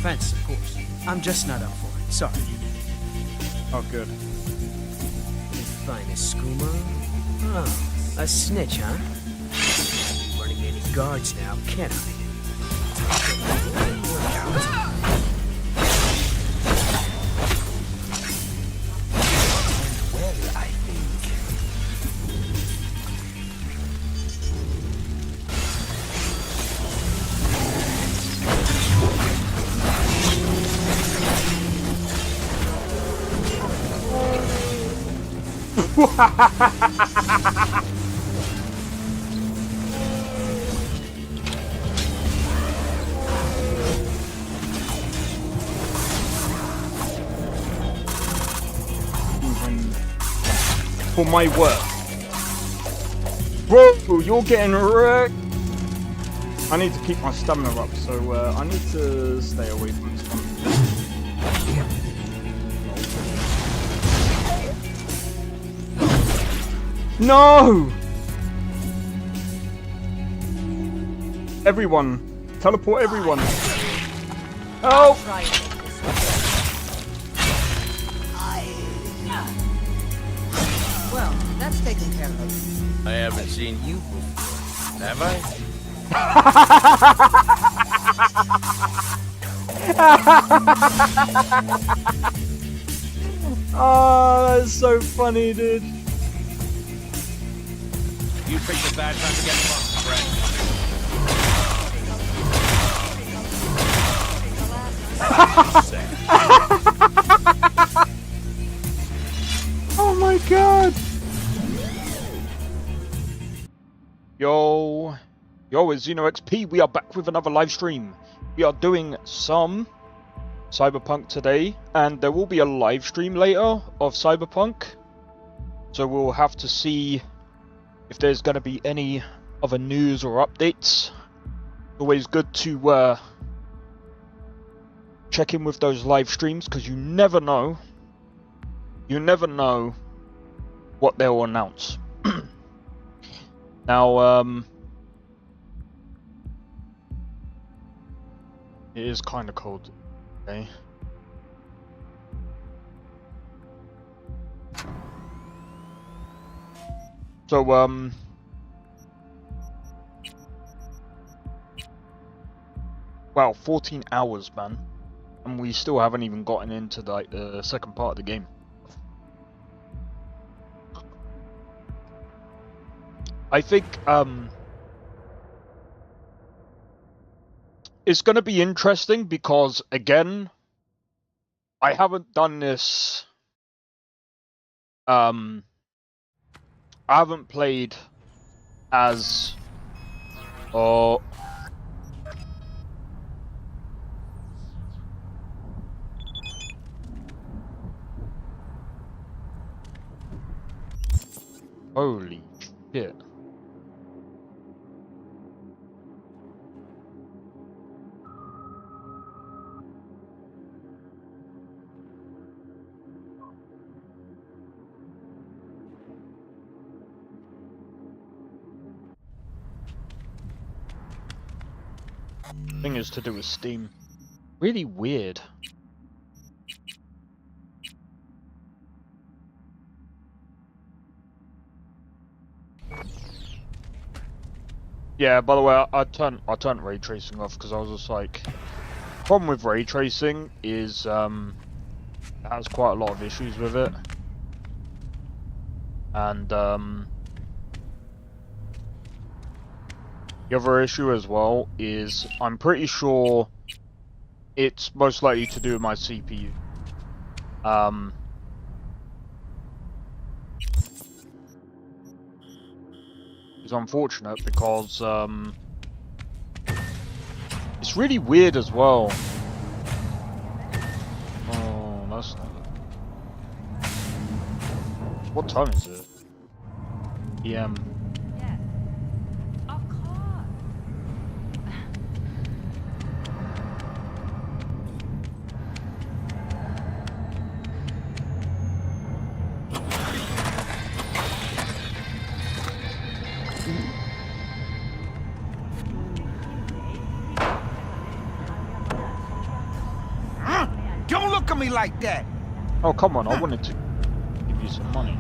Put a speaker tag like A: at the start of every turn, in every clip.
A: offense, of course. I'm just not up for it. Sorry.
B: Oh, good.
A: Finest skooma. Oh, a snitch, huh? Running any guards now, can I? Well, I think.
B: For my work. Whoa, you're getting wrecked. I need to keep my stamina up, so I need to stay away from this one. No! Everyone. Teleport everyone. Help!
C: Well, that's taken care of.
D: I haven't seen you before, have I?
B: Oh, that's so funny, dude.
D: You picked a bad time to get fucked, friend.
B: Oh my god! Yo, it's XP. We are back with another live stream. We are doing some Cyberpunk today, and there will be a live stream later of Cyberpunk. So we'll have to see if there's going to be any other news or updates. Always good to check in with those live streams, because you never know. You never know what they'll announce. Now, it is kind of cold today. So, wow, 14 hours, man. And we still haven't even gotten into the second part of the game. I think it's going to be interesting because, again, I haven't done this. I haven't played as. Oh. Holy shit. Thing is to do with Steam. Really weird. Yeah, by the way, I turned ray tracing off because I was just like, problem with ray tracing is it has quite a lot of issues with it, and the other issue as well is I'm pretty sure it's most likely to do with my CPU. It's unfortunate because it's really weird as well. Oh, that's not it. What time is it? PM.
C: Yeah. Of course. like that?
B: Oh, come on, I wanted to give you some money.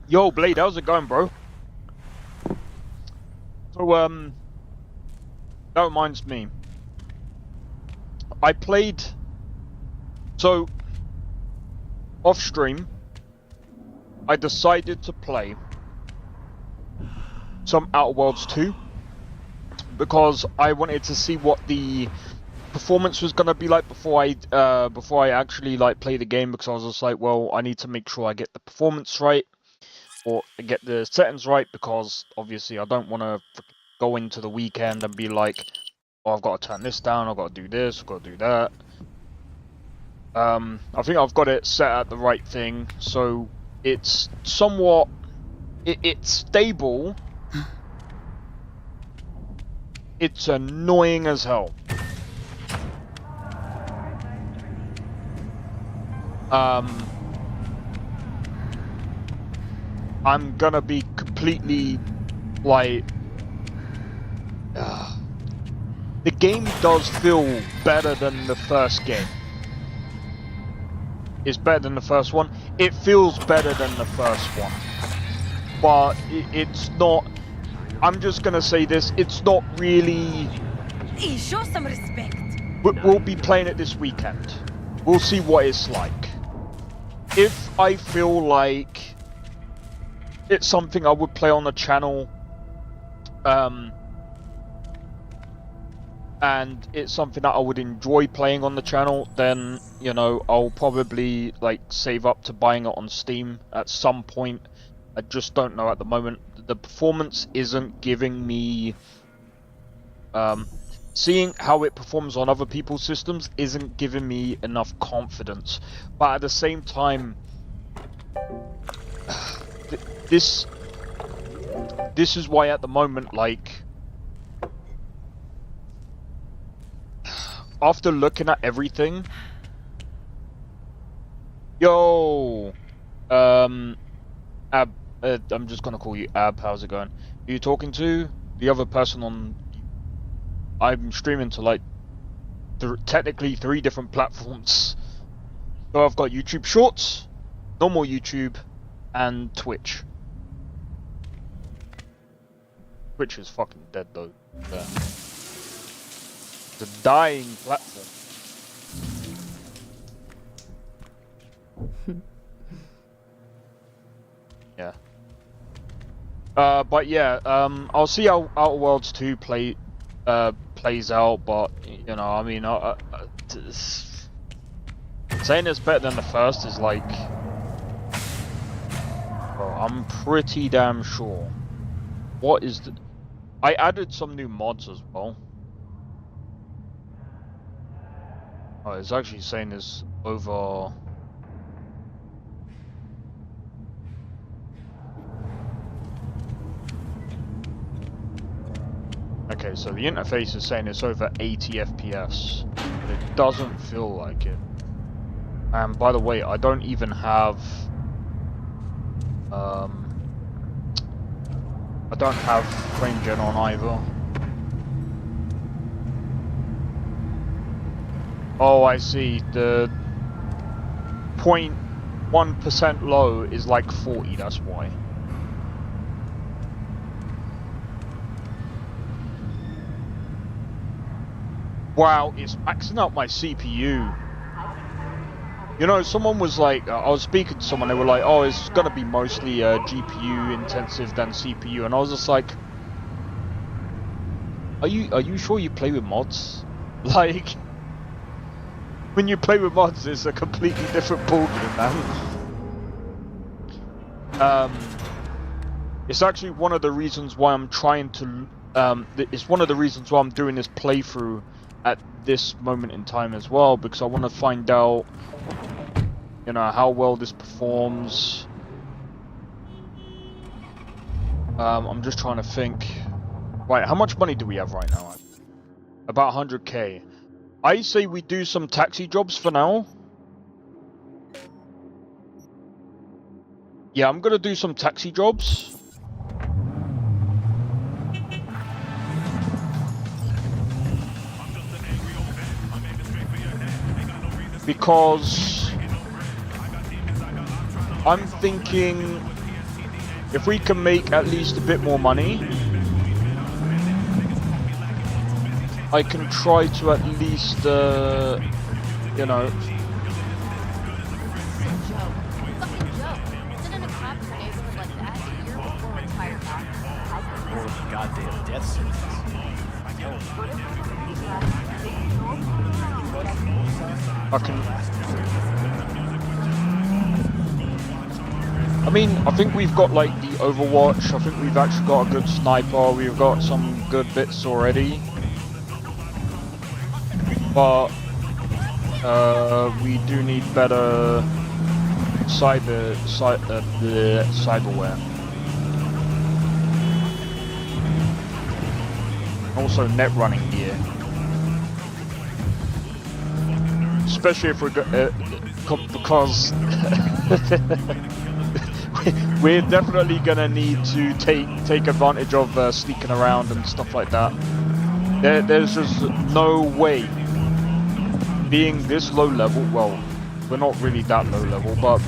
B: Yo, Blade, how's it going, bro? So, that reminds me. I played... So, off stream, I decided to play some Outer Worlds 2 because I wanted to see what the performance was gonna be like before I actually like play the game, because I was just like, well, I need to make sure I get the performance right or get the settings right, because obviously I don't want to go into the weekend and be like, oh, I've got to turn this down, I've got to do this, I've got to do that. I think I've got it set at the right thing, so it's somewhat, it's stable. It's annoying as hell. I'm gonna be completely, like... the game does feel better than the first game. It's better than the first one. It feels better than the first one. But it's not... I'm just gonna say this, it's not really...
C: Hey, show some respect.
B: We'll be playing it this weekend. We'll see what it's like. If I feel like it's something I would play on the channel, and it's something that I would enjoy playing on the channel, then, you know, I'll probably like save up to buying it on Steam at some point. I just don't know at the moment. The performance isn't giving me, seeing how it performs on other people's systems isn't giving me enough confidence. But at the same time, this is why at the moment, like, after looking at everything, yo, Ab, I'm just gonna call you Ab, how's it going? Who are you talking to? The other person on... I'm streaming to like technically 3 different platforms. So I've got YouTube Shorts, normal YouTube, and Twitch. Twitch is fucking dead though. Yeah. It's a dying platform. Yeah. But yeah, I'll see how Outer Worlds 2 plays out, but, you know, I mean, saying it's better than the first is like... Bro, I'm pretty damn sure. What is the... I added some new mods as well. Oh, it's actually saying this over... Okay, so the interface is saying it's over 80 FPS, but it doesn't feel like it. And by the way, I don't even have... I don't have frame gen on either. Oh, I see. The 0.1% low is like 40, that's why. Wow, it's maxing out my CPU. You know, someone was like, I was speaking to someone, they were like, oh, it's gonna be mostly GPU intensive than CPU, and I was just like, are you sure you play with mods? Like, when you play with mods, it's a completely different ballgame, man. It's actually one of the reasons why I'm trying to, it's one of the reasons why I'm doing this playthrough at this moment in time as well, because I want to find out, you know, how well this performs. I'm just trying to think. Right, how much money do we have right now? About 100k. I say we do some taxi jobs for now. Yeah, I'm gonna do some taxi jobs. Because I'm thinking if we can make at least a bit more money, I can try to at least, you know.
E: Goddamn death sentence.
B: I mean, I think we've got like the Overwatch. I think we've actually got a good sniper. We've got some good bits already. But we do need better cyberware. Also net running gear. Especially if we're because we're definitely gonna need to take advantage of sneaking around and stuff like that. There's just no way, being this low level, well, we're not really that low level, but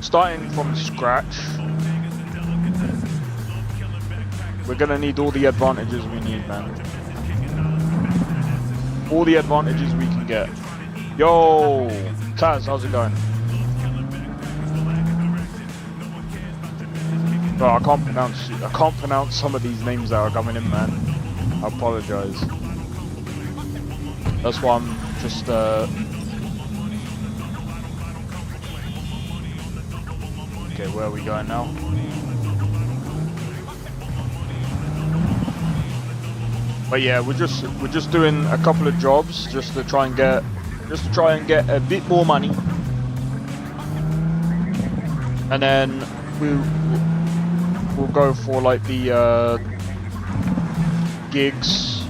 B: starting from scratch, we're gonna need all the advantages we need, man. All the advantages we can get. Yo, Taz, how's it going? Bro, I can't pronounce some of these names that are coming in, man. I apologize. That's why I'm just okay, where are we going now? But yeah, we're just doing a couple of jobs just to try and get a bit more money, and then we'll go for like the gigs.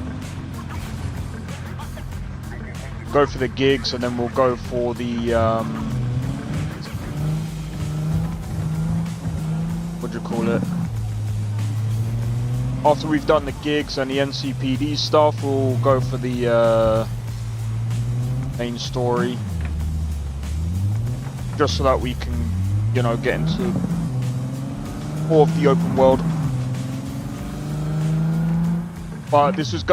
B: Go for the gigs, and then we'll go for the what do you call it? After we've done the gigs and the NCPD stuff, we'll go for the main story, just so that we can, you know, get into more of the open world. But this is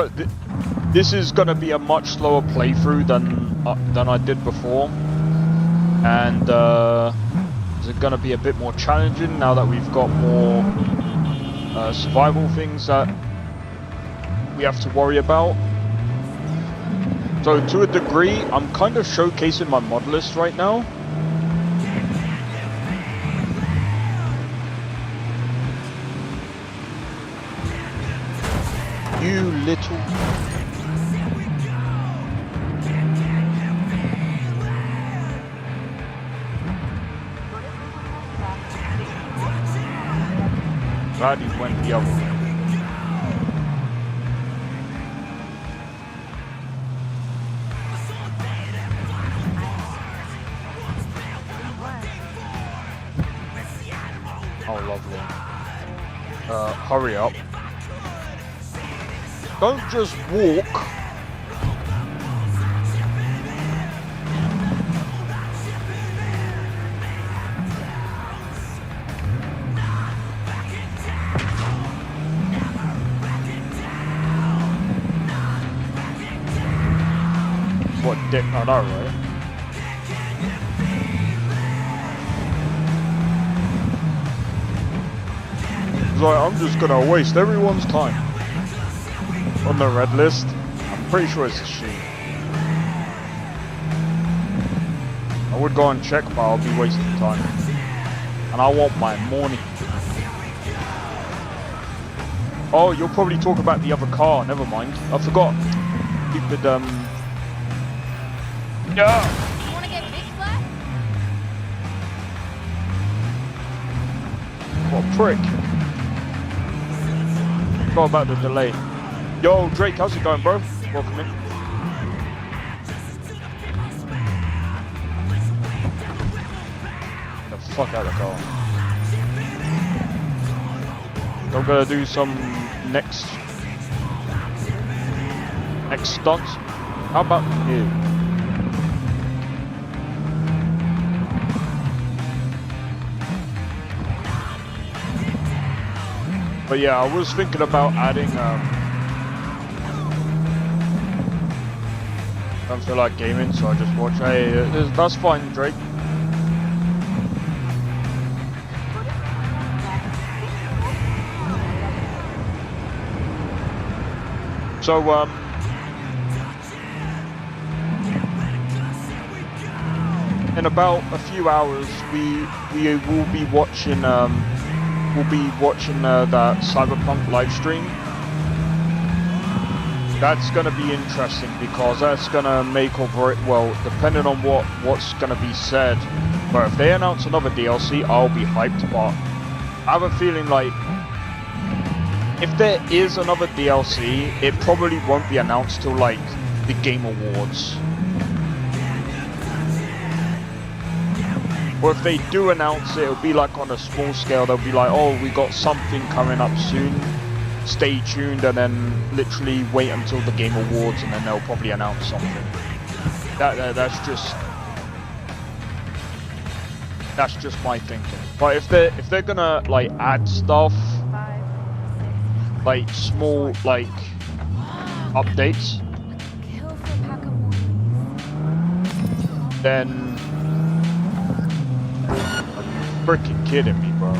B: gonna be a much slower playthrough than I did before, and it's gonna be a bit more challenging now that we've got more survival things that we have to worry about. So to a degree, I'm kind of showcasing my mod list right now. You little... Glad he went the other way. Oh, lovely. Hurry up. Don't just walk. What dick, I know, right? It's like, I'm just gonna waste everyone's time on the red list. I'm pretty sure it's a she. I would go and check, but I'll be wasting time. And I want my money. Oh, you'll probably talk about the other car, never mind. I forgot. stupid yeah.
C: You wanna get big flat?
B: What a prick. Forgot about the delay. Yo, Drake, how's it going, bro? Welcome in. Get the fuck out of the car. I'm gonna do some next stunts. How about you? But yeah, I was thinking about adding I don't feel like gaming, so I just watch. Hey, that's fine, Drake. So in about a few hours, we will be watching that Cyberpunk live stream. That's gonna be interesting because that's gonna make or break. Well, depending on what's gonna be said. But if they announce another DLC, I'll be hyped. But I have a feeling like if there is another DLC, it probably won't be announced till like the Game Awards. Or if they do announce it, it'll be like on a small scale. They'll be like, oh, we got something coming up soon. Stay tuned, and then literally wait until the Game Awards, and then they'll probably announce something. That's just my thinking. But if they're gonna like add stuff, like small like updates,
C: Kill for a pack of wolves.
B: then are you freaking kidding me, bro?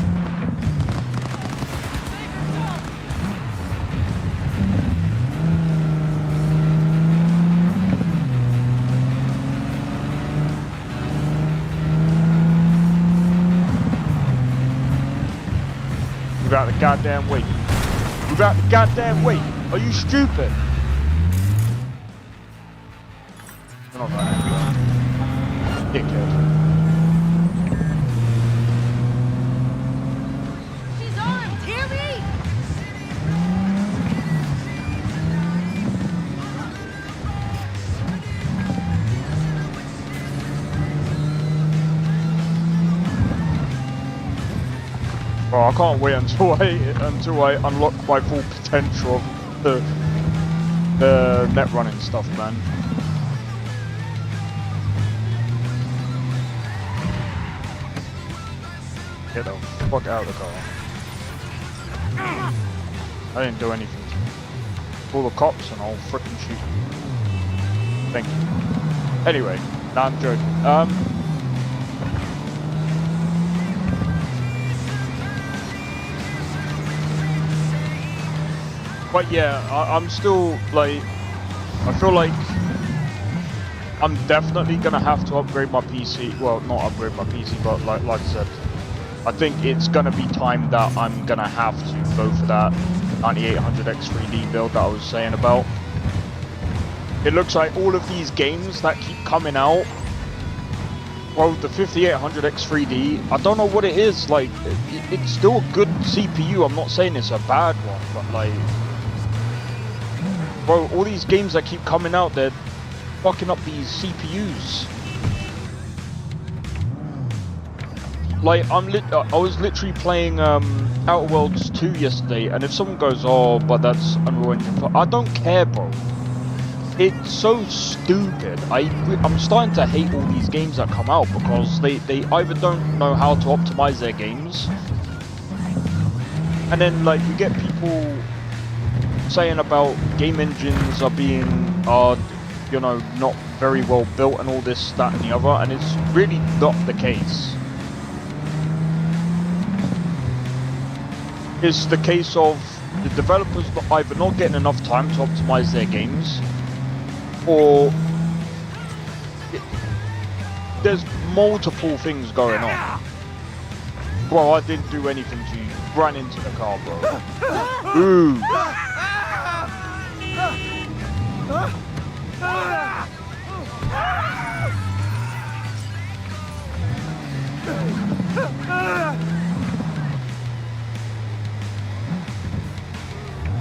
B: Move out the goddamn way. Move out the goddamn way. Are you stupid? You're not going anywhere. Dickhead.
C: She's armed, hear me?
B: Oh, I can't wait until I unlock my full potential of the net running stuff, man. Get the fuck out of the car. I didn't do anything. Call the cops and I'll frickin' shoot you. Thank you. Anyway, nah, I'm joking. But yeah, I'm still like, I feel like I'm definitely gonna have to upgrade my PC. Well, not upgrade my PC, but like I said, I think it's gonna be time that I'm gonna have to go for that 9800X3D build that I was saying about. It looks like all of these games that keep coming out, well, the 5800X3D, I don't know what it is. Like, it's still a good CPU. I'm not saying it's a bad one, but like, bro, all these games that keep coming out, they're fucking up these CPUs. Like, I was literally playing Outer Worlds 2 yesterday, and if someone goes, oh, but that's Unreal Engine 5, I don't care, bro. It's so stupid. I'm starting to hate all these games that come out because they either don't know how to optimize their games, and then like you get people saying about game engines are you know, not very well built and all this, that and the other, and it's really not the case. It's the case of the developers either not getting enough time to optimize their games, or there's multiple things going on. Bro, I didn't do anything to you. Ran into the car, bro. Ooh.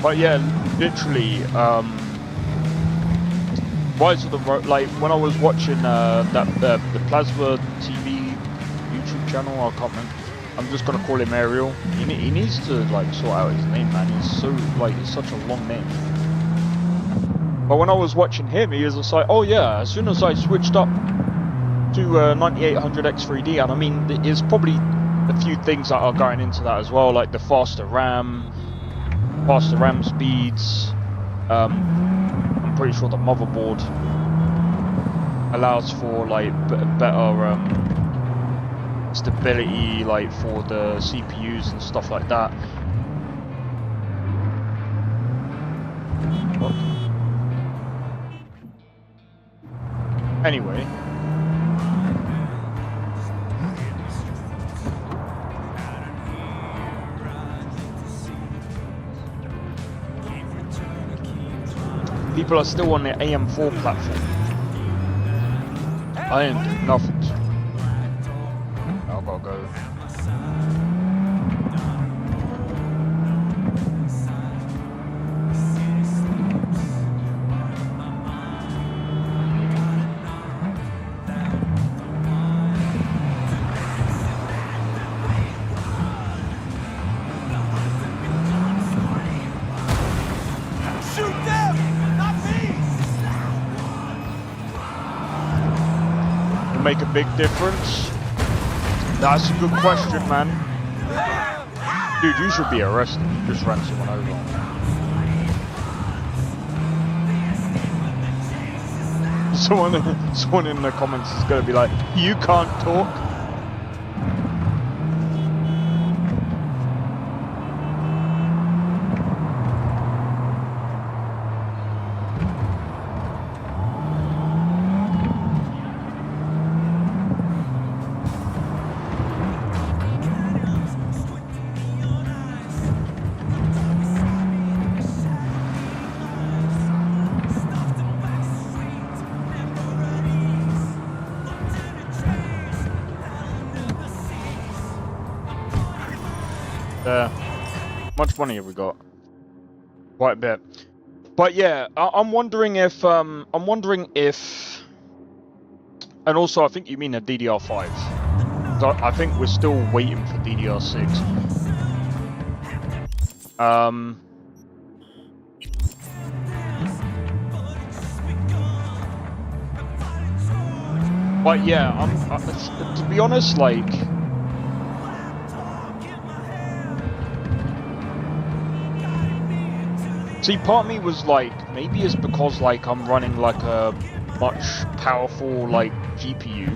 B: But yeah, literally, Rise of the like when I was watching the Plasma TV YouTube channel, I can't remember. I'm just gonna call him Ariel. He needs to like sort out his name, man. He's so like it's such a long name. But when I was watching him, he was just like, oh yeah, as soon as I switched up to 9800X3D, and I mean, there's probably a few things that are going into that as well, like the faster RAM speeds. I'm pretty sure the motherboard allows for like better stability, like for the CPUs and stuff like that. Anyway. People are still on the AM4 platform. I ain't doing nothing. I've gotta go. Make a big difference? That's a good question, man. Dude, you should be arrested. You just ran someone over. Someone in the comments is gonna be like, you can't talk. Much money have we got? Quite a bit. But yeah, I'm wondering if, and also I think you mean a DDR5. I think we're still waiting for DDR6. But yeah, to be honest, like, see, part of me was like, maybe it's because like I'm running like a much powerful like GPU.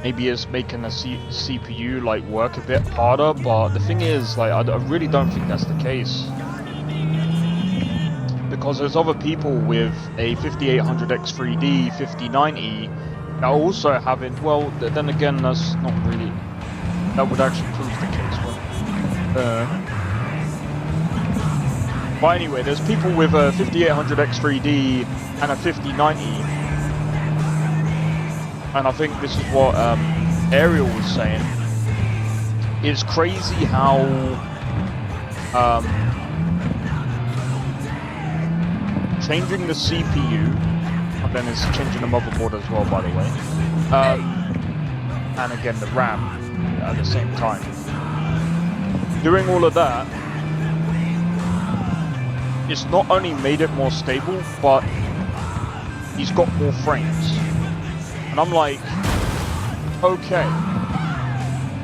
B: Maybe it's making a CPU like work a bit harder, but the thing is, like, I really don't think that's the case. Because there's other people with a 5800X3D 5090 that are also having, well, then again, that's not really, that would actually prove the case, but anyway, there's people with a 5800X3D and a 5090, and I think this is what Ariel was saying. It's crazy how changing the CPU, and then it's changing the motherboard as well, by the way, and again the RAM at the same time. Doing all of that, it's not only made it more stable, but he's got more frames. And I'm like, okay,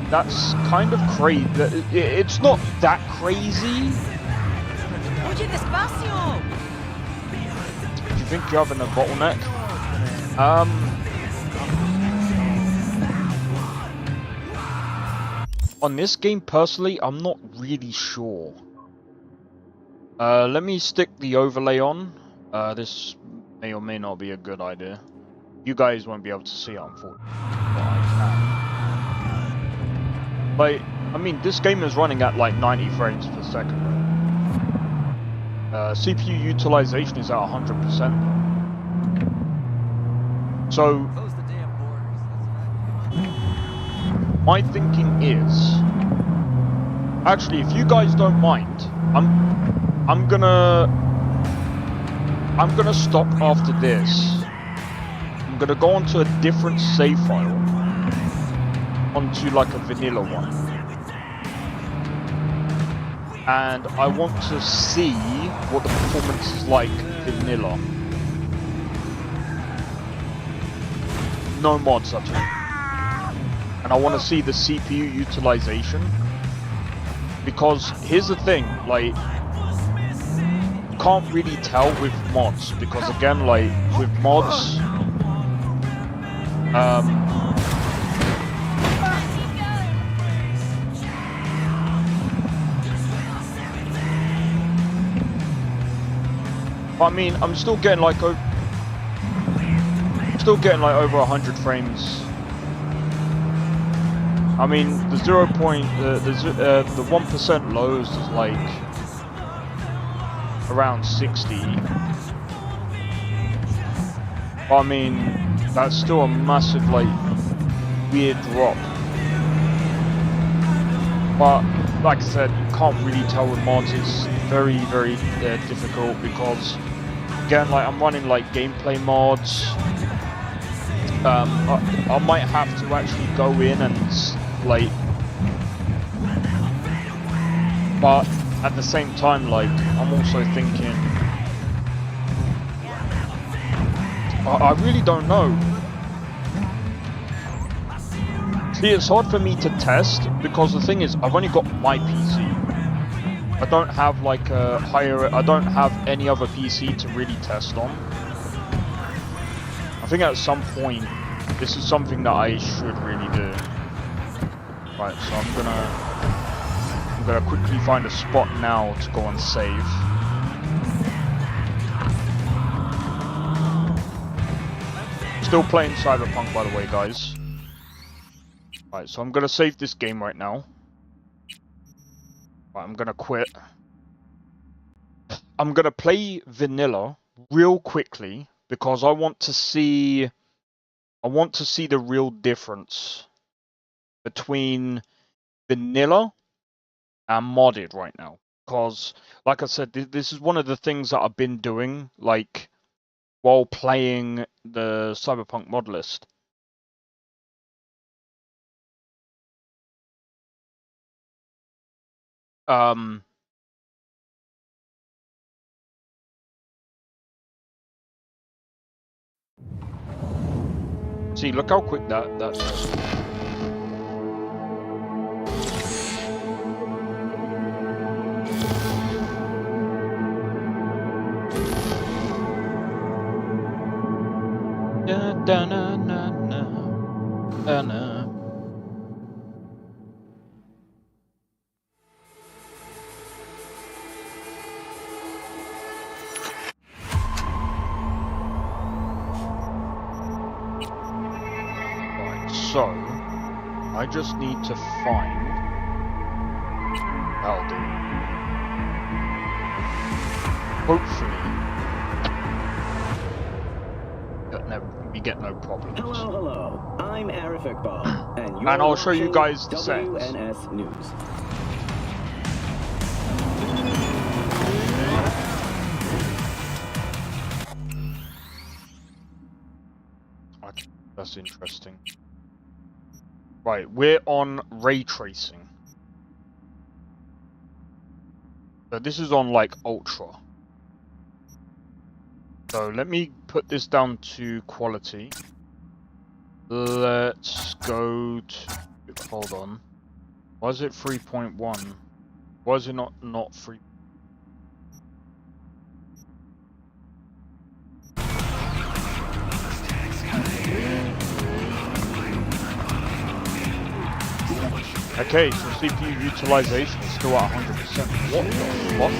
B: that's kind of crazy. It's not that crazy.
C: Oye, despacio!
B: Do you think you're having a bottleneck? On this game, personally, I'm not really sure. Let me stick the overlay on. This may or may not be a good idea. You guys won't be able to see it, unfortunately. But I can. Like, I mean, this game is running at like 90 frames per second. CPU utilization is at 100%. So
C: Close the damn borders.
B: my thinking is, actually, if you guys don't mind, I'm gonna stop after this. I'm gonna go onto a different save file, onto like a vanilla one, and I want to see what the performance is like vanilla. No mods at all. And I want to see the CPU utilization, because here's the thing, like, you can't really tell with mods, because again, like, with mods, I mean, I'm still getting like over 100 frames. I mean, the 1% lows is like around 60. I mean, that's still a massive, like, weird drop. But like I said, you can't really tell with mods. It's very, very difficult, because again, like, I'm running like gameplay mods. I might have to actually go in and like, but at the same time, like, I'm also thinking, I really don't know. See, it's hard for me to test, because the thing is, I've only got my PC. I don't have like I don't have any other PC to really test on. I think at some point, this is something that I should really do. Right, so I'm gonna quickly find a spot now to go and save. Still playing Cyberpunk, by the way, guys. Right, so I'm gonna save this game right now. Right, I'm gonna quit. I'm gonna play vanilla real quickly, because I want to see the real difference between vanilla and modded right now. Because, like I said, this is one of the things that I've been doing, like, while playing the Cyberpunk mod list. See, look how quick that's. Da da na na na na. So, I just need to find... That'll do. Hopefully, we get no problems.
E: Hello. I'm Arif Iqbal, and you're
B: I'll show you
E: watching
B: guys the settings.
E: WNS News.
B: That's interesting. Right, we're on ray tracing. So this is on like ultra. So let me put this down to quality. Let's go to... Hold on. Why is it 3.1? Why is it not 3? Okay, so CPU utilization is still at 100%. What the fuck?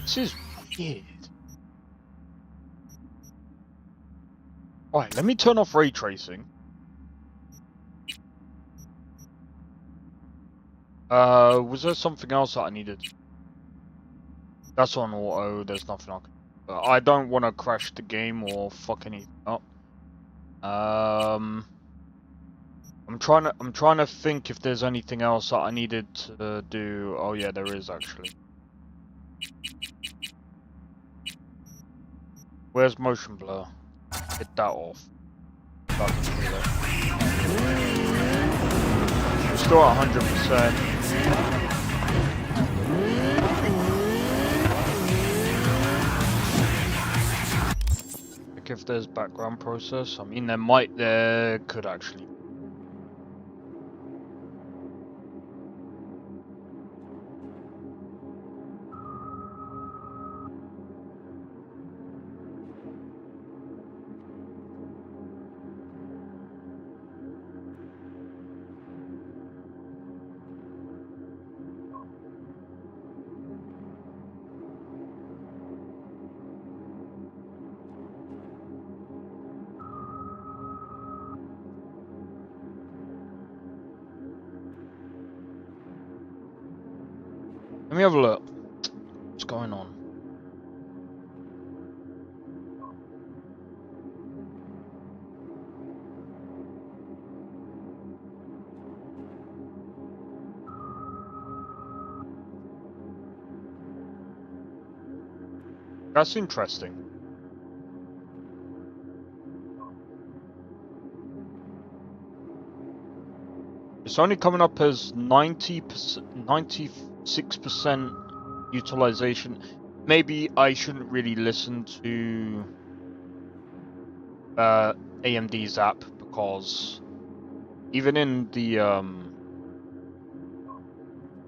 B: This is weird. Alright, let me turn off ray tracing. Was there something else that I needed? That's on auto, there's nothing I can... I don't want to crash the game or fuck anything up. I'm trying to think if there's anything else that I needed to do. Oh yeah, there is actually. Where's motion blur? Hit that off. That can do that. We're still at 100%. If there's background process, I mean there could actually. Let me have a look. What's going on? That's interesting. It's only coming up as 90%, 96% utilization. Maybe I shouldn't really listen to AMD's app, because even in the I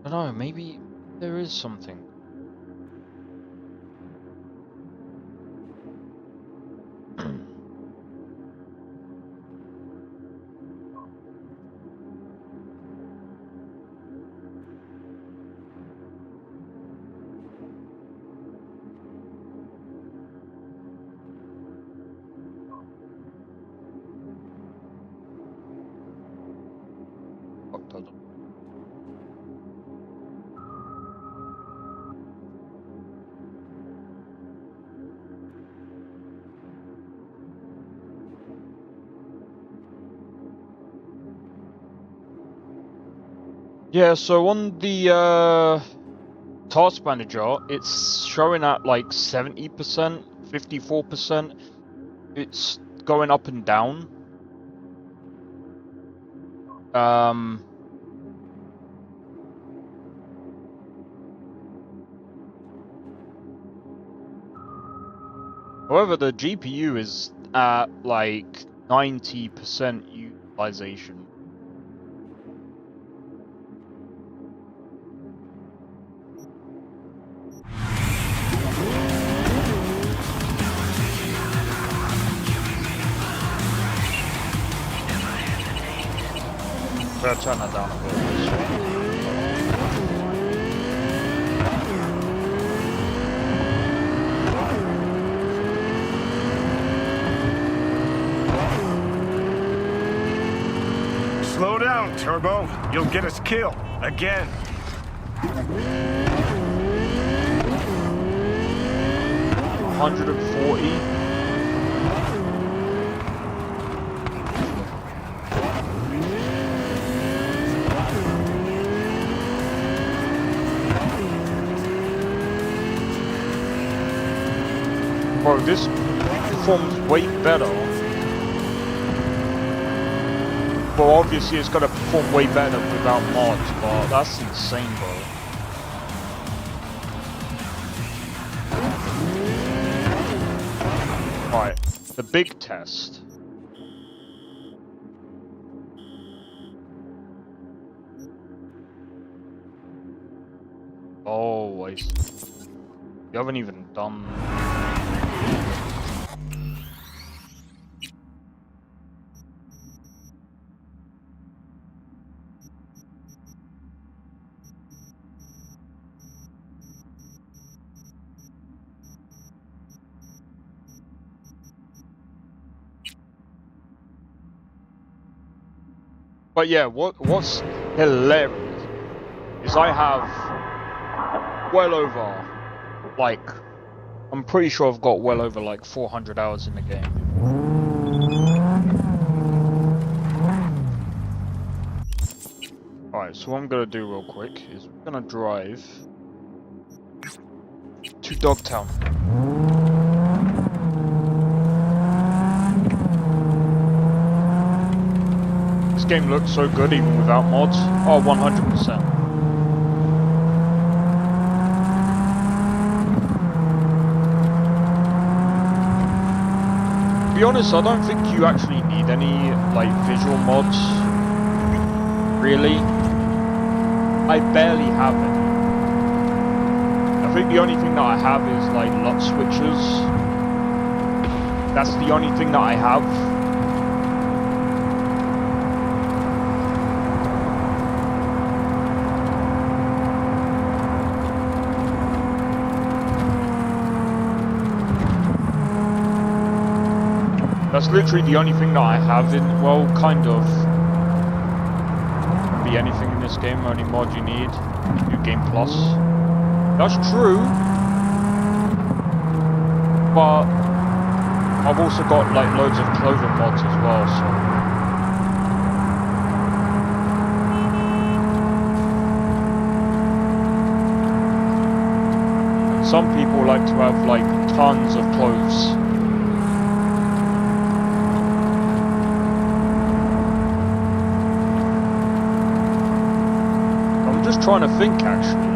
B: don't know, maybe there is something. Yeah, so on the task manager, it's showing at like 70%, 54%. It's going up and down. However, the GPU is at like 90% utilization. Better turn that down a bit.
F: Slow down, Turbo. You'll get us killed. Again.
B: 140. Bro, this performs way better. Well, obviously it's gonna perform way better without mods, but that's insane, bro. Right, the big test. Oh, I see. You haven't even done... But yeah, what's hilarious is I have well over, like, I'm pretty sure I've got well over like 400 hours in the game. Alright, so what I'm gonna do real quick is we're gonna drive to Dogtown. This game looks so good even without mods. Oh, 100%. To be honest, I don't think you actually need any like visual mods. Really. I barely have any. I think the only thing that I have is like LUT switches. That's the only thing that I have. That's literally the only thing that I have in, well, kind of. Can be anything in this game, only mod you need. New Game Plus. That's true. But I've also got like loads of Clover mods as well, so. Some people like to have like tons of clothes. Just trying to think actually.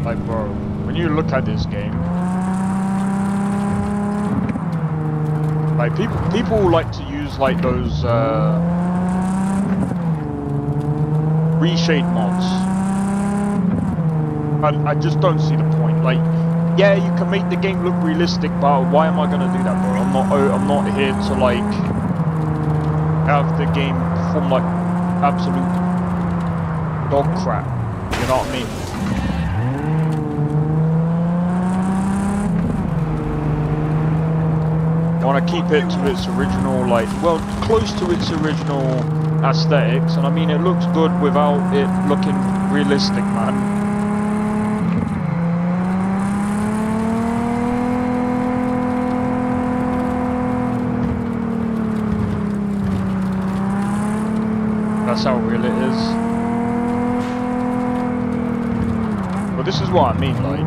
B: Like, bro, when you look at this game, like people like to use like those reshade mods. I just don't see the point. Like, yeah, you can make the game look realistic, but why am I gonna do that, bro? I'm not here to like have the game perform like absolute dog crap. You know what I mean? I want to keep it to its original, like, well, close to its original aesthetics, and I mean, it looks good without it looking realistic, man. That's how real it is. Well, this is what I mean, like.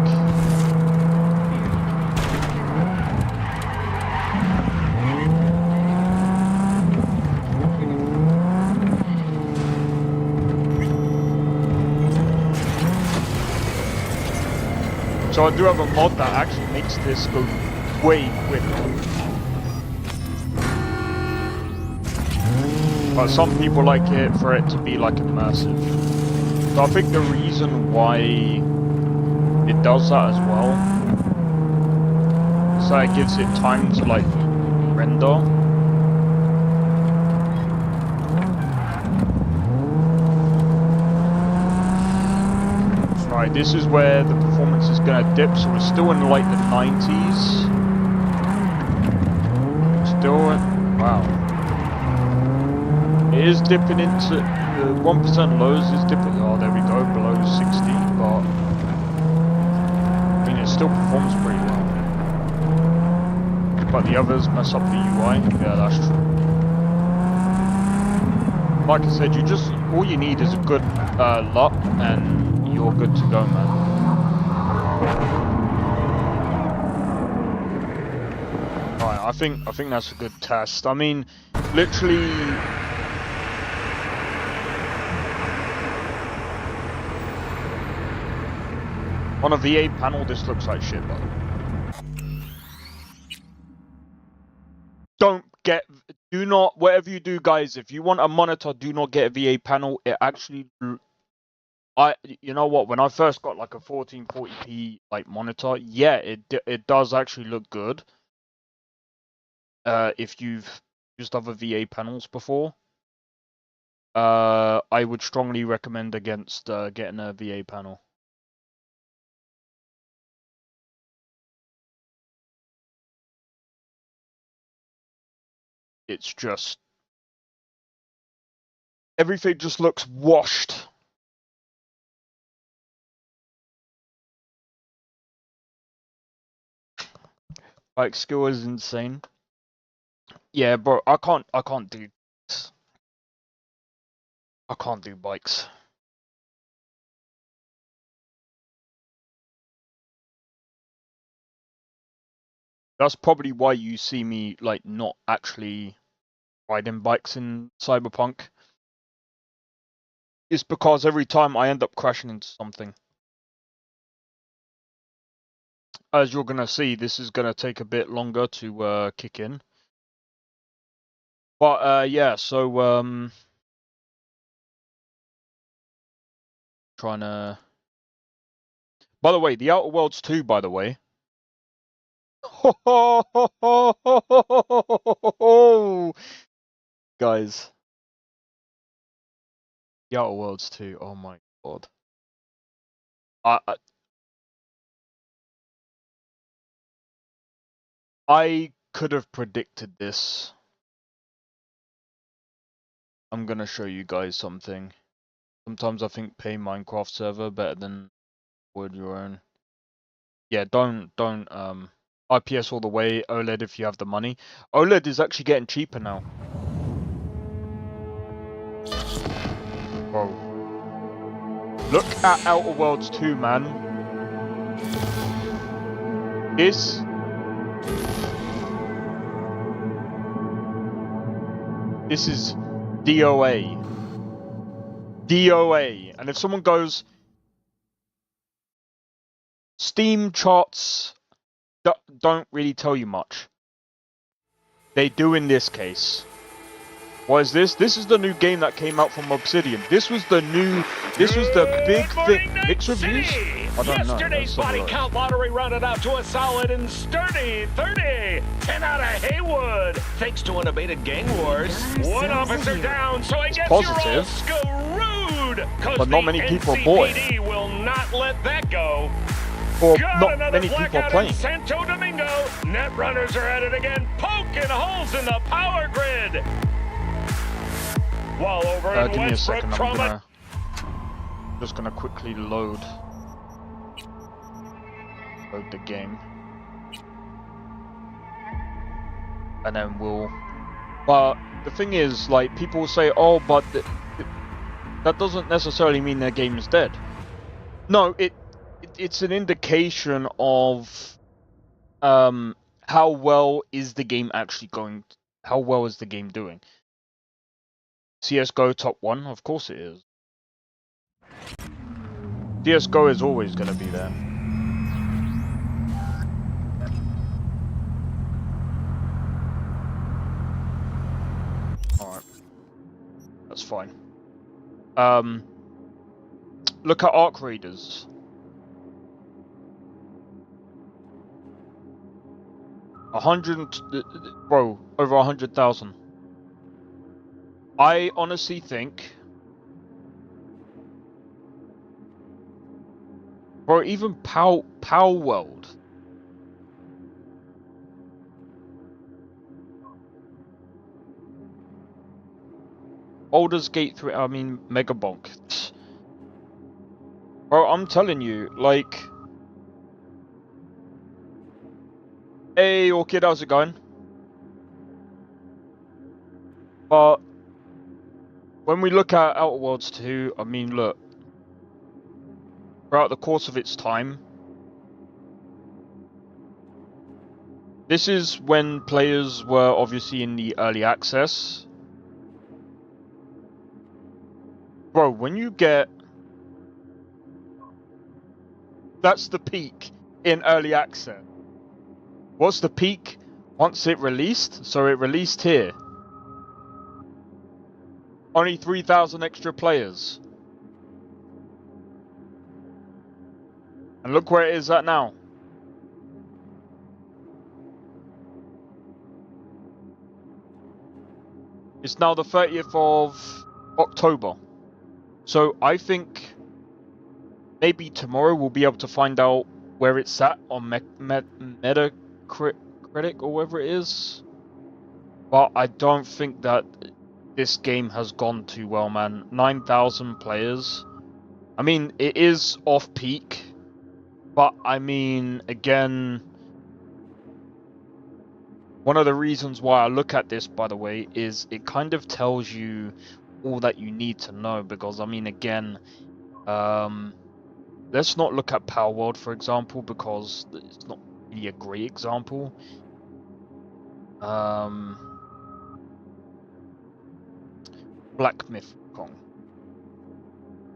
B: So I do have a mod that actually makes this go way quicker. But some people like it for it to be like immersive. So I think the reason why it does that as well is that it gives it time to like render. Right, this is where the performance is going to dip, so we're still in like the 90s. Still, wow. It is dipping into the 1% lows is dipping, oh there we go, below 60, but I mean it still performs pretty well. But the others mess up the UI, yeah that's true. Like I said, all you need is a good LUT and you're good to go, man. Alright, I think that's a good test. I mean, literally on a VA panel this looks like shit, but don't get, do not, whatever you do, guys, if you want a monitor, do not get a VA panel. It actually, you know what, when I first got like a 1440p like monitor, yeah, it does actually look good. If you've used other VA panels before, I would strongly recommend against getting a VA panel. It's just, everything just looks washed. Like, skill is insane. Yeah, bro, I can't do this. I can't do bikes. That's probably why you see me like not actually riding bikes in Cyberpunk. It's because every time I end up crashing into something. As you're gonna see, this is gonna take a bit longer to kick in. But yeah, so trying to. By the way, the Outer Worlds 2, by the way. Guys. The Outer Worlds 2, oh my god. I could have predicted this. I'm gonna show you guys something. Sometimes I think pay Minecraft server better than would your own. Yeah, don't IPS all the way, OLED if you have the money. OLED is actually getting cheaper now. Bro. Look at Outer Worlds 2, man. This is DOA. DOA. And if someone goes, Steam charts don't really tell you much. They do in this case. What is this? This is the new game that came out from Obsidian. This was the big thing. Mixed reviews? I don't know.
G: Yesterday's body count lottery rounded out to a solid and sturdy 30. 10 out of Haywood. Thanks to unabated gang wars. One officer down, so I guess
B: positive,
G: you're all screwed.
B: But not many people bought it.
G: NCPD will not let that go.
B: Or
G: Got
B: not many people are playing.
G: Santo Domingo. Netrunners are at it again, poking holes in the power grid. While over in
B: give me a
G: Westbrook,
B: second.
G: trauma.
B: I'm just gonna quickly load the game, and then we'll. But the thing is, like, people will say, "Oh, but that doesn't necessarily mean their game is dead." No, it's an indication of how well is the game actually going. How well is the game doing? CSGO top 1, of course it is. CSGO is always going to be there. Alright. That's fine. Look at Arc Raiders. 100, bro, over 100,000. I honestly think, bro, even Pow World. Baldur's Gate 3, I mean, Megabonk. Bro, I'm telling you, like... Hey, Orchid, how's it going? But... when we look at Outer Worlds 2, I mean, look. Throughout the course of its time... this is when players were obviously in the early access. Bro, when you get... that's the peak in early access. What's the peak? Once it released, so it released here. Only 3,000 extra players. And look where it is at now. It's now the 30th of October. So I think maybe tomorrow we'll be able to find out where it's at on Metacritic or whatever it is. But I don't think that this game has gone too well, man. 9,000 players. I mean, it is off peak. But I mean, again, one of the reasons why I look at this, by the way, is it kind of tells you all that you need to know. Because, I mean, again, let's not look at Power World, for example, because it's not really a great example. Black Myth Kong.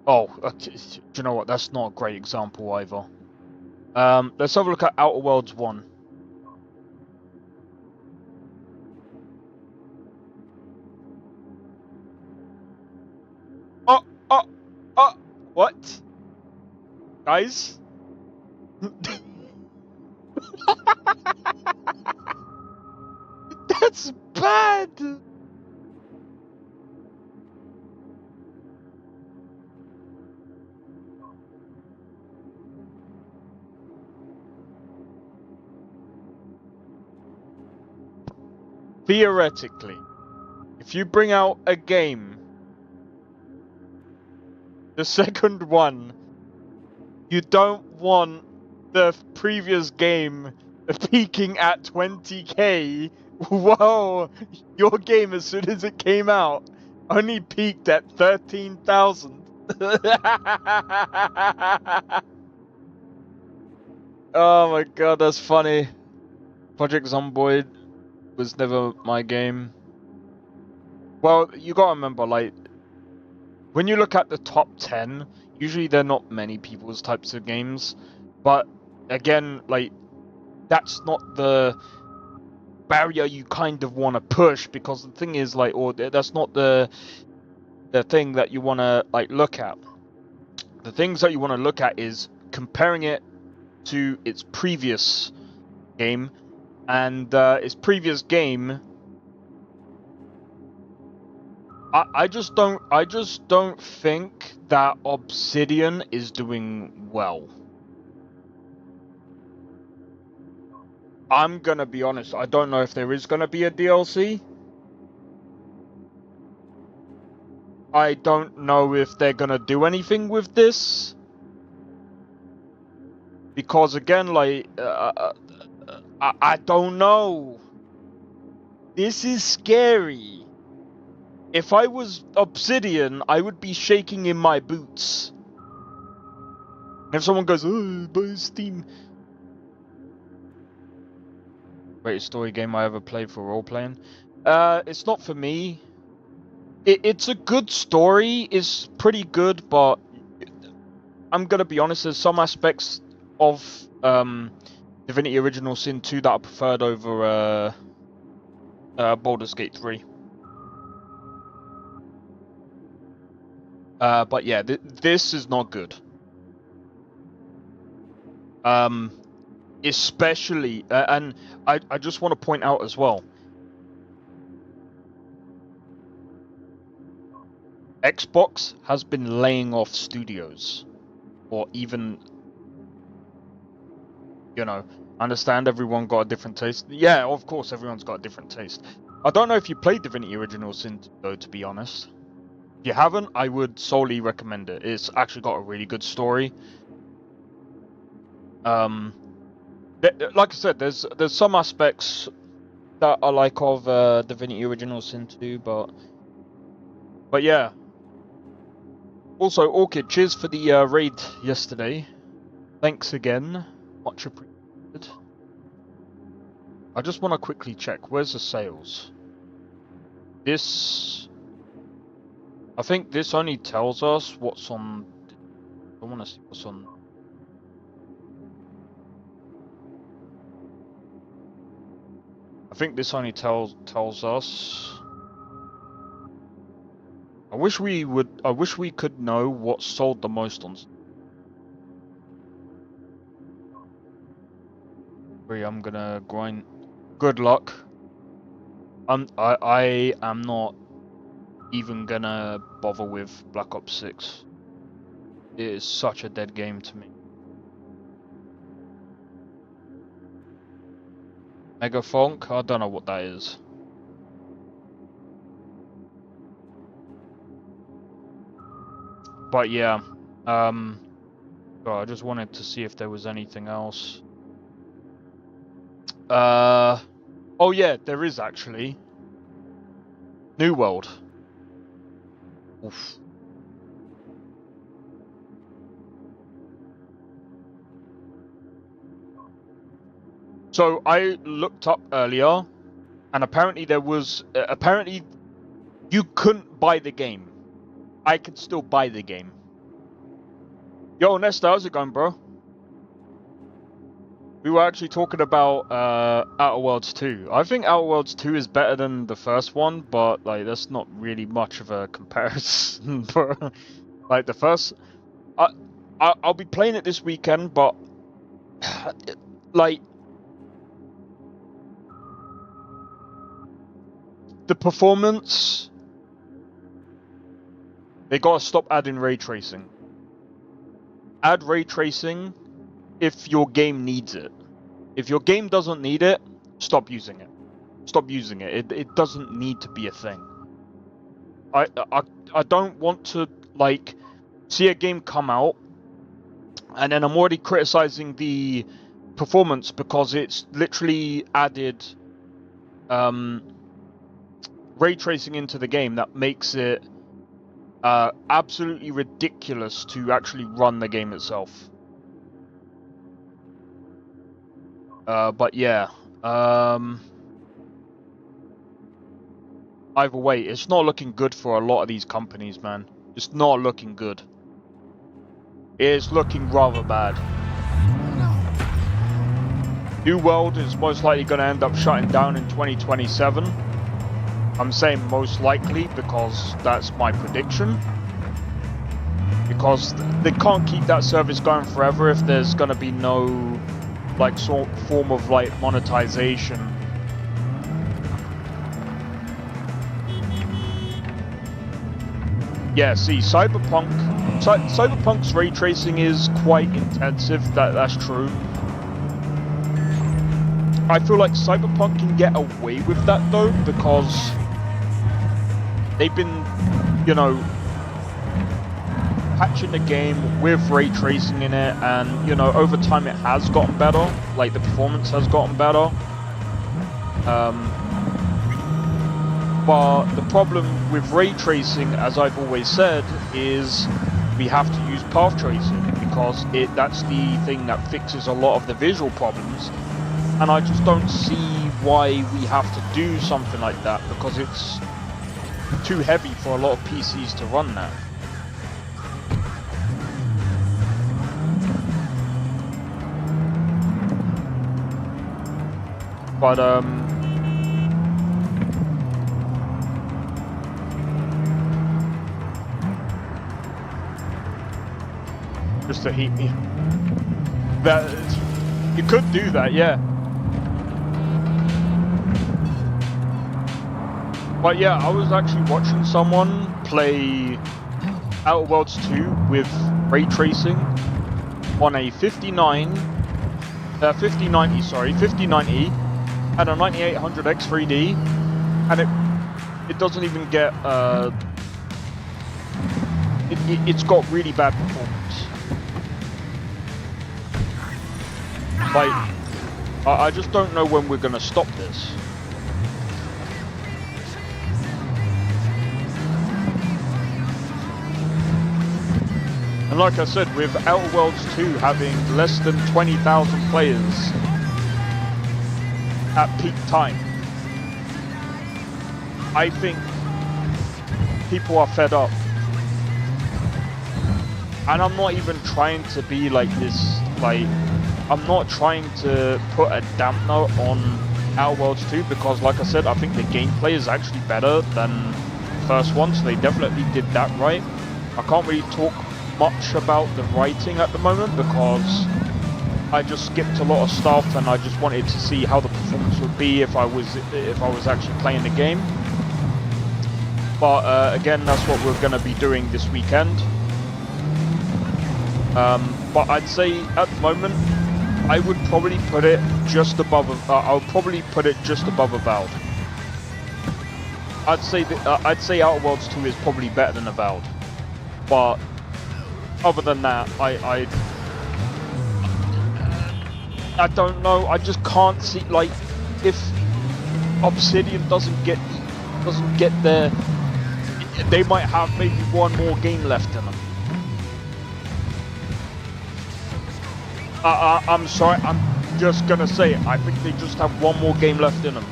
B: Oh, do you know what? That's not a great example either. Let's have a look at Outer Worlds 1. What? Guys? That's bad! Theoretically, if you bring out a game, the second one, you don't want the previous game peaking at 20k. Whoa, your game as soon as it came out only peaked at 13,000. Oh my god, that's funny. Project Zomboid was never my game. Well, you gotta remember, like, when you look at the top 10, usually they're not many people's types of games. But again, like, that's not the barrier you kind of want to push, because the thing is, like, or that's not the thing that you want to, like, look at. The things that you want to look at is comparing it to its previous game, and its previous game, I just don't think that Obsidian is doing well. I'm gonna be honest, I don't know if there is gonna be a DLC. I don't know if they're gonna do anything with this. Because again, like, I don't know. This is scary. If I was Obsidian, I would be shaking in my boots. If someone goes, oh, buy Steam. Greatest story game I ever played for role-playing. It's not for me. It's a good story. It's pretty good, but I'm gonna be honest, there's some aspects of Divinity Original Sin 2 that I preferred over Baldur's Gate 3. But yeah, this is not good. Especially, and I just want to point out as well, Xbox has been laying off studios, or even, you know, understand everyone got a different taste. Yeah, of course, everyone's got a different taste. I don't know if you played Divinity Original Sin 2, though, to be honest. If you haven't, I would solely recommend it. It's actually got a really good story. Like I said, there's some aspects that I like of Divinity Original Sin 2, but yeah. Also, Orchid, cheers for the raid yesterday. Thanks again, much appreciated. I just want to quickly check. Where's the sales? This, I think this only tells us what's on. I want to see what's on. I I think this only tells us. I wish we could know what sold the most on. I'm gonna grind. Good luck. I am not even gonna bother with Black Ops 6. It is such a dead game to me. Mega Funk? I don't know what that is. But yeah, I just wanted to see if there was anything else. Oh yeah, there is actually. New World. Oof. So I looked up earlier, and apparently there was apparently you couldn't buy the game. I could still buy the game. Yo, Nesta, how's it going, bro? We were actually talking about Outer Worlds 2. I think Outer Worlds 2 is better than the first one, but like that's not really much of a comparison. Bro. Like the first, I'll be playing it this weekend, but like the performance, they gotta stop adding ray tracing. Add ray tracing if your game needs it. If your game doesn't need it, stop using it. Stop using it. It doesn't need to be a thing. I don't want to like see a game come out and then I'm already criticizing the performance because it's literally added ray tracing into the game that makes it absolutely ridiculous to actually run the game itself. But yeah, either way, it's not looking good for a lot of these companies, man. It's not looking good. It's looking rather bad. New World is most likely going to end up shutting down in 2027. I'm saying most likely because that's my prediction. Because they can't keep that service going forever if there's going to be no like form of like monetization. Yeah, see, Cyberpunk's ray tracing is quite intensive. That's true. I feel like Cyberpunk can get away with that though because they've been, you know, patching the game with ray tracing in it, and you know, over time it has gotten better. Like the performance has gotten better. But the problem with ray tracing, as I've always said, is we have to use path tracing because that's the thing that fixes a lot of the visual problems. And I just don't see why we have to do something like that because it's too heavy for a lot of PCs to run that. But just to heat me. That you could do that, yeah. But yeah, I was actually watching someone play Outer Worlds 2 with ray tracing on a 5090 and a 9800X 3D, and it doesn't even get it's got really bad performance. Like I just don't know when we're gonna stop this. And like I said, with Outer Worlds 2 having less than 20,000 players at peak time, I think people are fed up. And I'm not even trying to be like this, like, I'm not trying to put a dampener on Outer Worlds 2 because, like I said, I think the gameplay is actually better than the first one, so they definitely did that right. I can't really talk much about the writing at the moment because I just skipped a lot of stuff and I just wanted to see how the performance would be if I was actually playing the game. But again, that's what we're going to be doing this weekend. But I'd say at the moment, I would probably put it just above. I would probably put it just above Avowed. I'd say Outer Worlds 2 is probably better than Avowed. But other than that, I don't know. I just can't see, like, if Obsidian doesn't get there, they might have maybe one more game left in them. I'm sorry, I'm just gonna say it. I think they just have one more game left in them.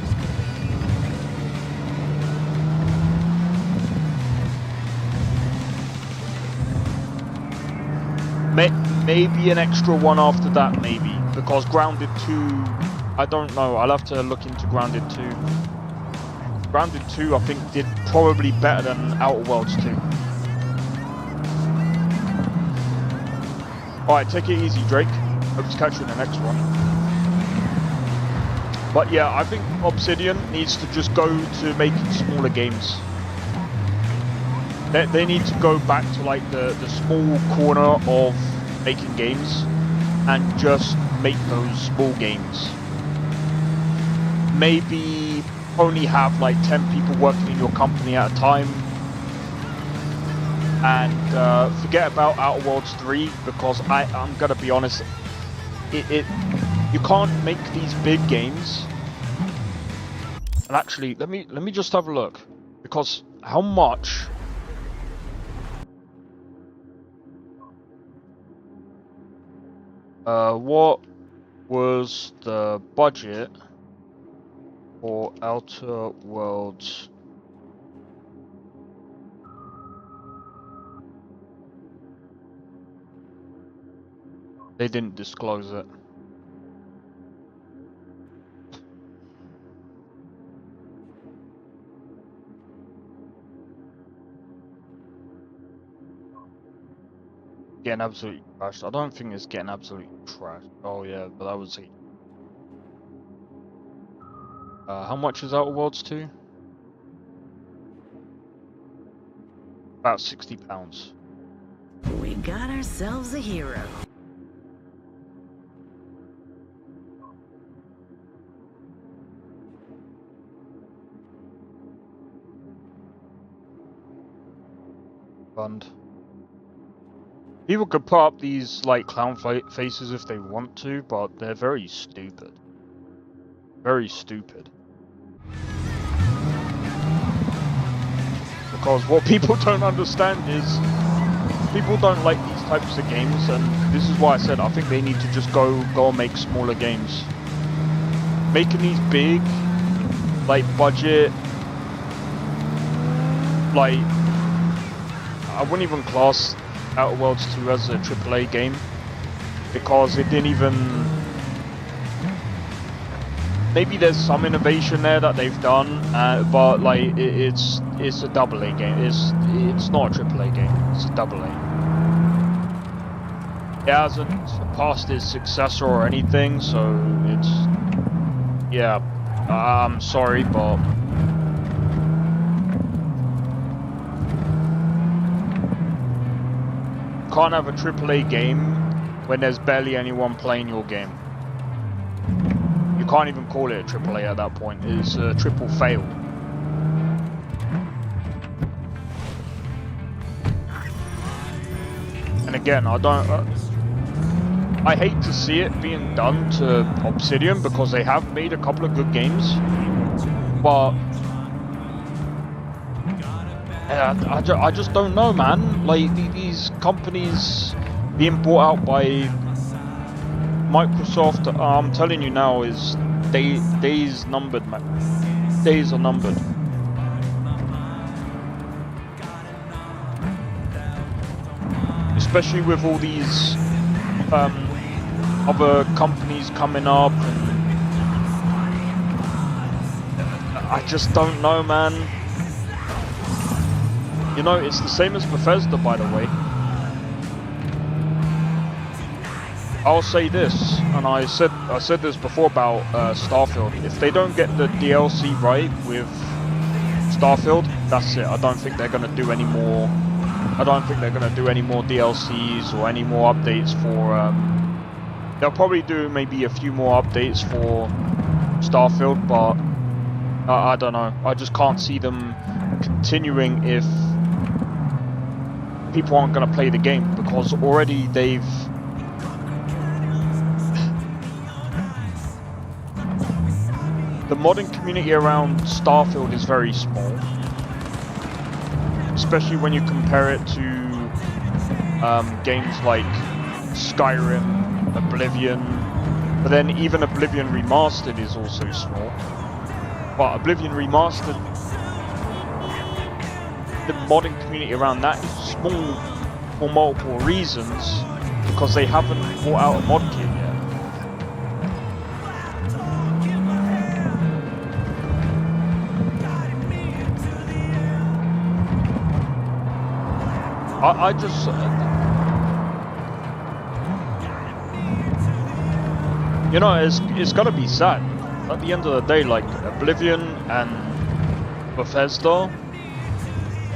B: Maybe an extra one after that, maybe. Because Grounded 2, I don't know. I'll have to look into Grounded 2. Grounded 2, I think, did probably better than Outer Worlds 2. Alright, take it easy, Drake. Hope to catch you in the next one. But yeah, I think Obsidian needs to just go to making smaller games. They need to go back to like the small corner of making games and just make those small games. Maybe only have like 10 people working in your company at a time. And forget about Outer Worlds 3 because I'm gonna be honest, you can't make these big games. And actually, let me just have a look, because how much? What was the budget for Outer Worlds? They didn't disclose it. Getting absolutely trashed. I don't think it's getting absolutely trashed. Oh yeah, but that was it. How much is Outer Worlds 2? About £60.
C: We got ourselves a hero.
B: Fund. People could put up these like clown faces if they want to, but they're very stupid. Very stupid. Because what people don't understand is people don't like these types of games, and this is why I said I think they need to just go and make smaller games. Making these big, like budget, like I wouldn't even class Outer Worlds 2 as a AAA game because it didn't even. Maybe there's some innovation there that they've done, but like it's a AA game. It's not a AAA game. It's a AA. It hasn't passed its successor or anything, so it's yeah. I'm sorry, but. Can't have a AAA game when there's barely anyone playing your game. You can't even call it a AAA at that point. It's a triple fail. And again, I hate to see it being done to Obsidian because they have made a couple of good games, but I just don't know, man. Like these companies being bought out by Microsoft, I'm telling you now, is days numbered, man. Days are numbered. Especially with all these other companies coming up. I just don't know, man. You know, it's the same as Bethesda, by the way. I'll say this, and I said this before about Starfield. If they don't get the DLC right with Starfield, that's it. I don't think they're gonna do any more. I don't think they're gonna do any more DLCs or any more updates for. They'll probably do maybe a few more updates for Starfield, but I don't know. I just can't see them continuing if people aren't gonna play the game, because already they've. The modding community around Starfield is very small, especially when you compare it to games like Skyrim, Oblivion, but then even Oblivion Remastered is also small. But Oblivion Remastered, the modding community around that is small for multiple reasons, because they haven't brought out a mod kit yet. I just you know, it's gotta be sad. At the end of the day, like Oblivion and Bethesda,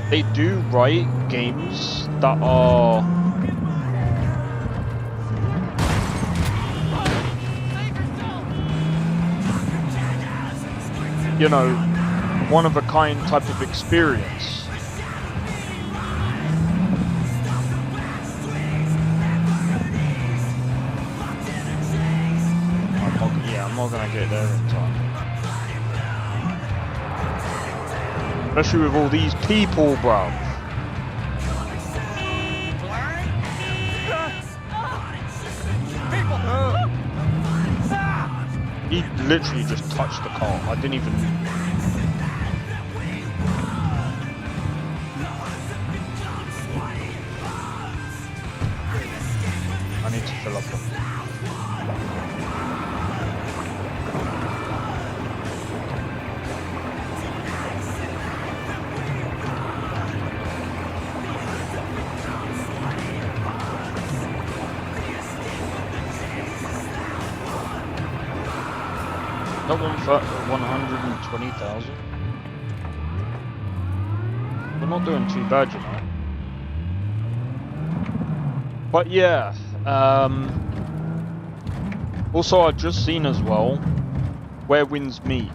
B: they do write games that are you know, one of a kind type of experience. I'm not gonna get there in time. Especially with all these people, bruv. He literally just touched the car. I didn't even... I need to fill up on... Not 120,000. We're not doing too bad, you know. But yeah, also I've just seen as well Where Winds Meet.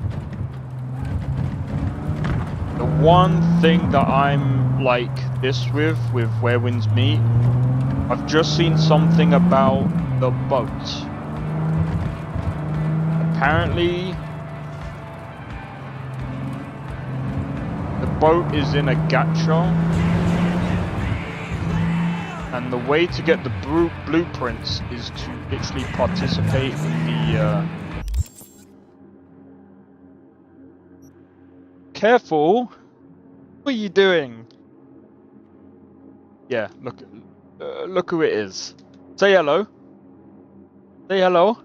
B: The one thing that I'm like this with Where Winds Meet, I've just seen something about the boat. Apparently, the boat is in a gacha, and the way to get the blueprints is to literally participate in the... Careful! What are you doing? Yeah, look who it is. Say hello. Say hello.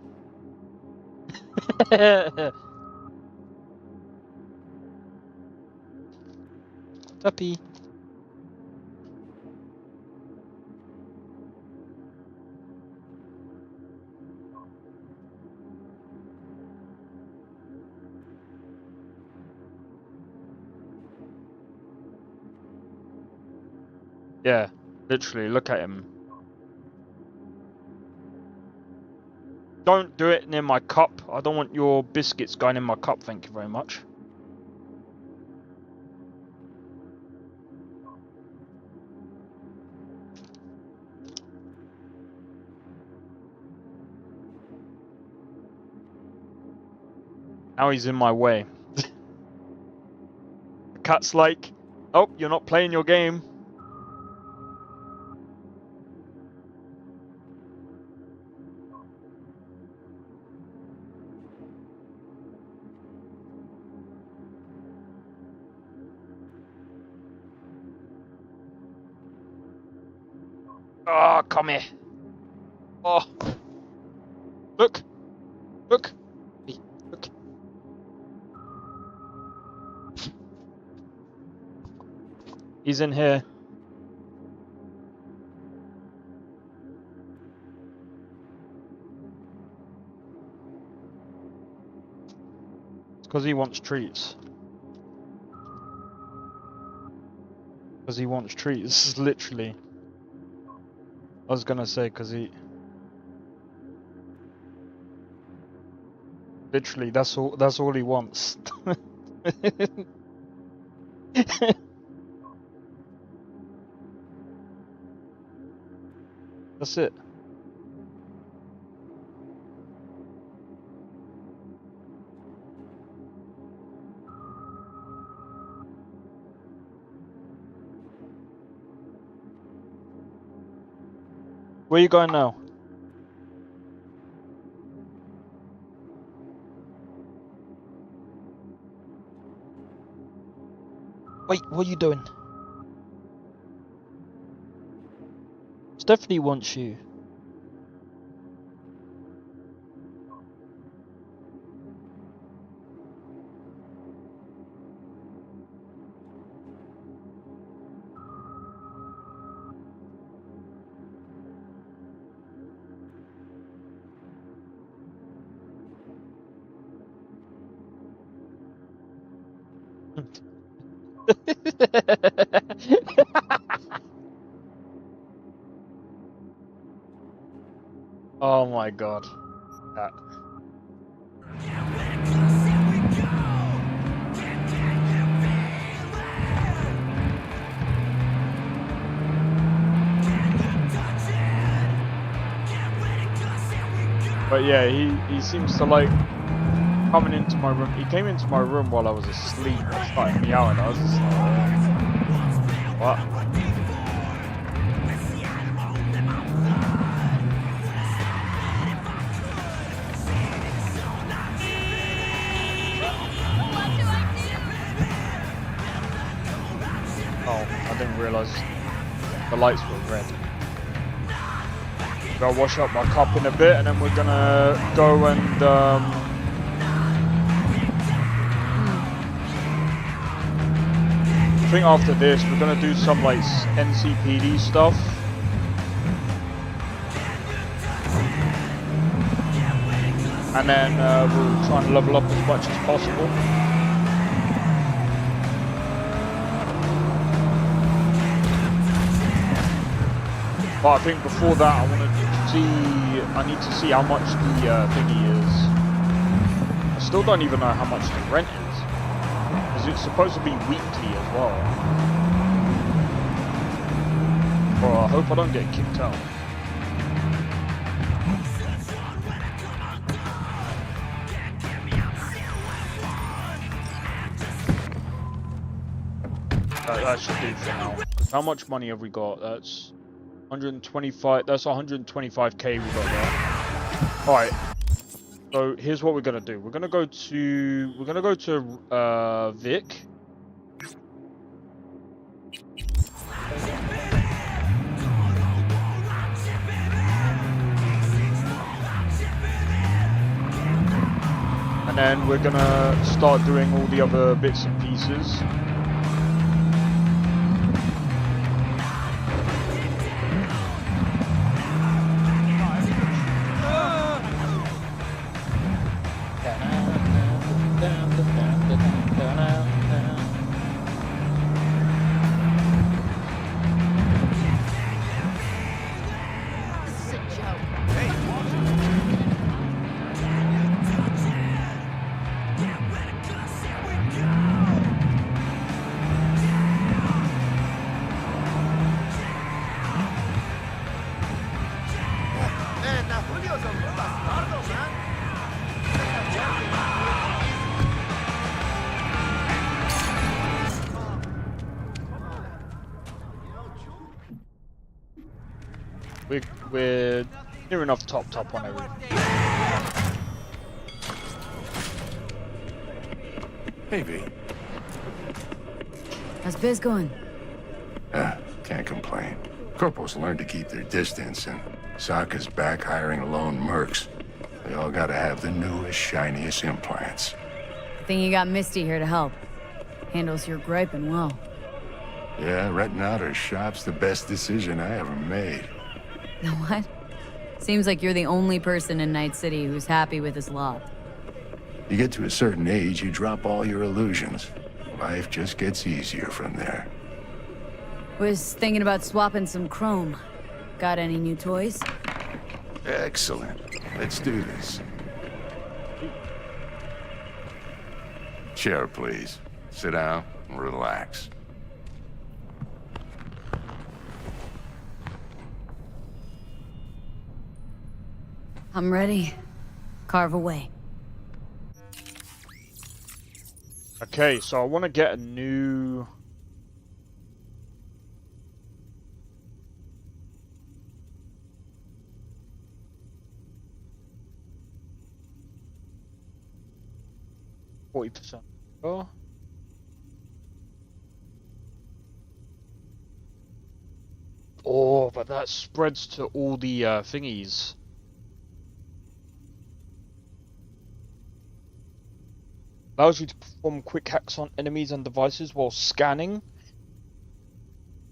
B: Tuppy. Yeah, literally, look at him. Don't do it near my cup. I don't want your biscuits going in my cup, thank you very much. Now he's in my way. The cat's like, oh, you're not playing your game. Oh, come here. Oh. Look. Look. Hey, look. He's in here. It's because he wants treats. Because he wants treats, literally. I was gonna say because he... Literally, that's all he wants. That's it. Where you going now? Wait, what are you doing? Stephanie wants you. Oh my god. That. But yeah, he seems to like coming into my room. He came into my room while I was asleep and started meowing. I was just like, what? Oh, I didn't realise the lights were red. Gotta wash up my cup in a bit and then we're gonna go and I think after this we're gonna do some like NCPD stuff. And then we'll try and level up as much as possible. But I think before that I need to see how much the thingy is. I still don't even know how much the rent is. Because it's supposed to be weekly as well. Well, I hope I don't get kicked out. That should do for now. How much money have we got? That's 125. That's 125k we got there. All right. So here's what we're gonna do. We're gonna go to Vic. And then we're gonna start doing all the other bits and pieces. We're near enough top on everything.
F: Hey, V.
C: How's biz going?
F: Can't complain. Corporals learn to keep their distance, and Sokka's back hiring lone mercs. They all gotta have the newest, shiniest implants.
C: Think you got Misty here to help. Handles your griping well.
F: Yeah, renting out her shop's the best decision I ever made.
H: What? Seems like you're the only person in Night City who's happy with his lot.
F: You get to a certain age, you drop all your illusions. Life just gets easier from there.
H: Was thinking about swapping some chrome. Got any new toys?
F: Excellent. Let's do this. Chair, please. Sit down and relax.
H: I'm ready. Carve away.
B: Okay, so I want to get a new... %. Oh. Oh, but that spreads to all the thingies. Allows you to perform quick hacks on enemies and devices while scanning.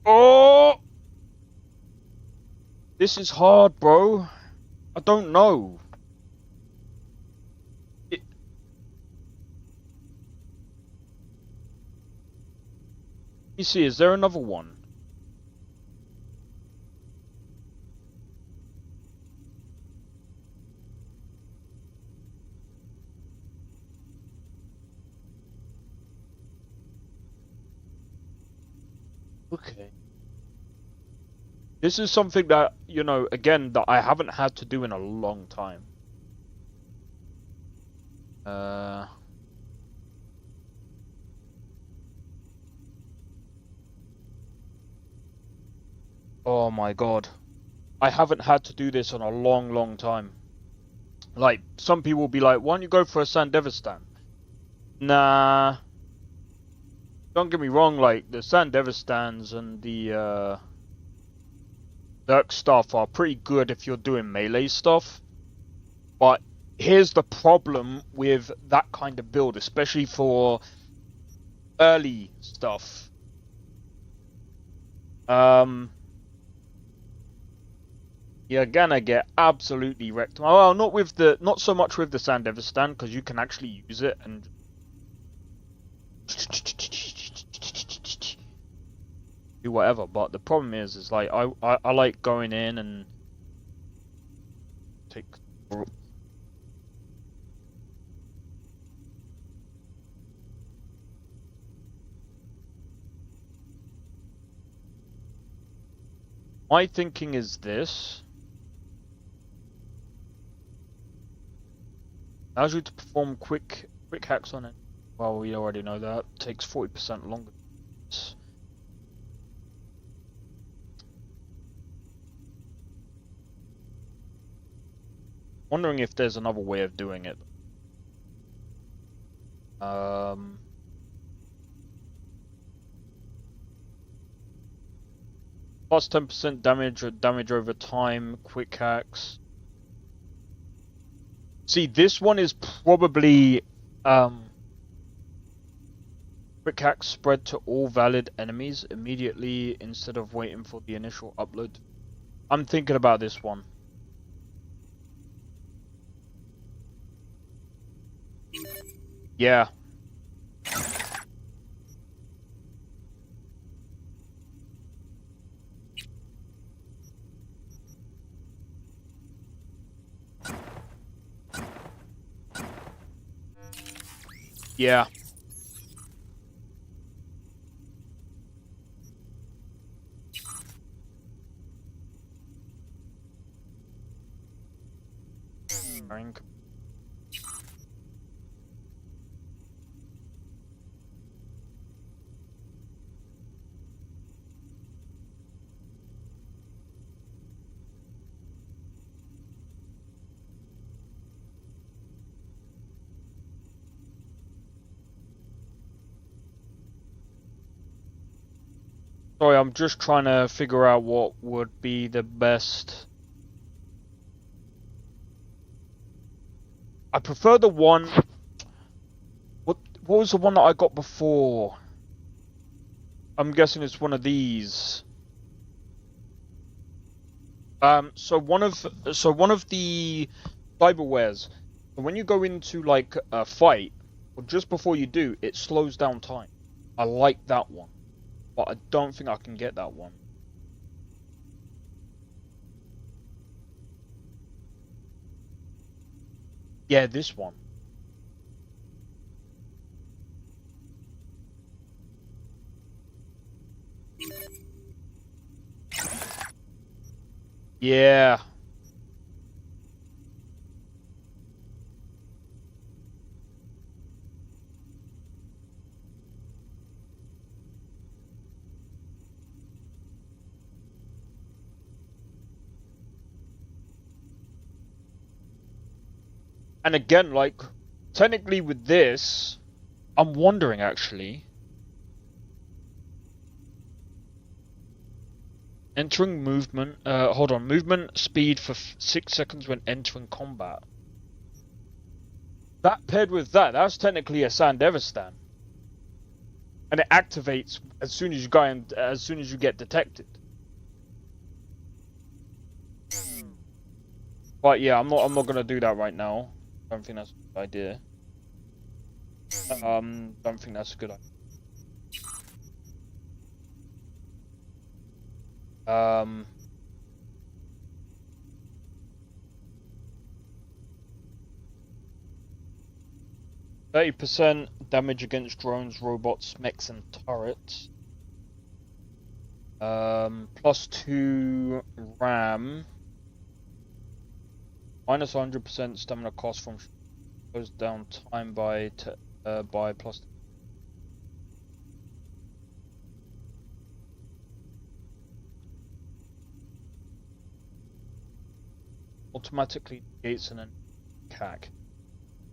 B: Oh! This is hard, bro. I don't know. You see, is there another one? Okay. This is something that, you know, again, that I haven't had to do in a long time. Oh my god. I haven't had to do this in a long time. Like, some people will be like, why don't you go for a Sandevistan? Nah. Don't get me wrong, like, the Sandevistans and the, Dirk stuff are pretty good if you're doing melee stuff. But here's the problem with that kind of build, especially for early stuff. You're gonna get absolutely wrecked. Well, not so much with the Sandevistan, because you can actually use it and do whatever. But the problem is like I like going in and take. My thinking is this. Allows you to perform quick hacks on it. Well, we already know that. Takes 40% longer. Wondering if there's another way of doing it. Plus 10% damage or damage over time. Quick hacks. See, this one is probably quick hacks spread to all valid enemies immediately instead of waiting for the initial upload. I'm thinking about this one. Yeah. Yeah. Sorry, I'm just trying to figure out what would be the best. I prefer the one. What was the one that I got before? I'm guessing it's one of these. So one of the cyberwares. When you go into like a fight, or just before you do, it slows down time. I like that one, but I don't think I can get that one. Yeah, this one. Yeah. And again, like, technically with this, I'm wondering actually. Entering movement, hold on, movement speed for 6 seconds when entering combat. That paired with that, that's technically a Sandevistan. And it activates as soon as you go and as soon as you get detected. But yeah, I'm not gonna do that right now. Don't think that's a good idea. Don't think that's a good idea. 30% damage against drones, robots, mechs, and turrets. +2 RAM. Minus 100% stamina cost from goes down time by plus. Automatically negates an CAC.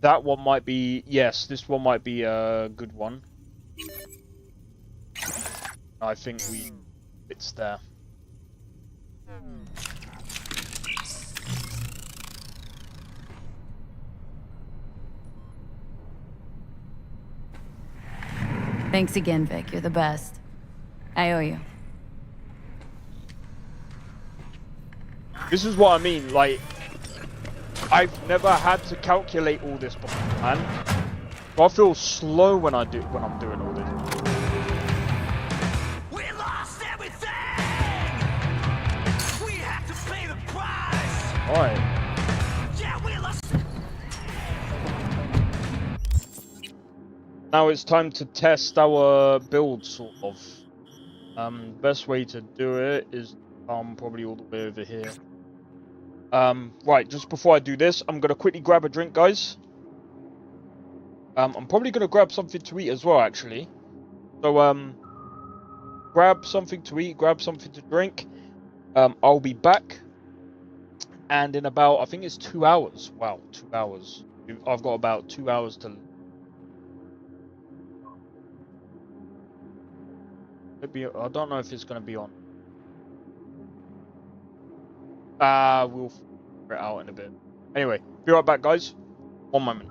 B: That one might be, yes, this one might be a good one. I think it's there.
H: Thanks again, Vic. You're the best. I owe you.
B: This is what I mean, like, I've never had to calculate all this before, man. I feel slow when I'm doing all this.
I: We lost everything. We have to pay the price.
B: Alright.
I: Yeah, we lost.
B: Now it's time to test our build, sort of. Best way to do it is probably all the way over here. Right, just before I do this, I'm gonna quickly grab a drink, guys. I'm probably gonna grab something to eat as well, actually. So, grab something to eat, grab something to drink. I'll be back. And in about, I think it's 2 hours. Wow, 2 hours. I've got about 2 hours to... Maybe, I don't know if it's gonna be on. We'll figure it out in a bit. Anyway, be right back, guys. 1 moment.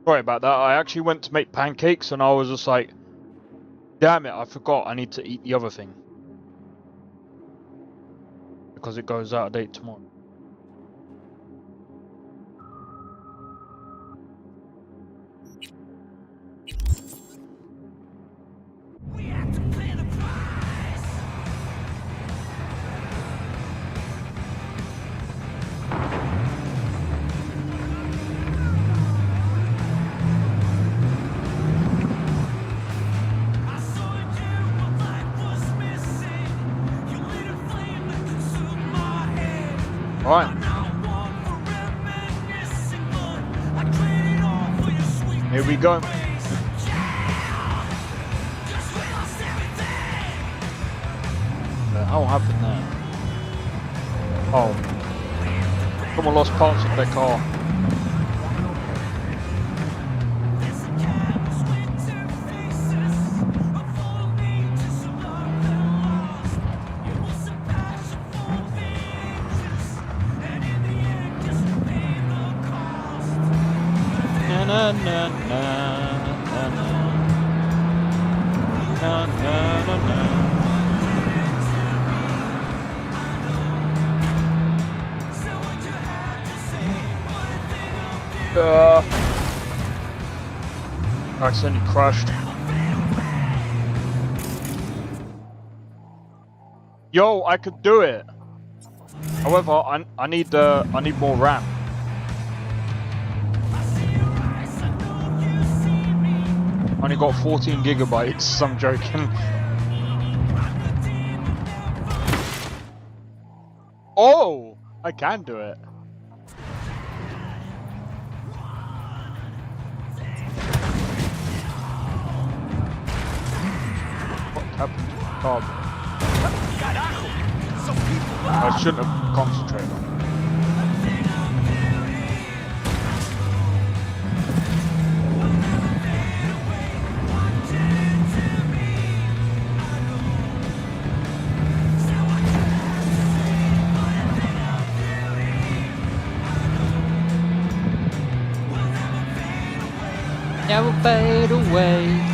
B: Sorry about that. I actually went to make pancakes and I was just like, damn it, I forgot I need to eat the other thing. Because it goes out of date tomorrow.
I: We have to pay the price. I saw you, but life was missing. You lit a flame that consumed my head.
B: Alright,
I: Now one for reminiscing, but I traded all for your sweet
B: here we go.
I: ways. Yeah, 'cause we lost everything.
B: The hell happened there? Oh. Someone lost parts of their car.
I: There's a canvas with two faces. Follow me to some love and lost. It was a passion for the ages, and in the end, just pay the cost.
B: Na na na na na na na na na na.
I: So what you have to say? One thing of
B: Accidentally crashed. Yo, I could do it. However, I need more RAM. Only got 14 gigabytes. I'm joking. Oh, I can do it. What happened to the car? I shouldn't have concentrated on it. Never fade away.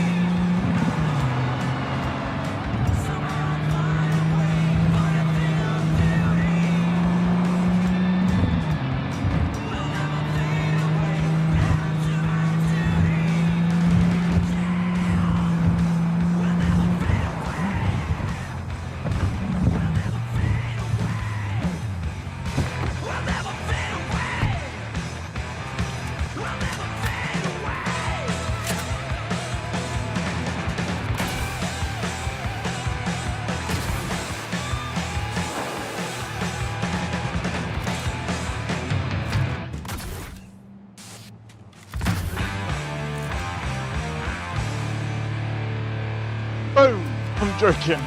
B: Boom! I'm joking.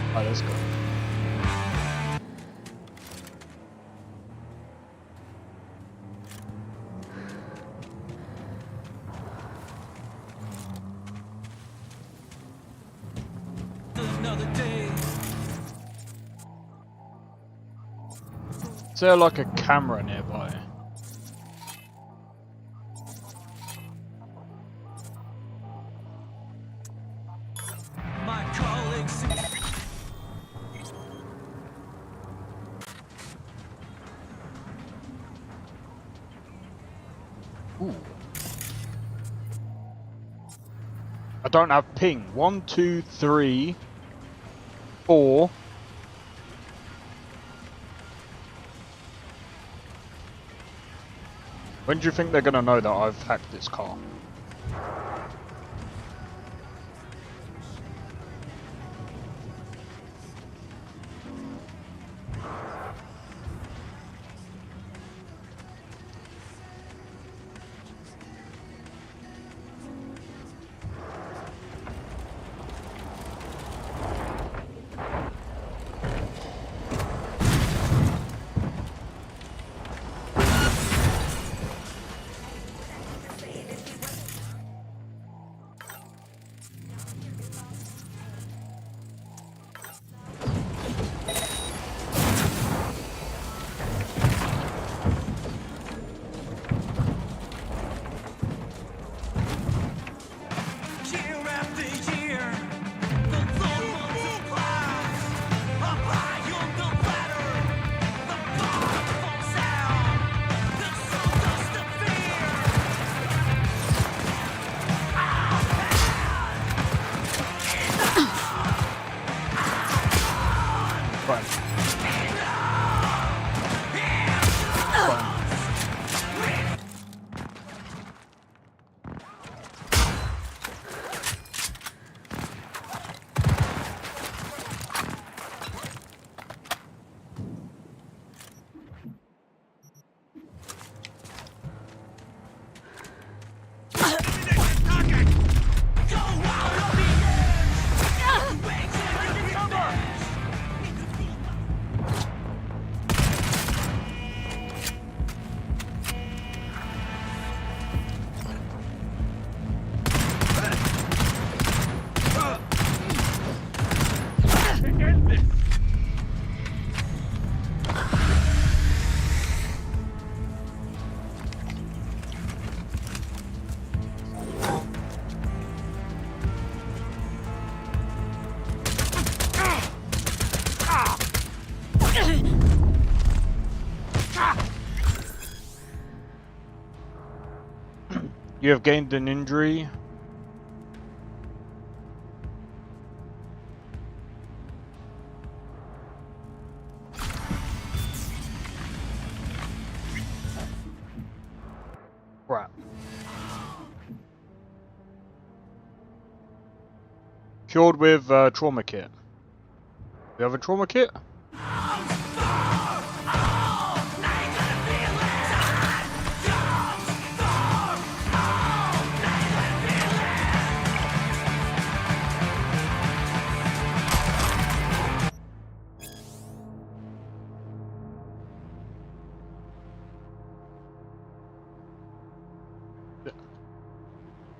B: Alright, let's go.
I: another day.
B: Is there like a camera nearby?
I: My colleagues.
B: Ooh. I don't have ping. 1, 2, 3, 4. When do you think they're gonna know that I've hacked this car? You have gained an injury. Crap. Cured with trauma kit. You have a trauma kit?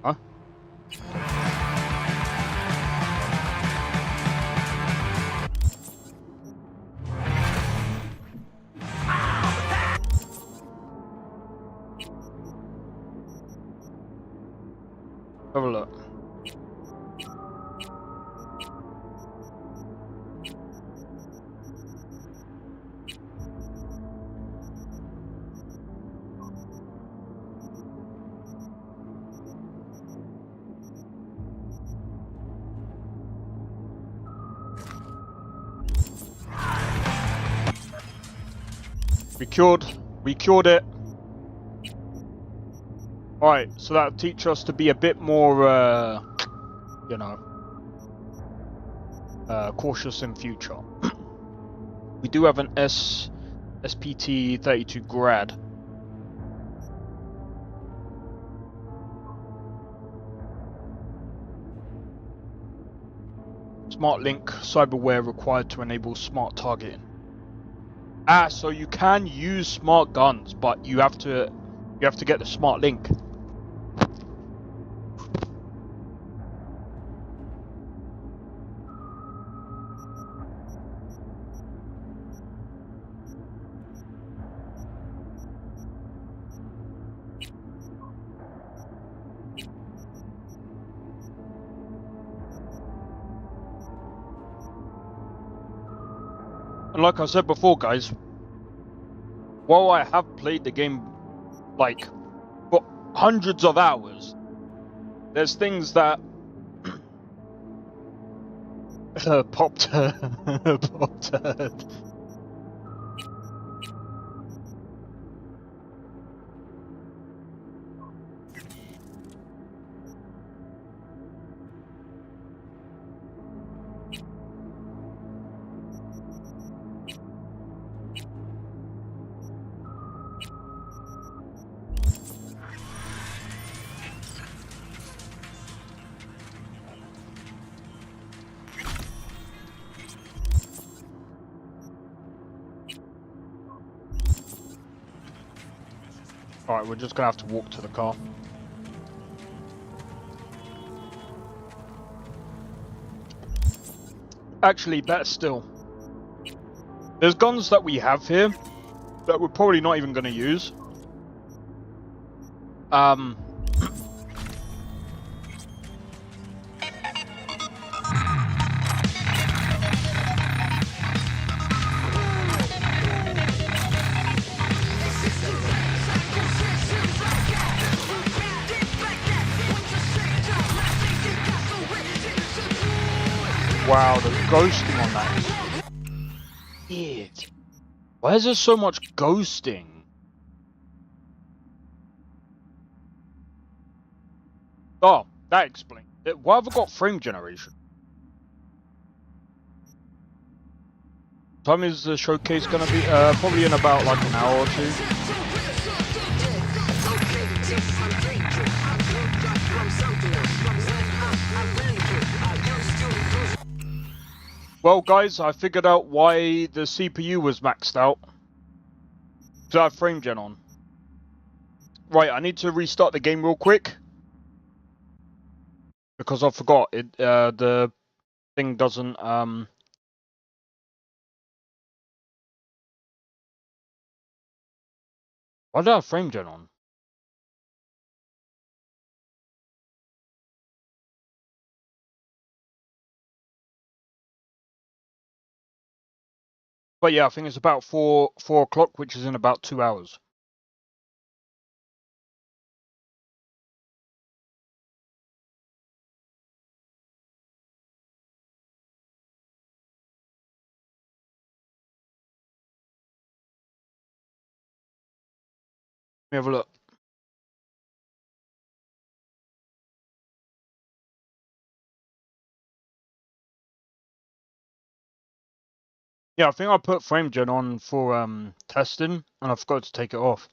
B: Huh? Have a look. We cured it. Alright, so that'll teach us to be a bit more, you know, cautious in future. We do have an SPT 32 grad. Smart link cyberware required to enable smart targeting. Ah, so you can use smart guns, but you have to get the smart link. And like I said before, guys, while I have played the game like for hundreds of hours, there's things that popped popped. Alright, we're just gonna have to walk to the car. Actually, better still. There's guns that we have here that we're probably not even gonna use. Wow, the ghosting on that is weird. Why is there so much ghosting? Oh, that explains it. Why have I got frame generation? Time is the showcase gonna be? Probably in about like an hour or two. Well, guys, I figured out why the CPU was maxed out. So I have frame gen on. Right, I need to restart the game real quick. Because I forgot, the thing doesn't, why did I have frame gen on? But yeah, I think it's about 4 o'clock, which is in about 2 hours. Let me have a look. Yeah, I think I put FrameGen on for testing, and I forgot to take it off.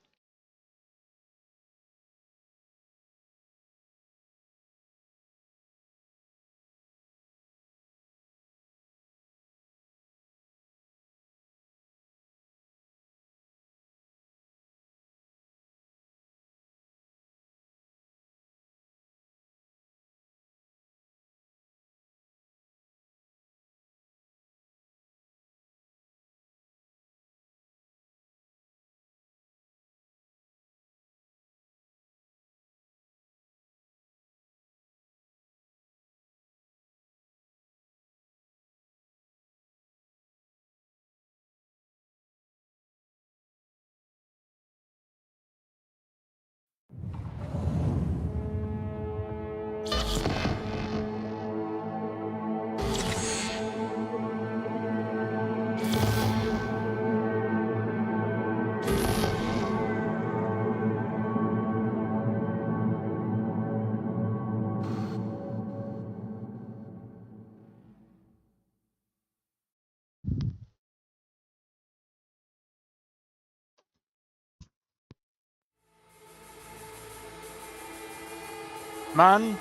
B: Man,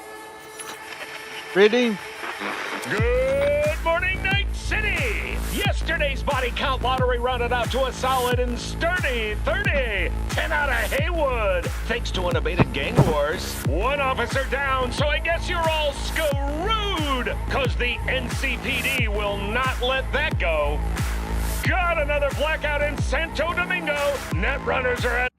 B: really?
G: Good morning, Night City! Yesterday's body count lottery rounded out to a solid and sturdy 30. 10 out of Haywood, thanks to unabated gang wars. One officer down, so I guess you're all screwed, cause the NCPD will not let that go. Got another blackout in Santo Domingo. Net runners are at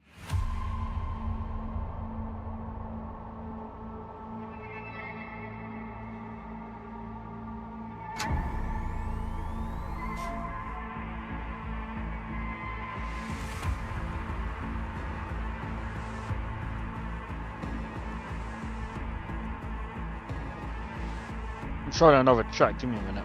B: I'm trying another track. Give me a minute.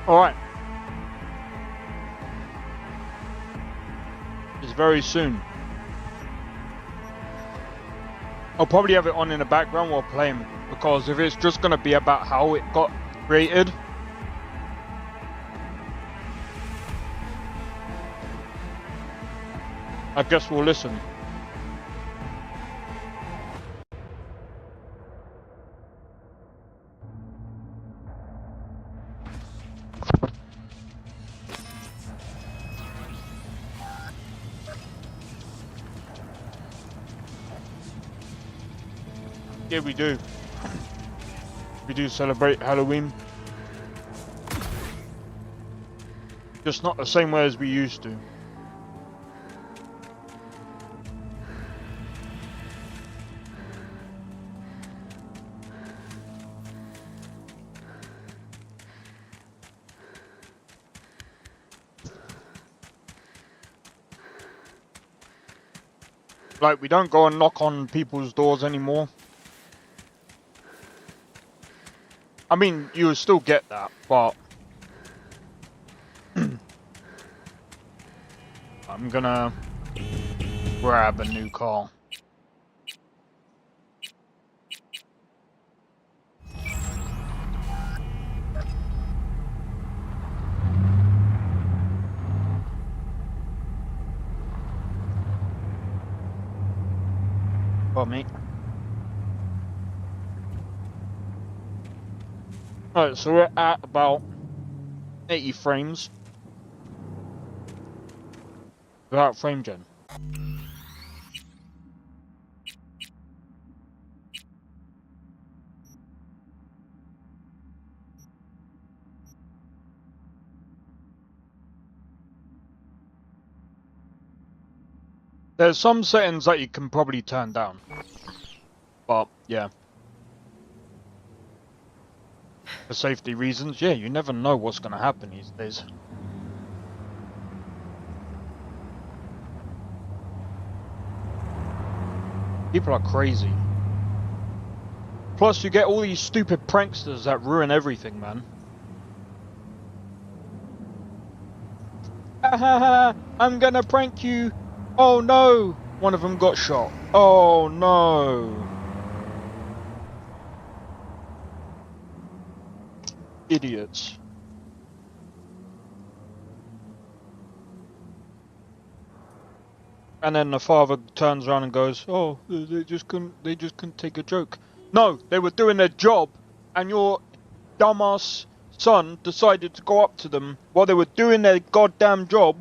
B: All right. It's very soon. I'll probably have it on in the background while playing, because if it's just going to be about how it got created, I guess we'll listen. Yeah, we do. We do celebrate Halloween. Just not the same way as we used to. Like, we don't go and knock on people's doors anymore. I mean, you will still get that, but I'm gonna grab a new car. Well, mate. Alright, so we're at about 80 frames without frame gen. There's some settings that you can probably turn down, but yeah. For safety reasons, yeah, you never know what's going to happen these days. People are crazy. Plus, you get all these stupid pranksters that ruin everything, man. I'm gonna prank you. Oh no! One of them got shot. Oh no! Idiots. And then the father turns around and goes, "Oh, they just couldn't take a joke." No, they were doing their job, and your dumbass son decided to go up to them while they were doing their goddamn job.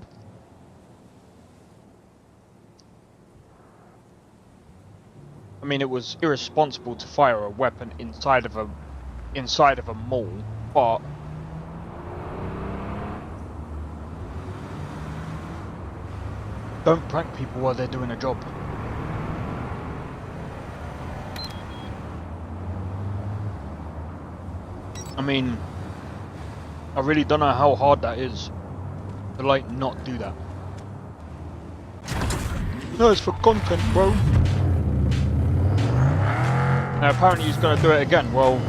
B: I mean, it was irresponsible to fire a weapon inside of a mall, but don't prank people while they're doing a job. I mean, I really don't know how hard that is to, like, not do that. No, it's for content, bro. Now, apparently he's going to do it again. Well,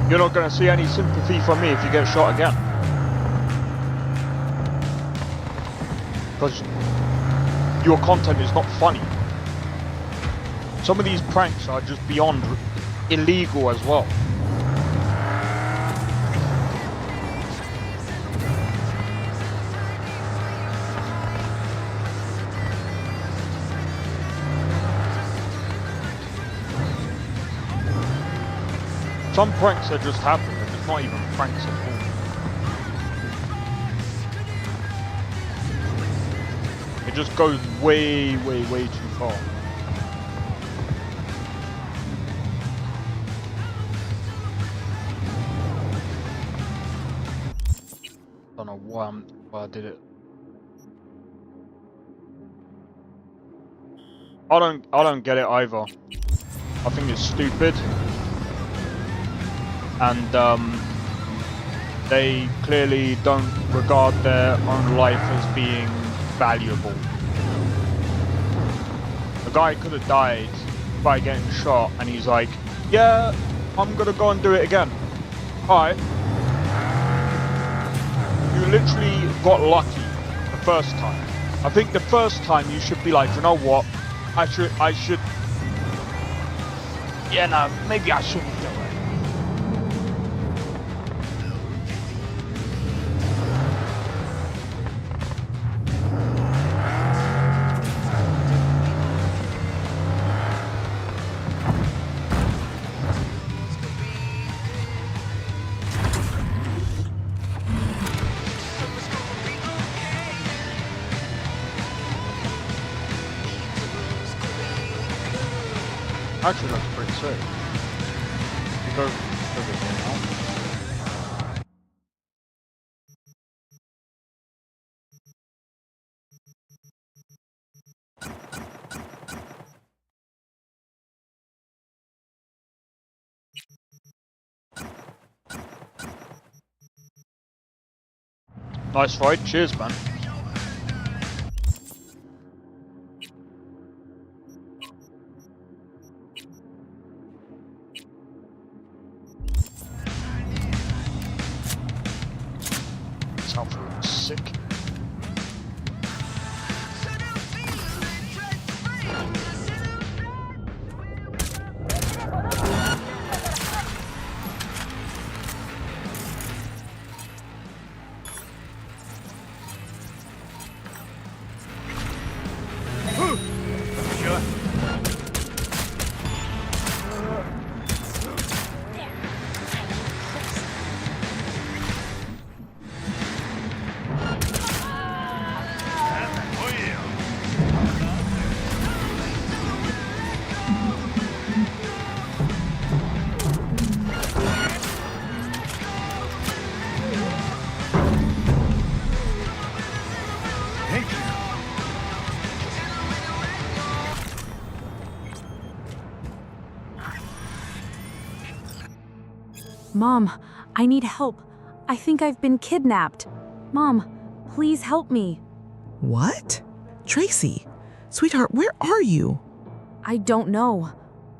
B: you're not going to see any sympathy from me if you get shot again. Because your content is not funny. Some of these pranks are just beyond illegal as well. Some pranks that just happen, they're just not even pranks at all. It just goes way, way, way too far. Don't know why I did it. I don't get it either. I think it's stupid. And they clearly don't regard their own life as being valuable. The guy could have died by getting shot, and he's like, yeah, I'm gonna go and do it again. Alright. You literally got lucky the first time. I think the first time you should be like, you know what, I should, yeah, no, maybe I shouldn't do it. Actually looks pretty sick. Go nice fight, cheers man. Sounds sick.
J: Mom, I need help. I think I've been kidnapped. Mom, please help me.
K: What? Tracy, Sweetheart, where are you?
J: I don't know.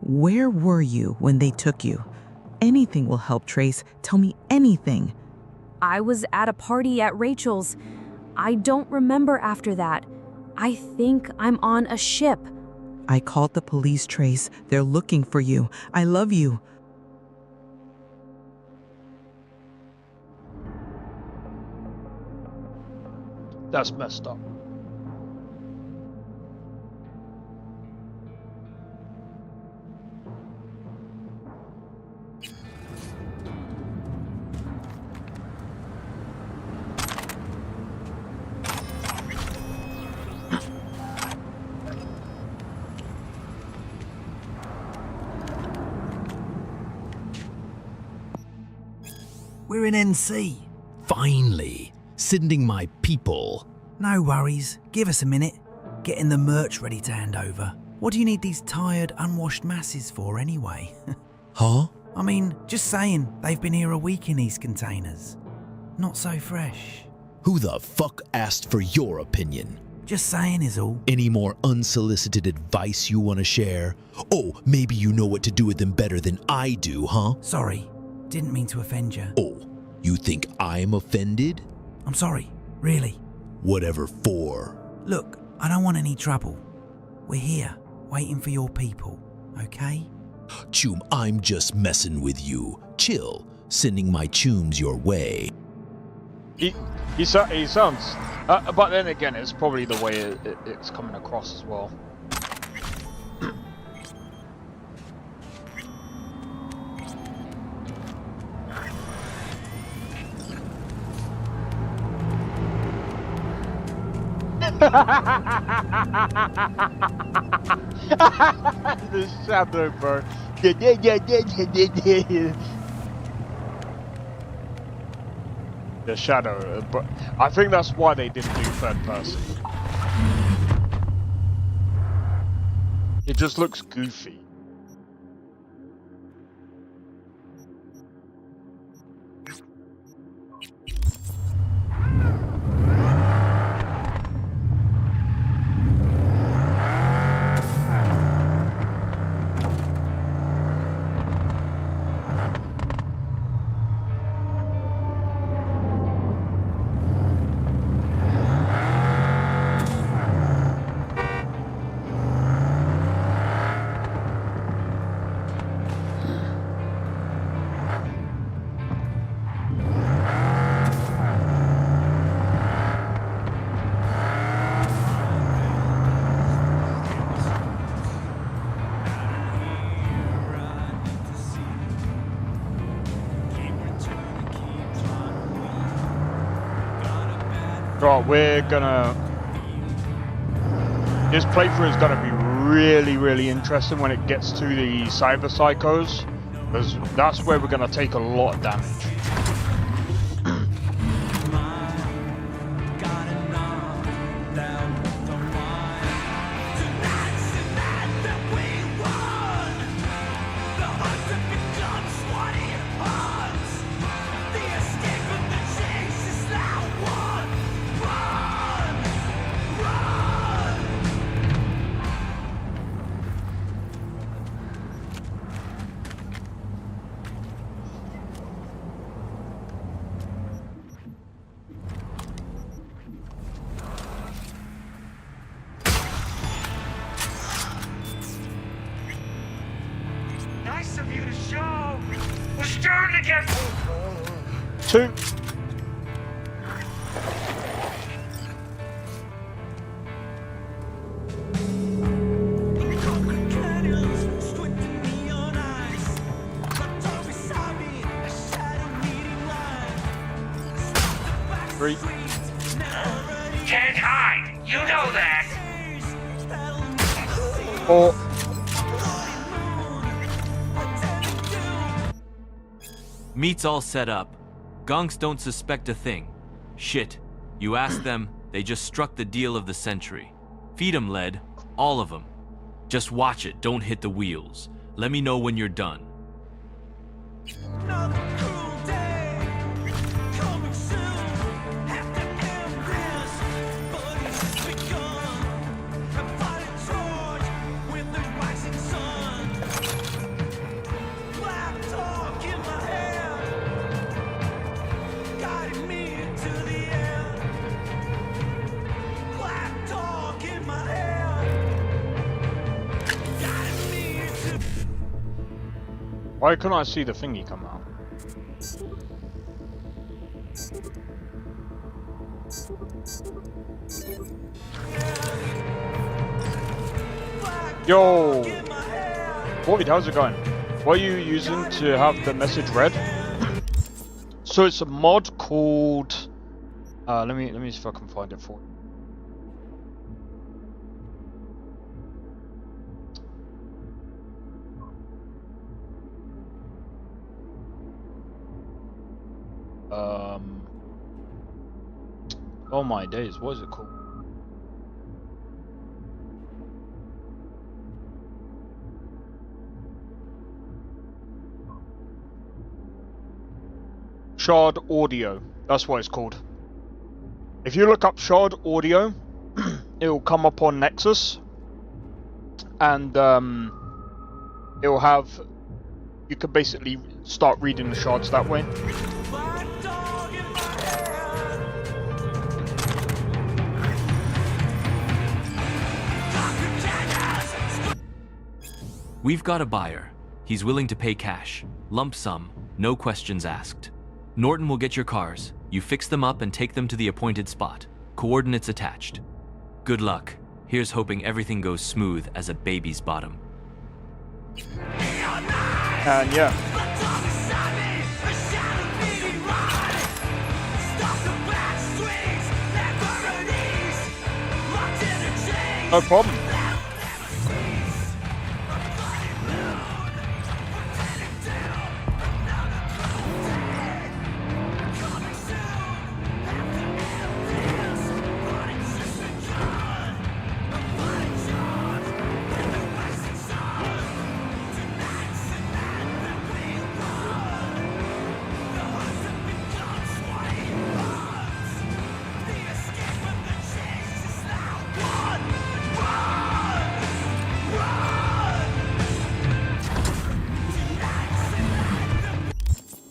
K: Where were you when they took you? Anything will help, Trace. Tell me anything.
J: I was at a party at Rachel's. I don't remember after that. I think I'm on a ship.
K: I called the police, Trace. They're looking for you. I love you.
B: That's messed up.
L: We're in NC. Finally. Sending my people. No worries. Give us a minute. Getting the merch ready to hand over. What do you need these tired, unwashed masses for anyway?
M: Huh?
L: I mean, just saying, they've been here a week in these containers. Not so fresh.
M: Who the fuck asked for your opinion?
L: Just saying is all.
M: Any more unsolicited advice you want to share? Oh, maybe you know what to do with them better than I do, huh?
L: Sorry. Didn't mean to offend you.
M: Oh, you think I'm offended?
L: I'm sorry. Really.
M: Whatever for.
L: Look, I don't want any trouble. We're here, waiting for your people, okay?
M: Choom, I'm just messing with you. Chill. Sending my chooms your way.
B: He sounds... but then again, it's probably the way it's coming across as well. The shadow bird. The shadow, but I think that's why they didn't do third person. It just looks goofy. Right, we're gonna... This playthrough is gonna be really interesting when it gets to the cyber psychos, because that's where we're gonna take a lot of damage.
I: Nice of you to show. We're starting to get...
B: 2. Three.
I: Can't hide. You know that.
B: 4.
N: Meat's all set up. Gonks don't suspect a thing. Shit. You ask them, they just struck the deal of the century. Feed 'em lead. All of 'em. Just watch it, don't hit the wheels. Let me know when you're done.
B: Why couldn't I see the thingy come out? Yo! Void, how's it going? What are you using to have the message read? So it's a mod called... let me see if I can find it for you. Oh my days, what is it called? Shard Audio, that's what it's called. If you look up Shard Audio, it will come up on Nexus, and it will have, you could basically start reading the shards that way.
N: We've got a buyer. He's willing to pay cash. Lump sum, no questions asked. Norton will get your cars. You fix them up and take them to the appointed spot. Coordinates attached. Good luck. Here's hoping everything goes smooth as a baby's bottom.
B: And yeah. No problem.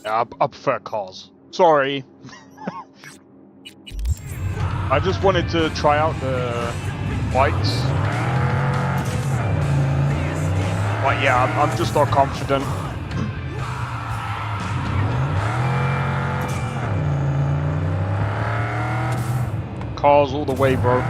B: I prefer cars. Sorry. I just wanted to try out the bikes. But yeah, I'm just not confident. Cars all the way, bro.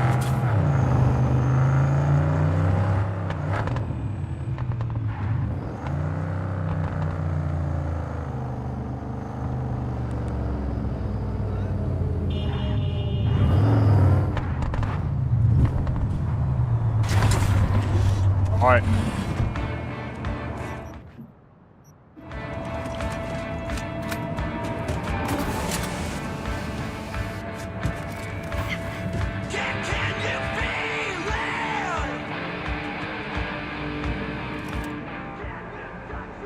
B: Alright.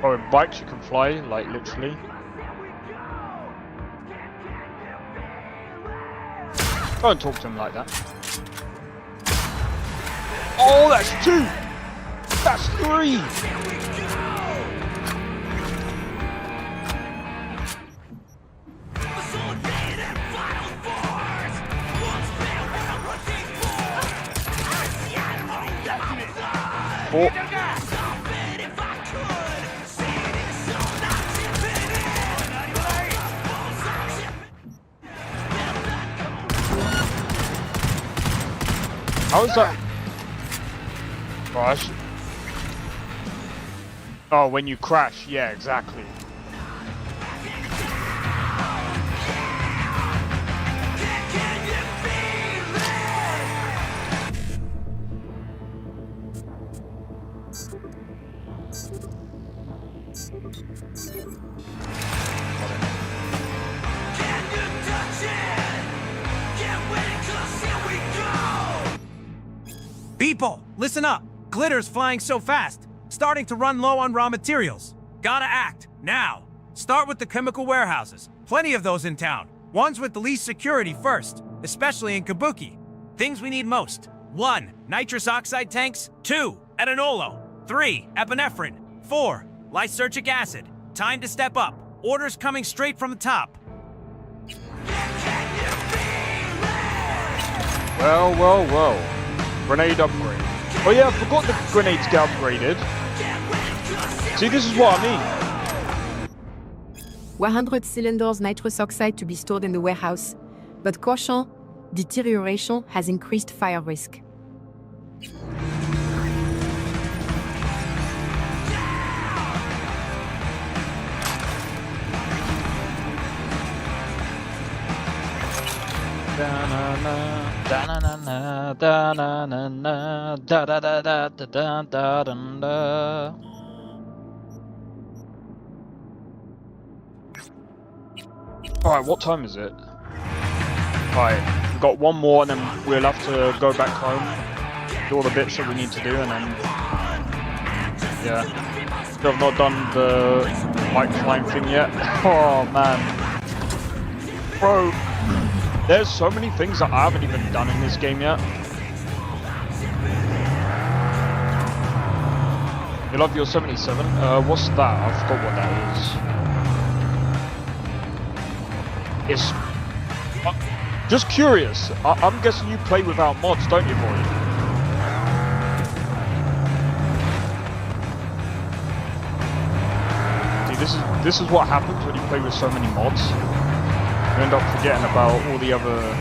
B: Oh, in bikes you can fly, like literally. Don't talk to him like that. Oh, that's 2! That's 3! Four. How is that? Gosh. Oh, when you crash, yeah, exactly.
O: People, listen up. Glitter's flying so fast, starting to run low on raw materials. Gotta act, now. Start with the chemical warehouses. Plenty of those in town. Ones with the least security first, especially in Kabuki. Things we need most. 1. Nitrous oxide tanks. 2. Etanolo. 3. Epinephrine. 4. Lysergic acid. Time to step up. Orders coming straight from the top.
B: Well, well, well. Grenade upgrade. Oh yeah, I forgot the grenades get upgraded. See, this is what I mean.
P: 100 cylinders nitrous oxide to be stored in the warehouse. But caution, deterioration has increased fire risk.
B: Alright, what time is it? Alright, we've got one more and then we'll have to go back home, do all the bits that we need to do, and then... yeah. Still have not done the bike climb thing yet. Oh man. Bro, there's so many things that I haven't even done in this game yet. You love your 77? What's that? I forgot what that is. It's... just curious. I'm guessing you play without mods, don't you, boy? See, this is what happens when you play with so many mods. You end up forgetting about all the other...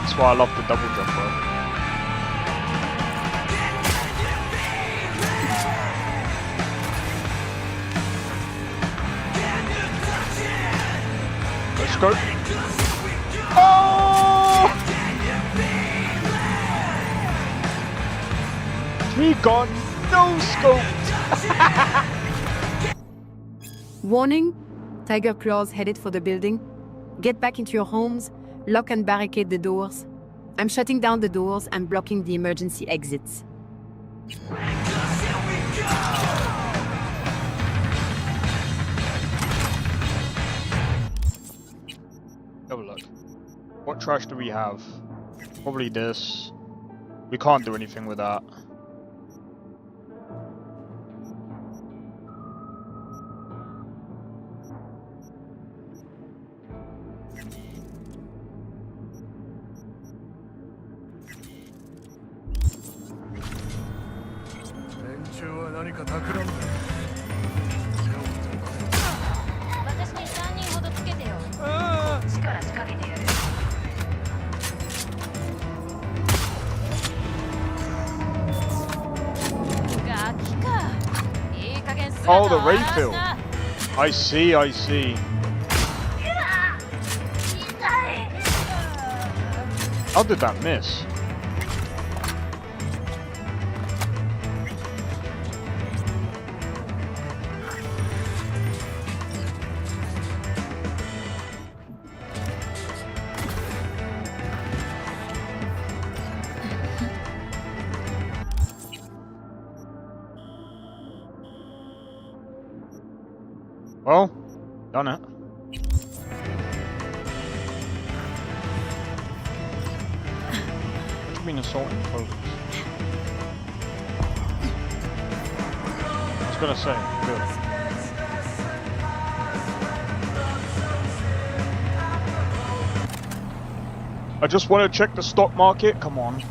B: That's why I love the double jump, bro. Let's go. Oh! He got no scope.
P: Warning, Tiger Claws headed for the building. Get back into your homes, lock and barricade the doors. I'm shutting down the doors and blocking the emergency exits.
B: Have a look. What trash do we have? Probably this. We can't do anything with that. Oh, the refill. I see, I see. How did that miss? Well, done it. What do you mean assaulting police? I was gonna say, good. I just want to check the stock market. Come on.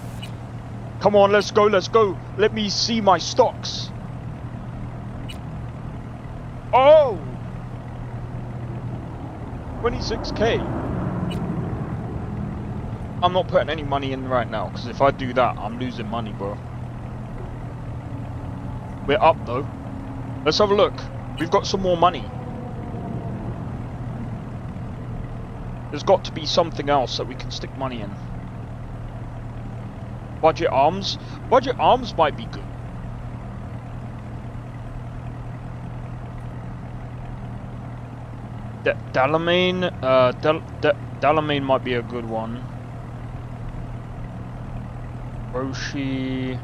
B: Come on, let's go, let's go. Let me see my stocks. Oh! 26k. I'm not putting any money in right now, because if I do that, I'm losing money, bro. We're up, though. Let's have a look. We've got some more money. There's got to be something else that we can stick money in. Budget arms? Budget arms might be good. Dalamane might be a good one. Roshi.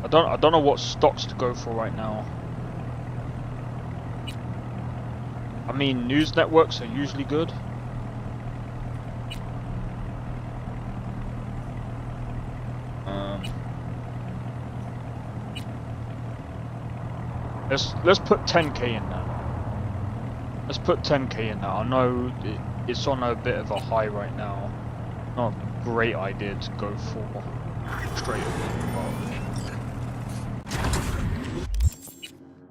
B: I don't know what stocks to go for right now. I mean, news networks are usually good. Let's put 10k in there. Let's put 10k in there. I know it's on a bit of a high right now. Not a great idea to go for straight away.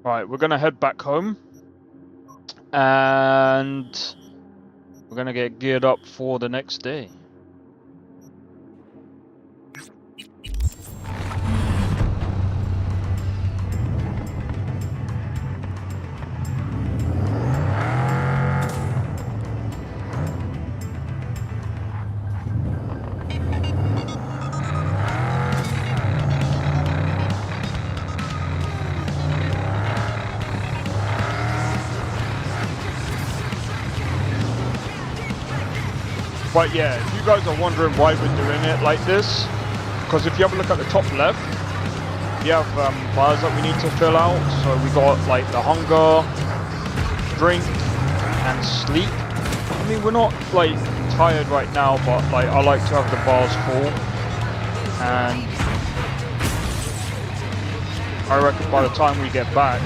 B: Right, we're gonna head back home. And we're gonna get geared up for the next day. But yeah, if you guys are wondering why we're doing it like this, because if you have a look at the top left, you have bars that we need to fill out. So we got like the hunger, drink, and sleep. I mean, we're not like tired right now, but like I like to have the bars full. And I reckon by the time we get back,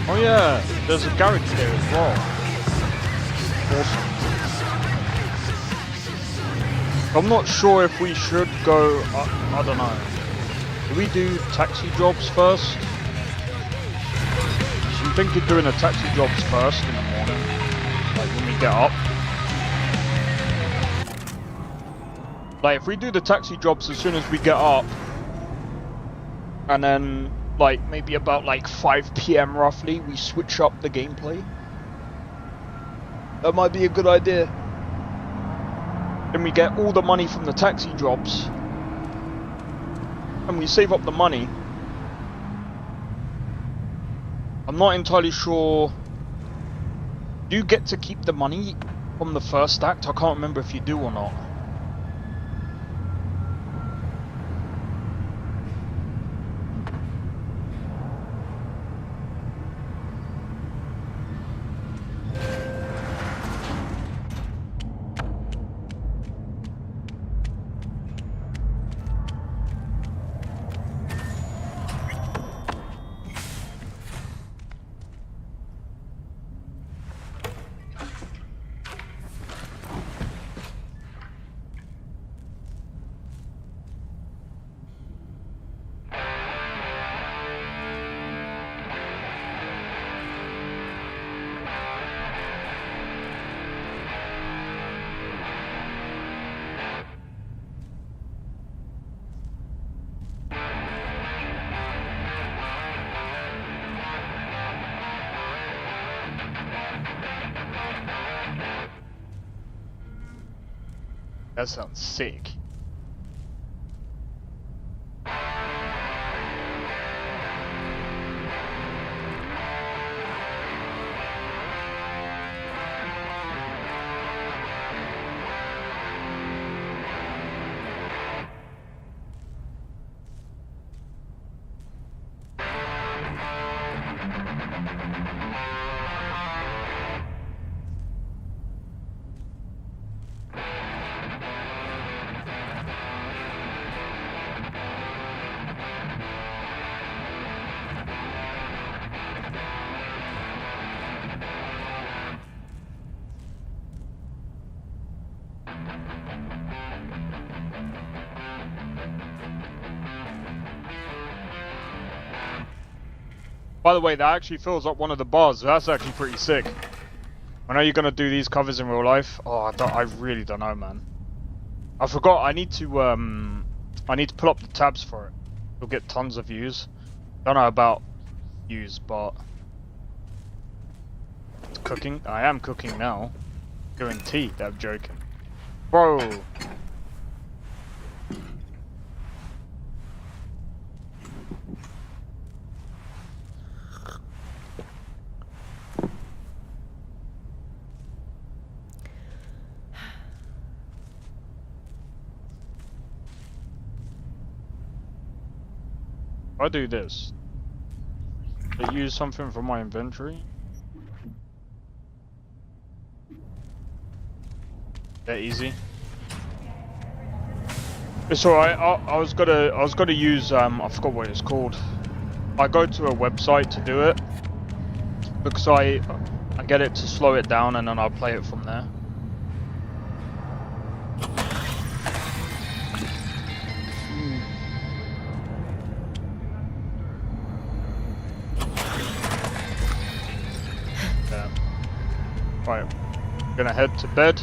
B: oh yeah, there's a garage there as well. Awesome. I'm not sure if we should go, I don't know. Do we do taxi jobs first? I'm thinking doing the taxi jobs first in the morning, like when we get up. Like if we do the taxi jobs as soon as we get up, and then like maybe about like 5 PM roughly, we switch up the gameplay. That might be a good idea. Then we get all the money from the taxi jobs, and we save up the money. I'm not entirely sure. Do you get to keep the money from the first act? I can't remember if you do or not. That sounds sick. By the way, that actually fills up one of the bars. That's actually pretty sick. When are you gonna do these covers in real life? Oh, I really don't know, man. I forgot. I need to pull up the tabs for it. You'll get tons of views. Don't know about views, but cooking. I am cooking now. Doing tea. I'm joking, bro. I do this. I use something from my inventory. That easy. It's alright. I was gonna use I forgot what it's called. I go to a website to do it because I get it to slow it down and then I'll play it from there. Right, gonna head to bed.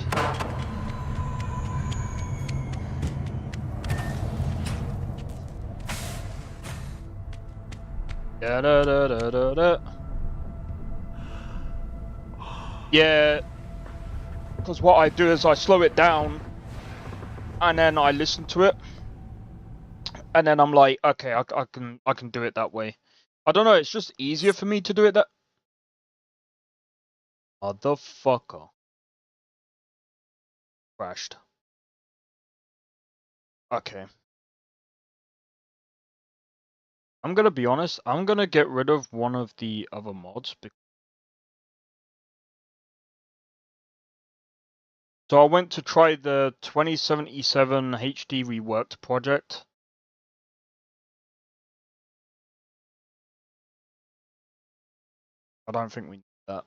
B: Yeah, because what I do is I slow it down, and then I listen to it, and then I'm like, okay, I can do it that way. I don't know. It's just easier for me to do it that. Motherfucker. Crashed. Okay. I'm gonna be honest, I'm gonna get rid of one of the other mods. So I went to try the 2077 HD reworked project. I don't think we need that.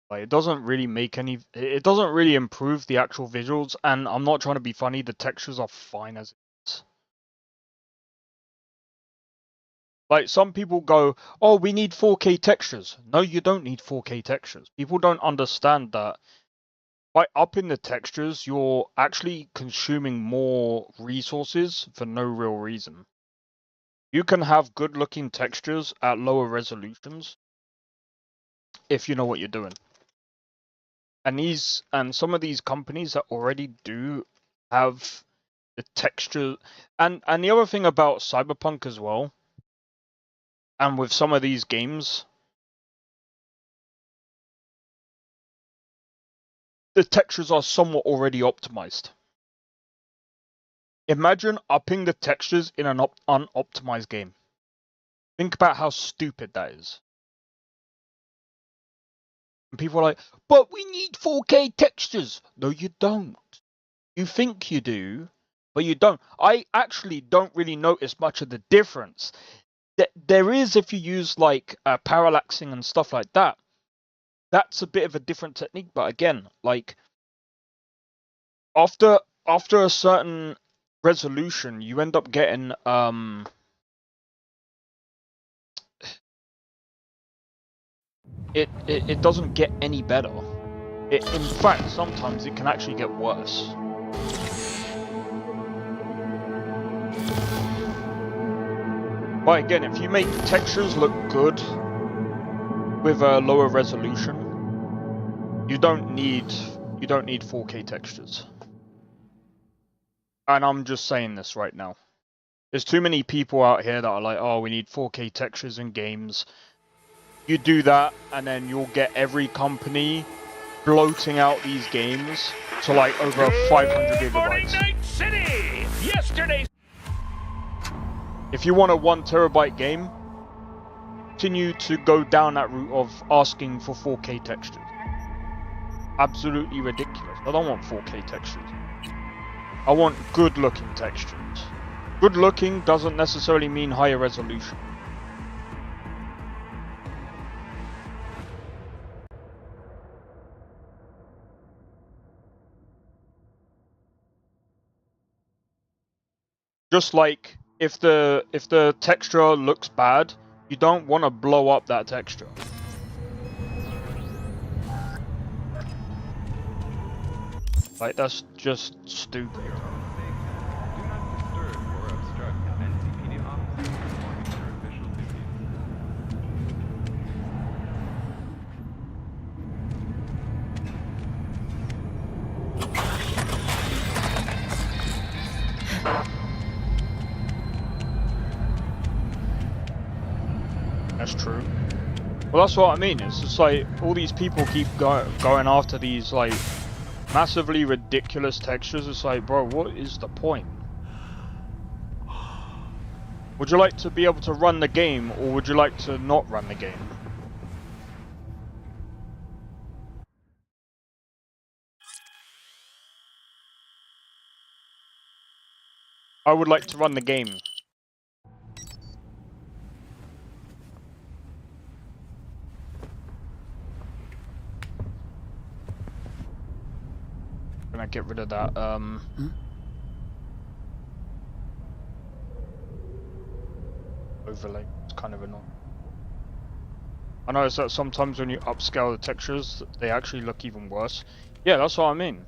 B: Like, it doesn't really make any. It doesn't really improve the actual visuals, and I'm not trying to be funny. The textures are fine as it is. Like, some people go, "Oh, we need 4K textures." No, you don't need 4K textures. People don't understand that by upping the textures, you're actually consuming more resources for no real reason. You can have good-looking textures at lower resolutions if you know what you're doing. And some of these companies that already do have the texture, and the other thing about Cyberpunk as well, and with some of these games, the textures are somewhat already optimized. Imagine upping the textures in an unoptimized game. Think about how stupid that is. And people are like, but we need 4K textures. No, you don't. You think you do, but you don't. I actually don't really notice much of the difference. There is if you use like parallaxing and stuff like that. That's a bit of a different technique, but again, like after a certain resolution, you end up getting it doesn't get any better. In fact, sometimes it can actually get worse. But again, if you make textures look good with a lower resolution, you don't need 4K textures. And I'm just saying this right now. There's too many people out here that are like, oh, we need 4K textures in games. You do that, and then you'll get every company bloating out these games to like over 500 gigabytes.
G: Night City! Yesterday's.
B: If you want a 1 terabyte game, continue to go down that route of asking for 4K textures. Absolutely ridiculous. I don't want 4K textures. I want good looking textures. Good looking doesn't necessarily mean higher resolution. Just like if the texture looks bad, you don't want to blow up that texture. Like, that's just stupid. That's true. Well, that's what I mean. It's just like all these people keep going after these like massively ridiculous textures. It's like, bro, what is the point? Would you like to be able to run the game, or would you like to not run the game? I would like to run the game. Gonna get rid of that, overlay. It's kind of annoying. I noticed that sometimes when you upscale the textures, they actually look even worse. Yeah, that's what I mean.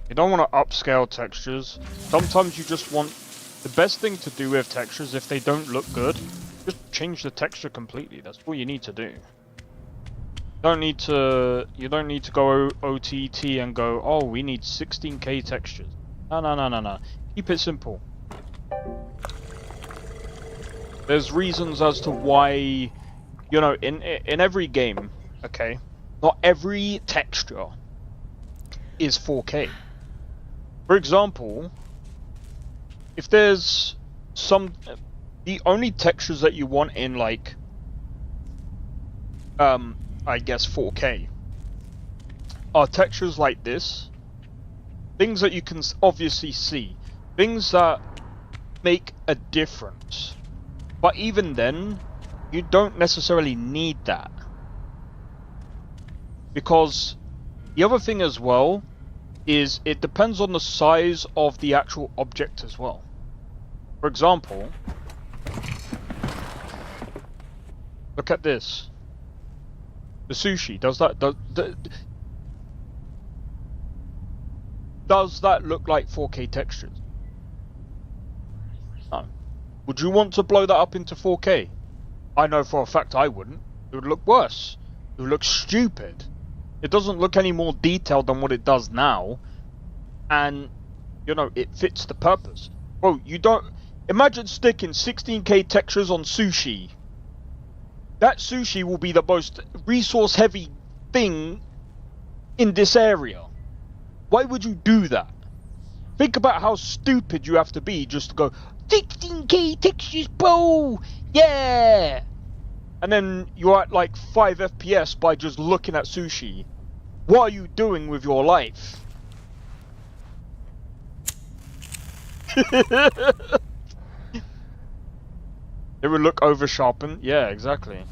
B: You don't want to upscale textures. Sometimes you just want... The best thing to do with textures, if they don't look good, just change the texture completely. That's all you need to do. You don't need to go OTT and go, oh, we need 16K textures. No. Keep it simple. There's reasons as to why, you know, in every game, okay, not every texture is 4K. For example, if there's the only textures that you want in, like, I guess 4K, are textures like this, things that you can obviously see, things that make a difference. But even then, you don't necessarily need that. Because the other thing as well is it depends on the size of the actual object as well. For example, look at this. The sushi, does that look like 4K textures? No. Would you want to blow that up into 4K? I know for a fact I wouldn't. It would look worse. It would look stupid. It doesn't look any more detailed than what it does now. And, you know, it fits the purpose. Bro, you don't... Imagine sticking 16K textures on sushi. That sushi will be the most resource-heavy thing in this area. Why would you do that? Think about how stupid you have to be just to go, 16K textures, bro! Yeah! And then you're at like 5 FPS by just looking at sushi. What are you doing with your life? It would look over sharpened. Yeah, exactly.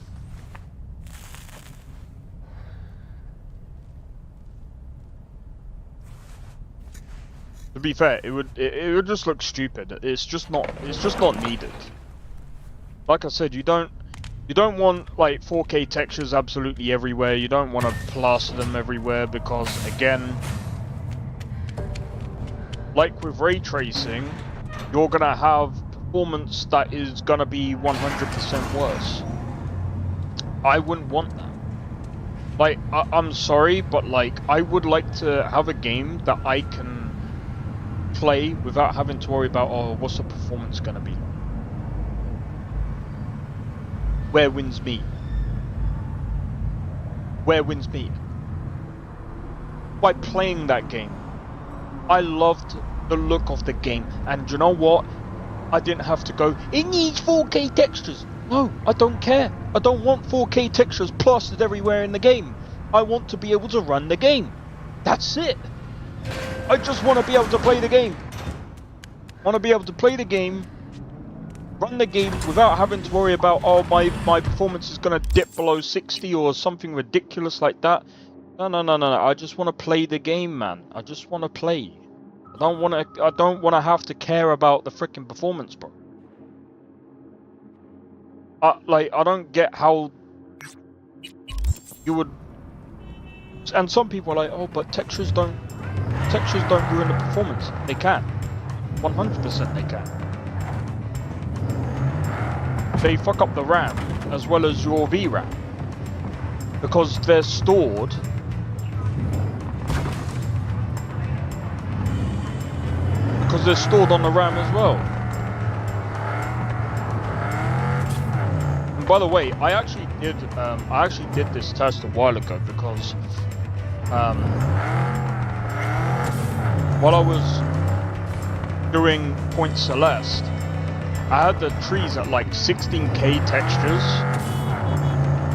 B: To be fair, it would just look stupid. It's just not needed. Like I said, you don't want like 4K textures absolutely everywhere. You don't want to plaster them everywhere because, again, like with ray tracing, you're gonna have performance that is gonna be 100% worse. I wouldn't want that. Like, I'm sorry, but like, I would like to have a game that I can play without having to worry about, oh, what's the performance gonna be like? Where wins me? Where wins me? By playing that game. I loved the look of the game, and you know what? I didn't have to go, it needs 4K textures. No, I don't care. I don't want 4K textures plastered everywhere in the game. I want to be able to run the game. That's it. I just want to be able to play the game. I want to be able to play the game, run the game without having to worry about, oh, my performance is going to dip below 60 or something ridiculous like that. No. I just want to play the game, man. I just want to play. I don't want to have to care about the freaking performance, bro. Like, I don't get how you would. And some people are like, oh, but textures don't ruin the performance. They can. 100% they can. They fuck up the RAM as well as your VRAM because they're stored. Because they're stored on the RAM as well. And by the way, I actually did this test a while ago because while I was doing Point Celeste, I had the trees at like 16k textures.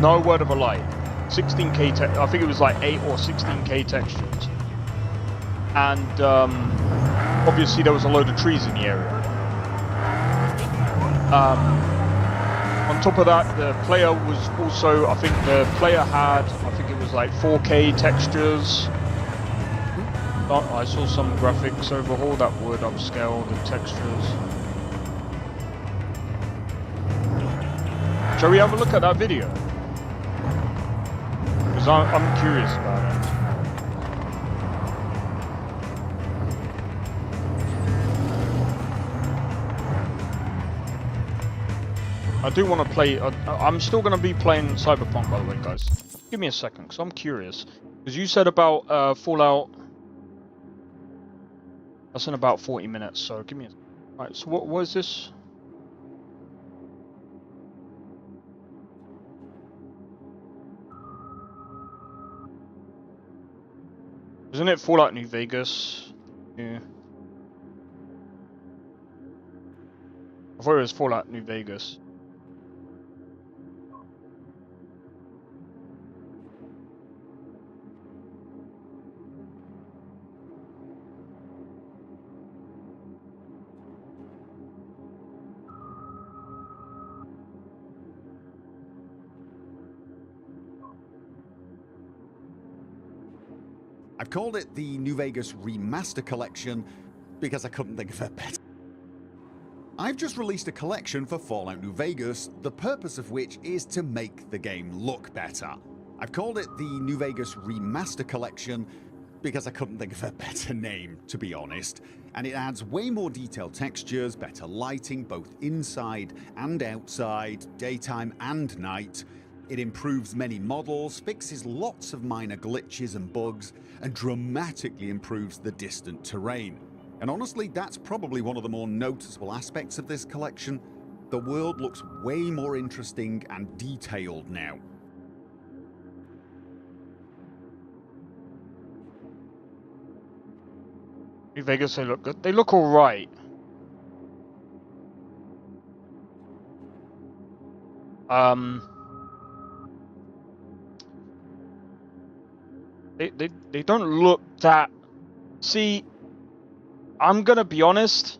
B: No word of a lie. 16k I think it was like 8 or 16k textures. And obviously there was a load of trees in the area. On top of that, the player was also, I think the player had, I think it was like 4k textures. I saw some graphics overhaul that would upscale the textures. Shall we have a look at that video? Because I'm curious about it. I do want to play. I'm still going to be playing Cyberpunk, by the way, guys. Give me a second, because I'm curious. Because you said about Fallout. That's in about 40 minutes, so give me a... Right, so what is this? Isn't it Fallout New Vegas? Yeah. I thought it was Fallout New Vegas.
Q: I've called it the New Vegas Remaster Collection because I couldn't think of a better. I've just released a collection for Fallout New Vegas, the purpose of which is to make the game look better. I've called it the New Vegas Remaster Collection because I couldn't think of a better name, to be honest. And it adds way more detailed textures, better lighting both inside and outside, daytime and night. It improves many models, fixes lots of minor glitches and bugs, and dramatically improves the distant terrain. And honestly, that's probably one of the more noticeable aspects of this collection. The world looks way more interesting and detailed now.
B: New Vegas, they look good. They look alright. They don't look that... See, I'm gonna be honest.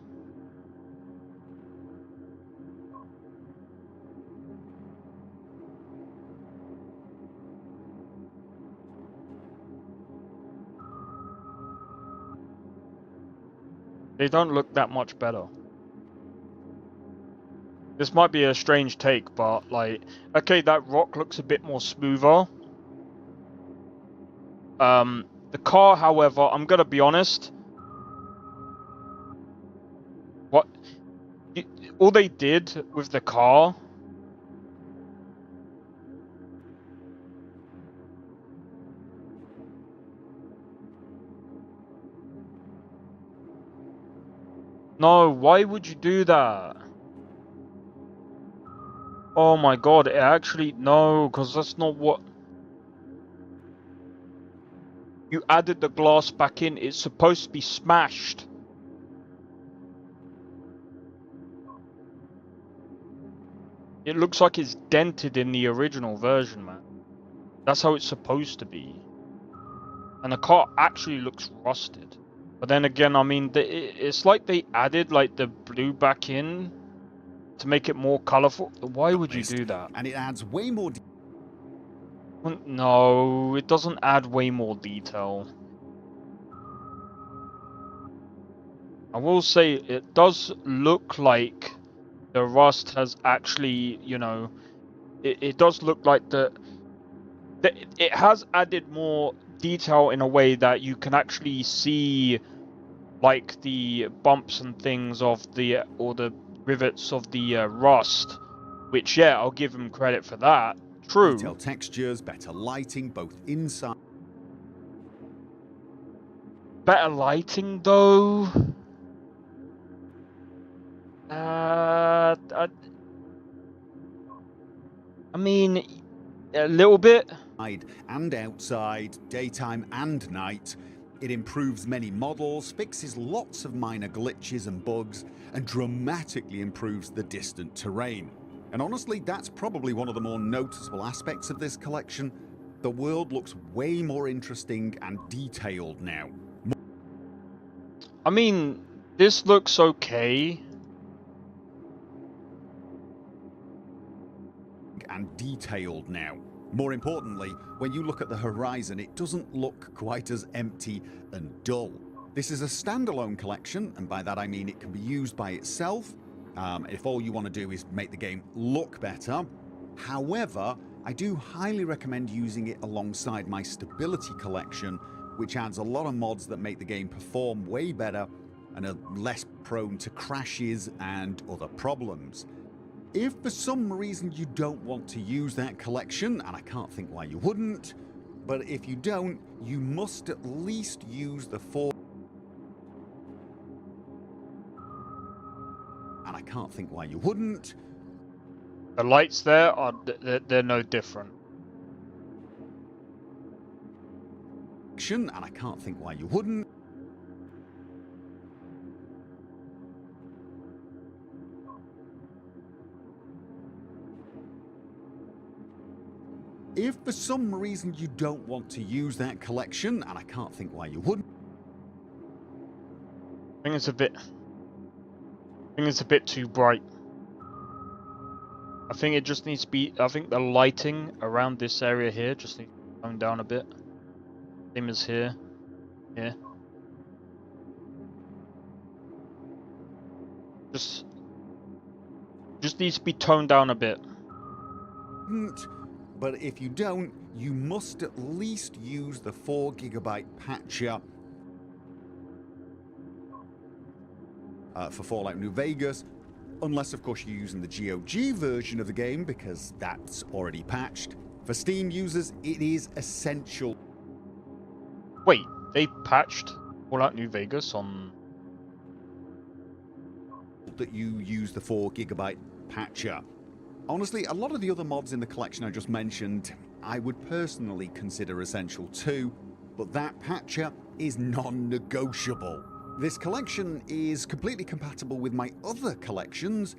B: They don't look that much better. This might be a strange take, but like, okay, that rock looks a bit more smoother. The car, however, I'm gonna be honest. All they did with the car. No, why would you do that? Oh my god, it actually, no, because that's not what... You added the glass back in, it's supposed to be smashed. It looks like it's dented in the original version, man. That's how it's supposed to be. And the car actually looks rusted. But then again, I mean, it's like they added like the blue back in to make it more colorful. Why would you do that?
Q: And it adds way more...
B: No, it doesn't add way more detail. I will say it does look like the rust has actually, you know, it does look like it has added more detail in a way that you can actually see, like, the bumps and things of the, or the rivets of the rust, which, yeah, I'll give them credit for that. True.
Q: Detailed textures, better lighting, both inside.
B: Better lighting, though. I mean, a little bit.
Q: And outside, daytime and night. It improves many models, fixes lots of minor glitches and bugs, and dramatically improves the distant terrain. And honestly, that's probably one of the more noticeable aspects of this collection. The world looks way more interesting and detailed now.
B: I mean, this looks okay.
Q: And detailed now. More importantly, when you look at the horizon, it doesn't look quite as empty and dull. This is a standalone collection, and by that I mean it can be used by itself, if all you want to do is make the game look better. However, I do highly recommend using it alongside my stability collection, which adds a lot of mods that make the game perform way better and are less prone to crashes and other problems. If for some reason you don't want to use that collection, and I can't think why you wouldn't, but if you don't, you must at least use the 4... And I can't think why you wouldn't.
B: The lights there are they're no different.
Q: And I can't think why you wouldn't. If for some reason you don't want to use that collection, and I can't think why you wouldn't.
B: I think it's a bit too bright. I think it just needs to be, I think the lighting around this area here just needs to tone down a bit. Same as here. Here. Just needs to be toned down a bit.
Q: But if you don't, you must at least use the 4GB patcher for Fallout New Vegas, unless of course you're using the GOG version of the game, because that's already patched. For Steam users, it is essential.
B: Wait, they patched Fallout New Vegas on...
Q: that you use the 4GB patcher. Honestly, a lot of the other mods in the collection I just mentioned, I would personally consider essential too, but that patcher is non-negotiable. This collection is completely compatible with my other collections.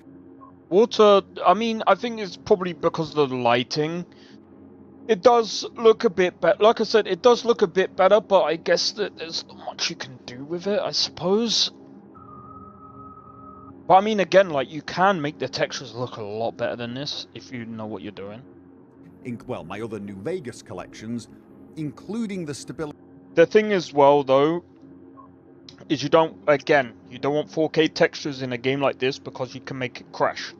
B: Water, I mean, I think it's probably because of the lighting. It does look a bit better. Like I said, it does look a bit better, but I guess that there's not much you can do with it, I suppose. But I mean, again, like, you can make the textures look a lot better than this if you know what you're doing.
Q: Well, my other New Vegas collections, including the stability...
B: The thing as well, though, is you don't want 4K textures in a game like this because you can make it crash.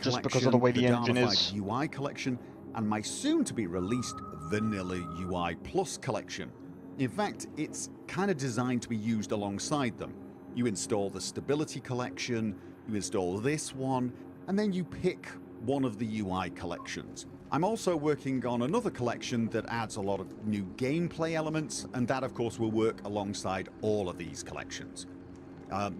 B: Just because of the way the engine is.
Q: UI collection, and my soon-to-be-released Vanilla UI Plus collection. In fact, it's kind of designed to be used alongside them. You install the Stability Collection, you install this one, and then you pick one of the UI collections. I'm also working on another collection that adds a lot of new gameplay elements, and that of course will work alongside all of these collections.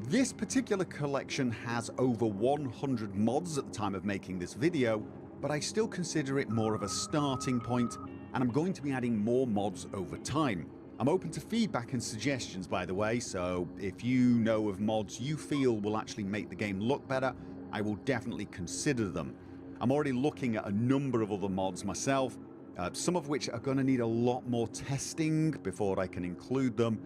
Q: This particular collection has over 100 mods at the time of making this video, but I still consider it more of a starting point, and I'm going to be adding more mods over time. I'm open to feedback and suggestions, by the way, so if you know of mods you feel will actually make the game look better, I will definitely consider them. I'm already looking at a number of other mods myself, some of which are going to need a lot more testing before I can include them,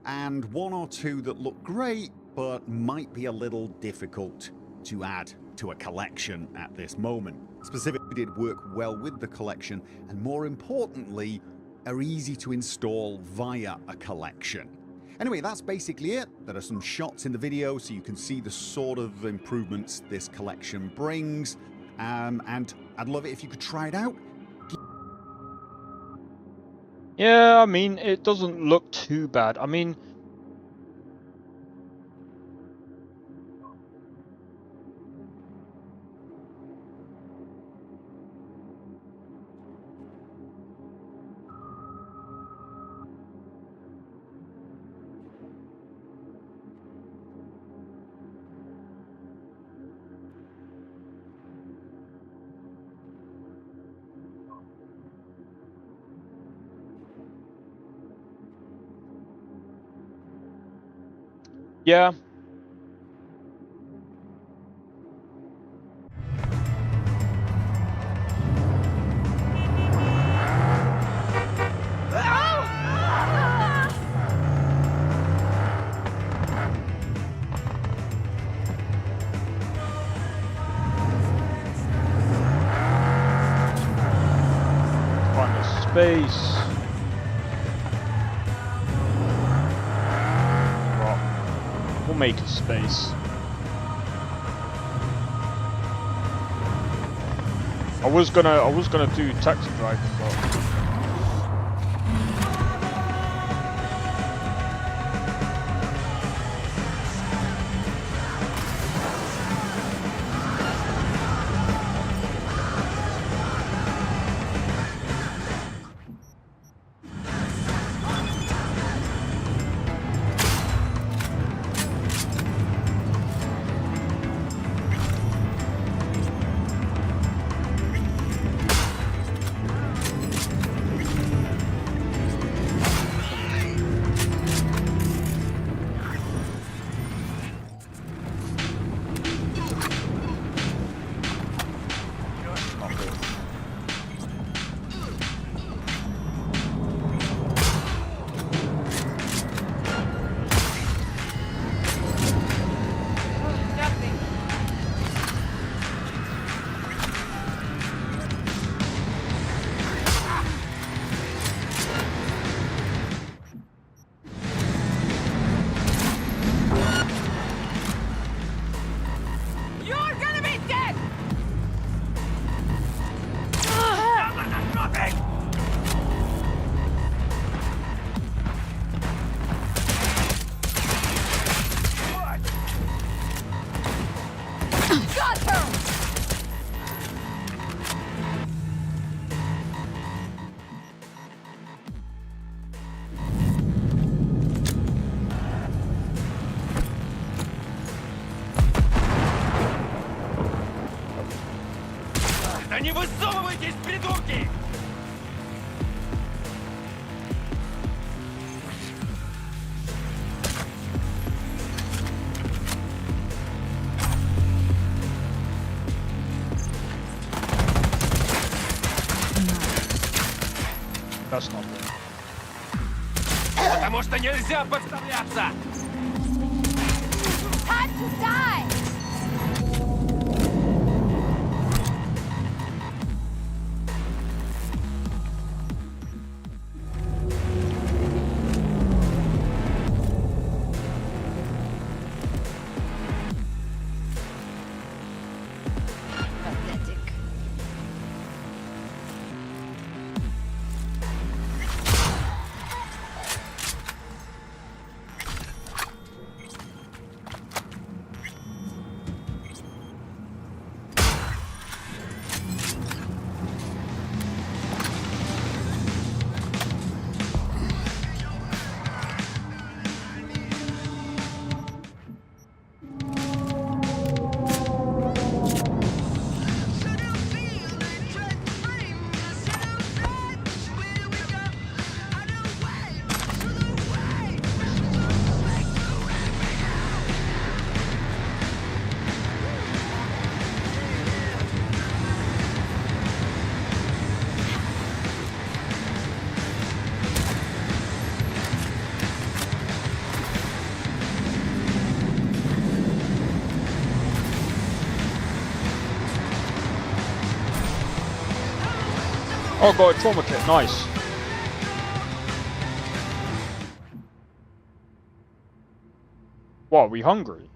Q: and one or two that look great but might be a little difficult to add to a collection at this moment. Specifically did work well with the collection, and more importantly, are easy to install via a collection. Anyway, that's basically it. There are some shots in the video so you can see the sort of improvements this collection brings. And I'd love it if you could try it out.
B: Yeah, I mean, it doesn't look too bad. I mean, yeah. Find the space. Right. We'll make a space. I was gonna do taxi driving, but
I: You're gonna be dead! Got her!
D: Да не высовывайтесь, придурки!
B: that's not good.
D: Потому что нельзя подставляться!
I: Time to die! Pathetic.
B: Oh, got a trauma kit. Nice. What, are we hungry?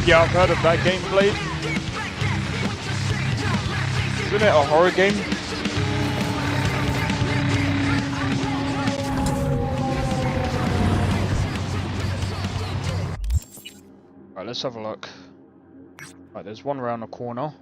B: Yeah, I've heard of that game, Blade. Isn't it a horror game? Right, let's have a look. Right, there's one around the corner.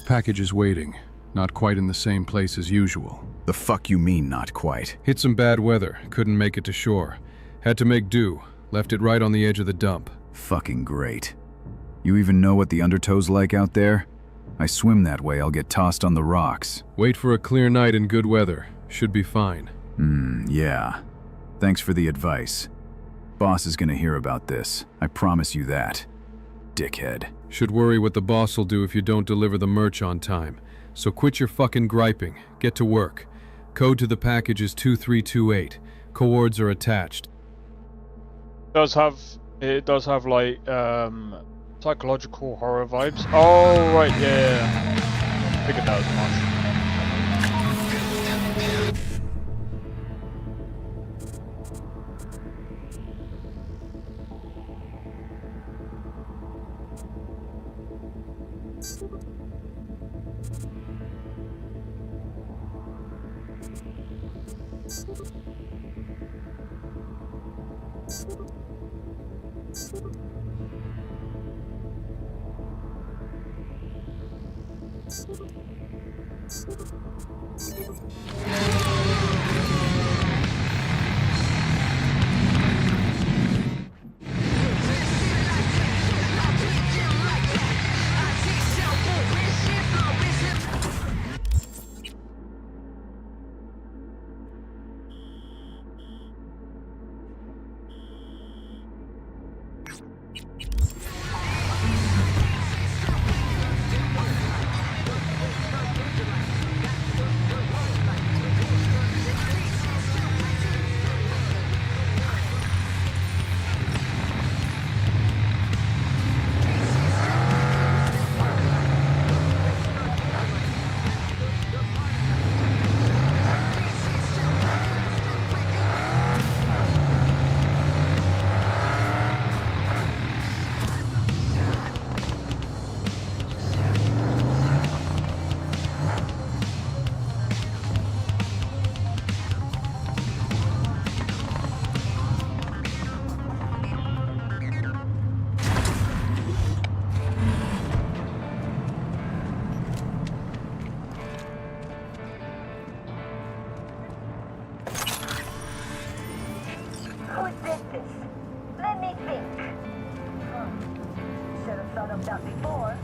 R: Package is waiting. Not quite in the same place as usual.
S: The fuck you mean, not quite?
R: Hit some bad weather. Couldn't make it to shore. Had to make do. Left it right on the edge of the dump.
S: Fucking great. You even know what the undertow's like out there? I swim that way, I'll get tossed on the rocks.
R: Wait for a clear night and good weather. Should be fine.
S: Yeah. Thanks for the advice. Boss is gonna hear about this. I promise you that. Dickhead.
R: Should worry what the boss will do if you don't deliver the merch on time. So quit your fucking griping. Get to work. Code to the package is 2328. Coords are attached.
B: It does have like psychological horror vibes. Oh right, yeah. Figured that was much.
I: jumped out before.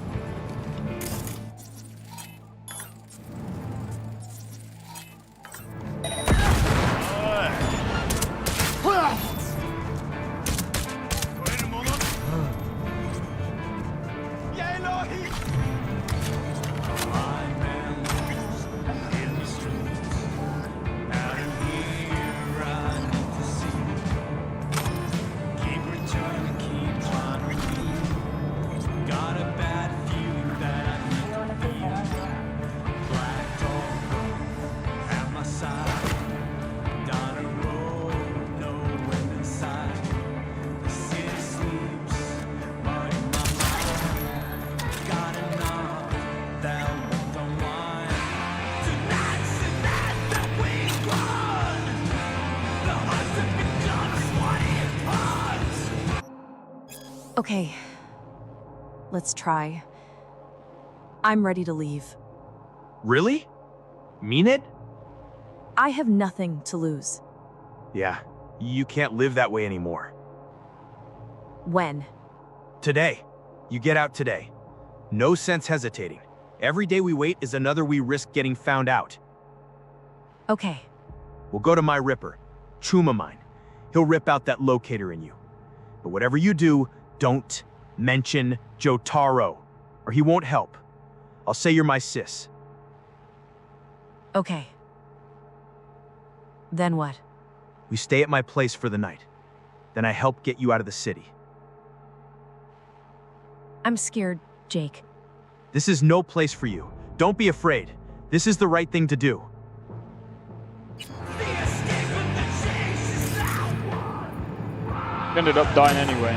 J: Okay. Let's try. I'm ready to leave.
T: Really? Mean it?
J: I have nothing to lose.
T: Yeah, you can't live that way anymore.
J: When?
T: Today. You get out today. No sense hesitating. Every day we wait is another we risk getting found out.
J: Okay.
T: We'll go to my Ripper, Chuma mine. He'll rip out that locator in you. But whatever you do, don't mention Jotaro, or he won't help. I'll say you're my sis.
J: Okay. Then what?
T: We stay at my place for the night. Then I help get you out of the city.
J: I'm scared, Jake.
T: This is no place for you. Don't be afraid. This is the right thing to do.
B: Ended up dying anyway.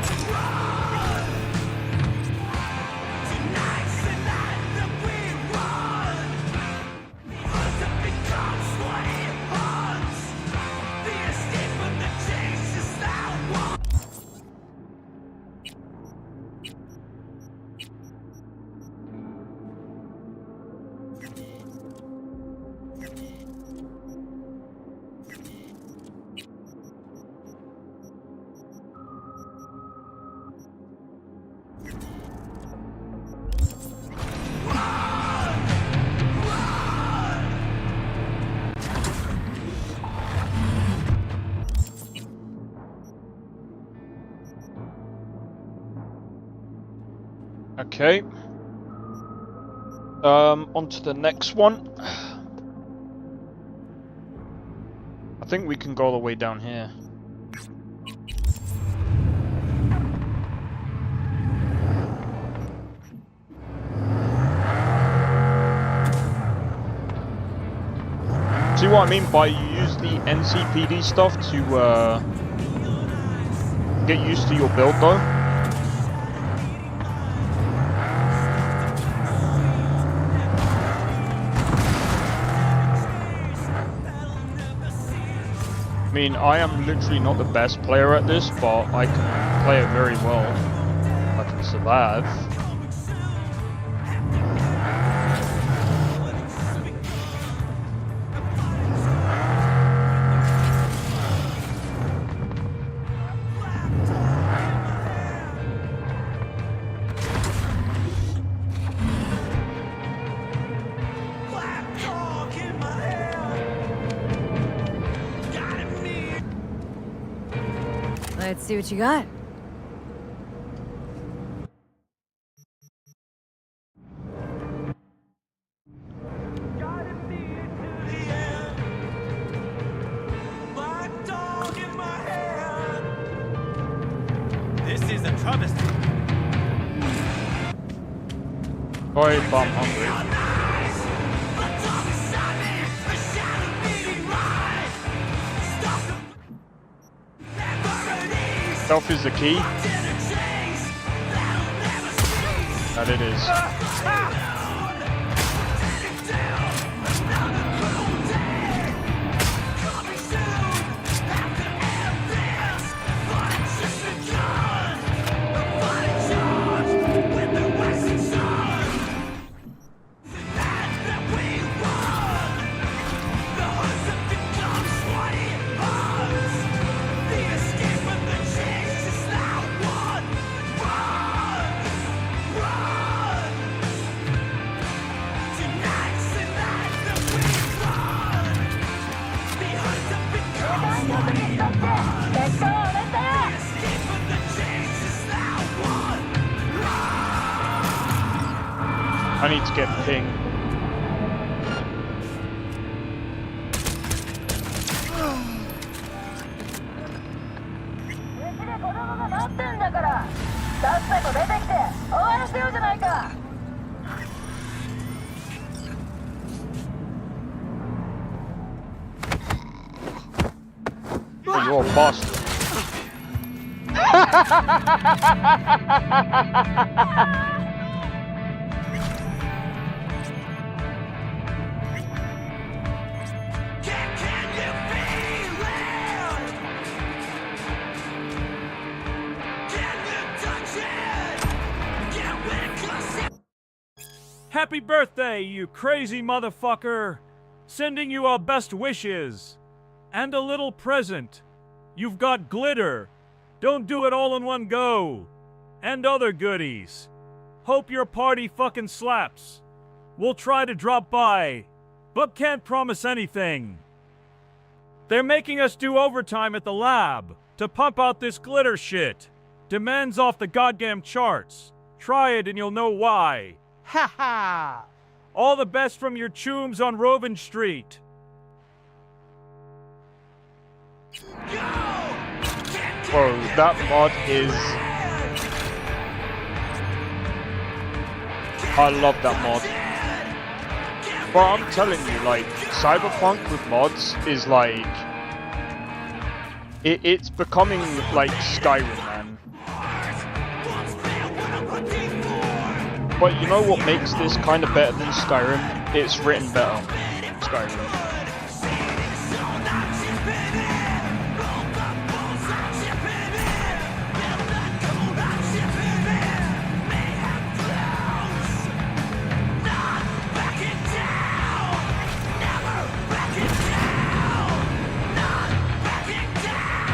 B: Okay. On to the next one. I think we can go all the way down here. See what I mean by you use the NCPD stuff to get used to your build though? I mean, I am literally not the best player at this, but I can play it very well. I can survive.
H: Let's see what you got.
O: This is a travesty.
B: Sorry, but I'm hungry. Stealth is the key. That it is. I need to get ping. Oh, you're a bastard.
U: Happy birthday, you crazy motherfucker! Sending you our best wishes. And a little present. You've got glitter. Don't do it all in one go. And other goodies. Hope your party fucking slaps. We'll try to drop by, but can't promise anything. They're making us do overtime at the lab to pump out this glitter shit. Demand's off the goddamn charts. Try it and you'll know why. Ha ha! All the best from your chooms on Rovin Street.
B: Bro, that mod is... I love that mod. But I'm telling you, like, Cyberpunk with mods is like... It's becoming like Skyrim, man. But you know what makes this kind of better than Skyrim? It's written better. Skyrim.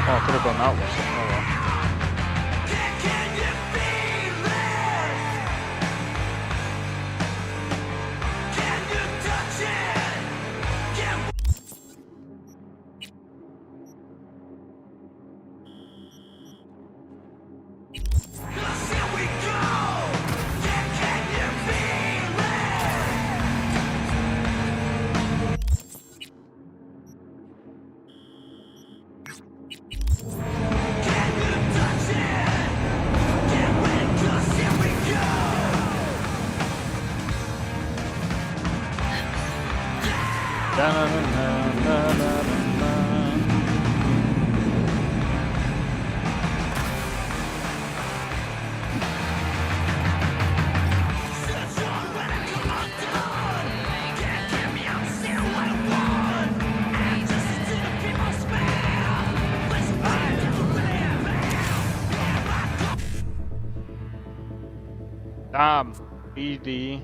B: Oh, I could have gone that way. Oh, well. Damn, BD.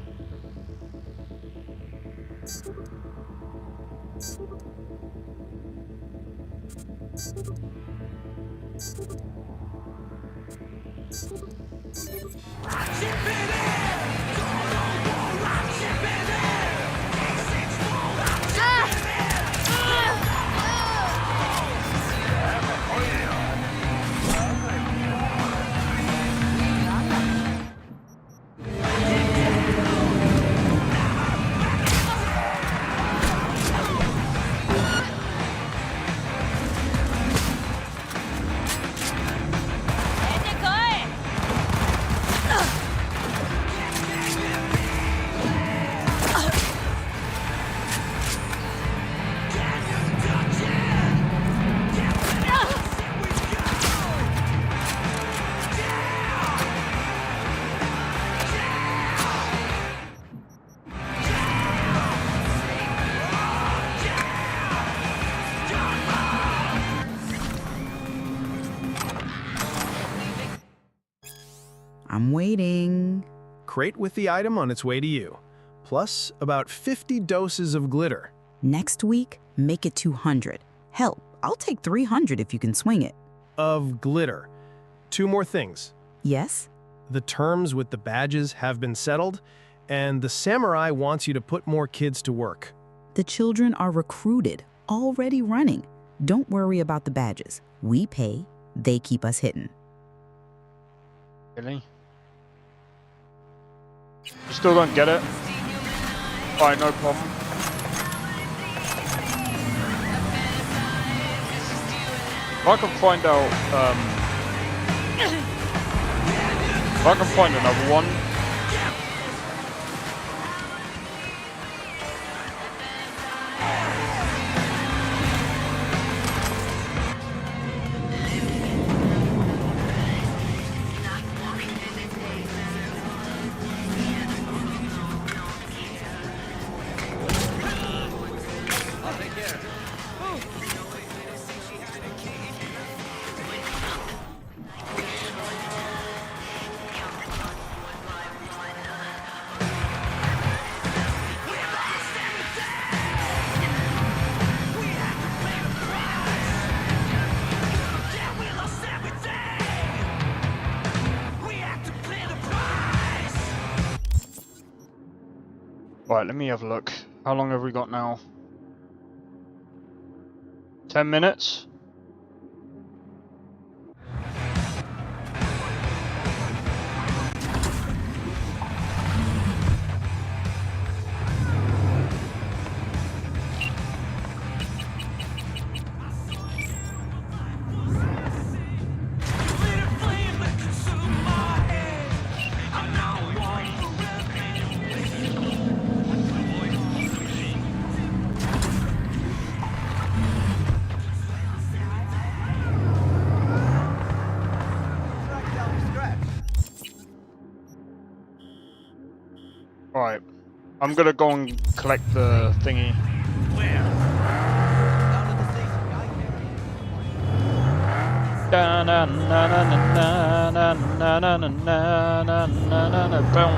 K: I'm waiting.
T: Crate with the item on its way to you. Plus, about 50 doses of glitter.
K: Next week, make it 200. Hell, I'll take 300 if you can swing it.
T: Of glitter. 2 more things.
K: Yes?
T: The terms with the badges have been settled, and the samurai wants you to put more kids to work.
K: The children are recruited, already running. Don't worry about the badges. We pay, they keep us hidden.
B: Really? You still don't get it? Alright, no problem. If I can find out, if I can find another one. Right, let me have a look. How long have we got now? 10 minutes? Alright, I'm gonna go and collect the thingy. Da na na na na na na na na na na na na boom.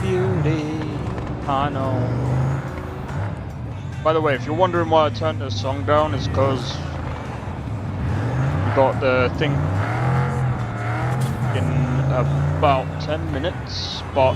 B: Beauty, I know. By the way, if you're wondering why I turned the song down, it's because got the thing in about 10 minutes, but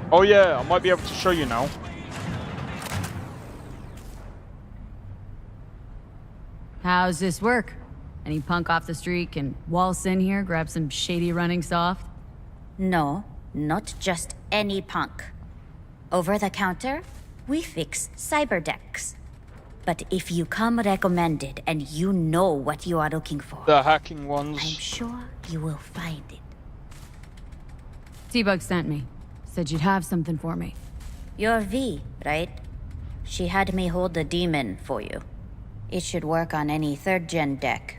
B: oh yeah, I might be able to show you now.
H: How's this work? Any punk off the street can waltz in here, grab some shady running soft?
A: No, not just any punk. Over the counter, we fix cyber decks. But if you come recommended and you know what you are looking for,
B: the hacking ones,
A: I'm sure you will find it.
H: T-Bug sent me. Said you'd have something for me.
A: You're V, right? She had me hold the demon for you. It should work on any 3rd gen deck.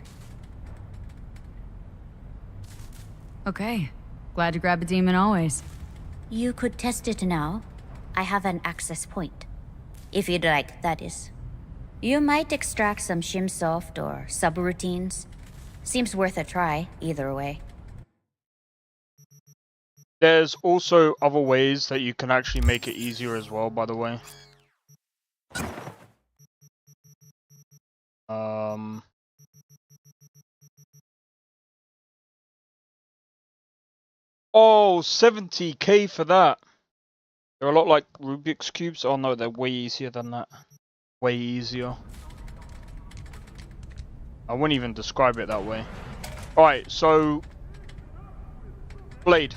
H: Okay. Glad to grab a demon always.
A: You could test it now. I have an access point. If you'd like, that is. You might extract some shimsoft or subroutines. Seems worth a try, either way.
B: there's also other ways that you can actually make it easier as well, by the way. Oh, 70k for that. They're a lot like Rubik's Cubes. Oh no, they're way easier than that. Way easier. I wouldn't even describe it that way. Alright, so... Blade.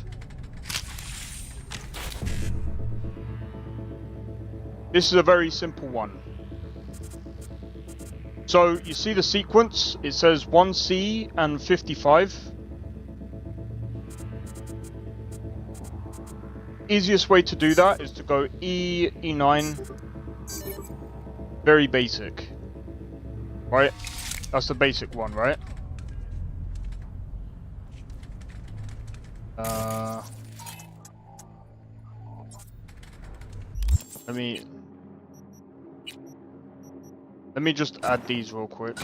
B: This is a very simple one. So, you see the sequence? It says 1C and 55. Easiest way to do that is to go E, E9. Very basic. Right? That's the basic one, right? Let me just add these real quick.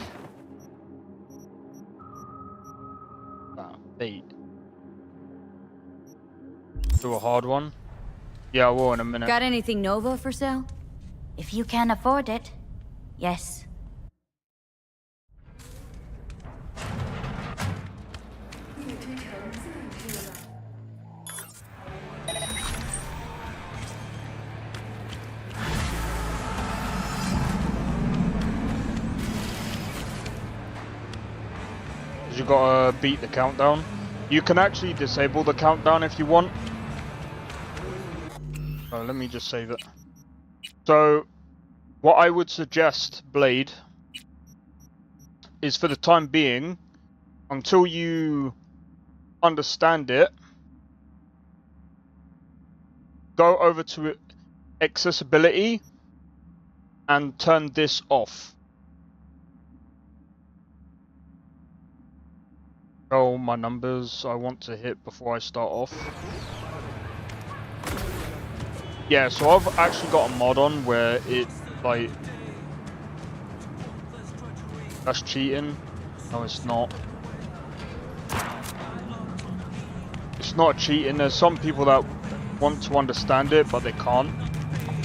B: Bait. Do a hard one. Yeah, I will in a minute.
A: Got anything Nova for sale? If you can afford it, yes.
B: You gotta beat the countdown. You can actually disable the countdown if you want. Oh, let me just save it. So, what I would suggest, Blade, is for the time being, until you understand it, go over to accessibility and turn this off. Oh, my numbers I want to hit before I start off. Yeah, so I've actually got a mod on where it, like... That's cheating. No, it's not. It's not cheating. There's some people that want to understand it, but they can't.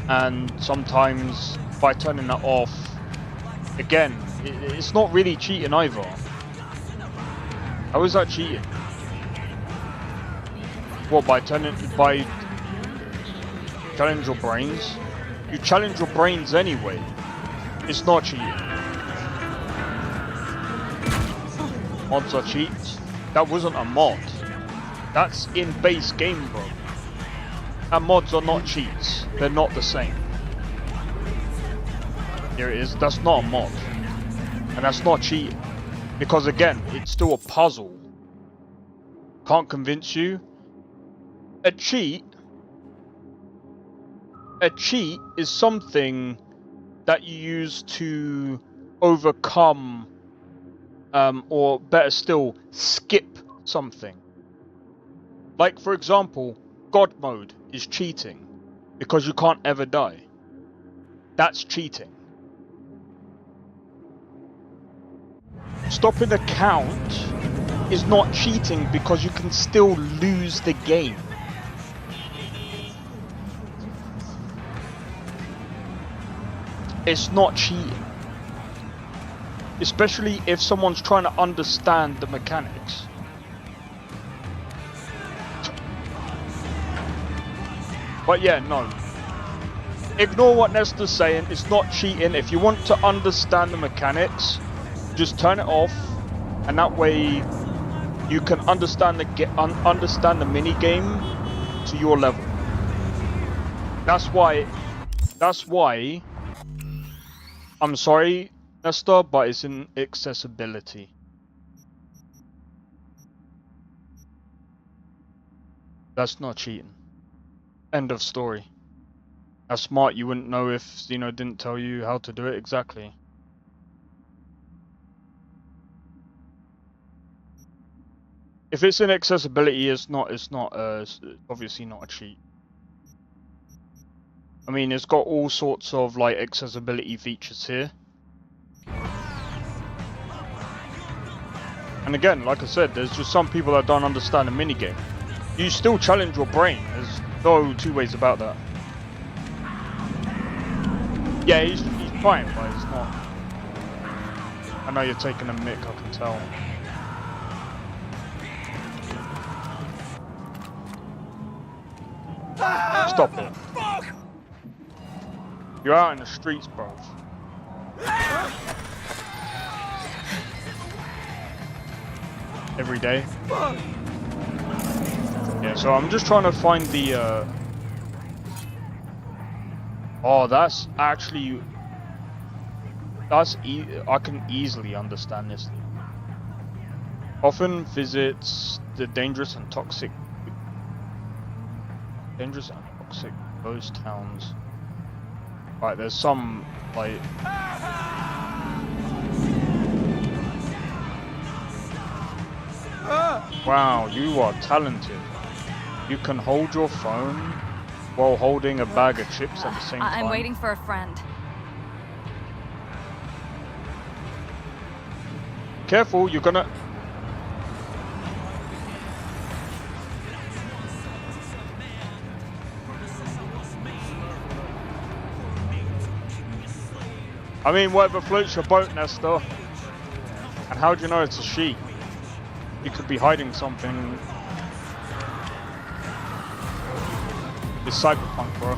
B: And sometimes, by turning that off, again, it's not really cheating either. How is that cheating? What, by challenge your brains? You challenge your brains anyway. It's not cheating. Mods are cheats. That wasn't a mod. That's in base game, bro. And mods are not cheats. They're not the same. Here it is. That's not a mod. And that's not cheating. Because again, it's still a puzzle. Can't convince you. A cheat is something that you use to overcome, or better still, skip something. Like, for example, God mode is cheating because you can't ever die. That's cheating. Stopping a count is not cheating because you can still lose the game. It's not cheating. Especially if someone's trying to understand the mechanics. But yeah, no. Ignore what Nestor's saying. It's not cheating. If you want to understand the mechanics, just turn it off, and that way you can understand the mini game to your level. That's why I'm sorry, Nestor, but it's in accessibility. That's not cheating. End of story. That's smart. You wouldn't know if Zeno didn't tell you how to do it exactly. If it's in accessibility, it's obviously not a cheat. I mean, it's got all sorts of like accessibility features here. And again, like I said, there's just some people that don't understand the minigame. You still challenge your brain. There's no two ways about that. Yeah, he's fine, but it's not. I know you're taking a mick, I can tell. Stop it. You're out in the streets, bro. Every day. Yeah, so I'm just trying to find the oh, that's actually I can easily understand this. Often visits the dangerous and toxic ghost towns. Right, there's some like wow, you are talented. You can hold your phone while holding a bag of chips at the same time.
E: I'm waiting for a friend.
B: Careful, you're gonna... I mean, whatever floats your boat, Nestor. And how do you know it's a she? You could be hiding something. It's Cyberpunk, bro.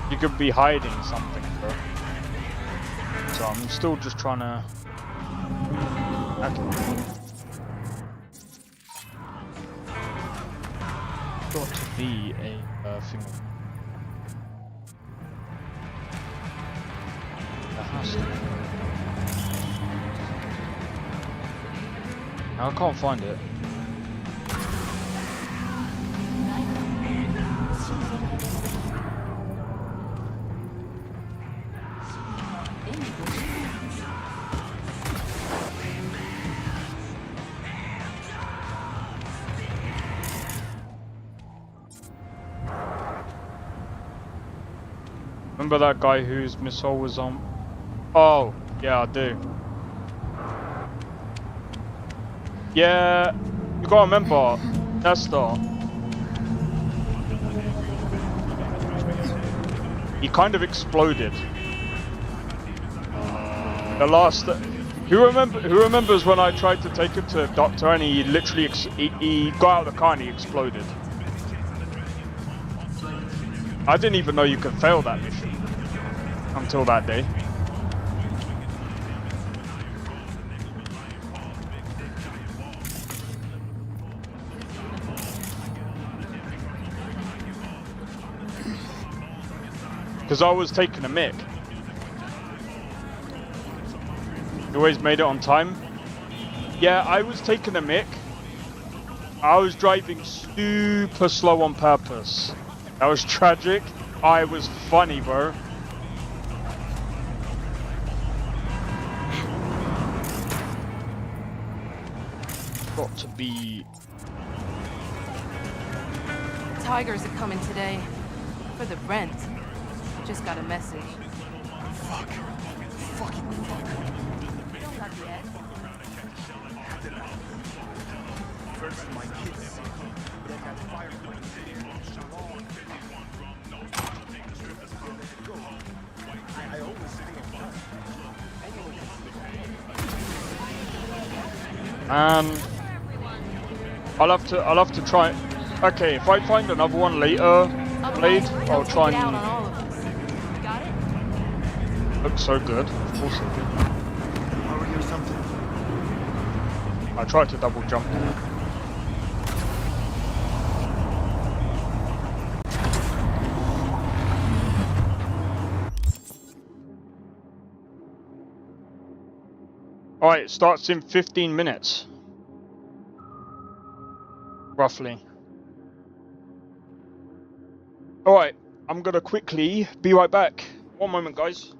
B: You could be hiding something, bro. So I'm still just trying to... Okay. Got to be a thing. There has to be. I can't find it. Remember that guy whose missile was on? Oh, yeah, I do. Yeah, you gotta remember, Nestor. He kind of exploded. The last. Who remembers when I tried to take him to the doctor and he literally he got out of the car and he exploded? I didn't even know you could fail that mission until that day. Because I was taking a mic. You always made it on time. Yeah, I was taking a mic. I was driving super slow on purpose. That was tragic. I was funny, bro. Got to be...
E: Tigers are coming today. For the rent. Just got a message.
F: Fuck. Fucking fuck.
E: Not yet.
F: First my kids. Then that fire. I always
B: I'll have to try. Okay, if I find another one later, Blade, I'll try and. Looks so good. Also good. I tried to double jump. Alright, it starts in 15 minutes. Roughly. Alright, I'm gonna quickly be right back. One moment, guys.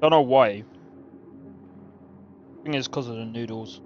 B: Don't know why. I think it's because of the noodles.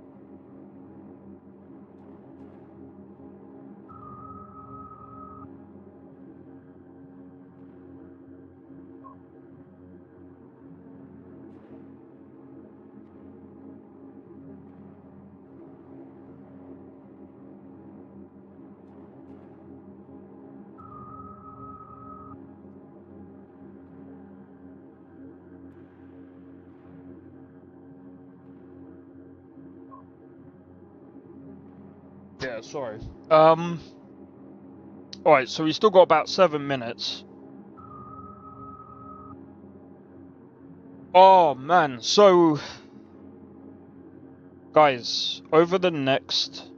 B: Yeah, sorry. Alright, so we still got about 7 minutes. Oh man, so guys, over the next,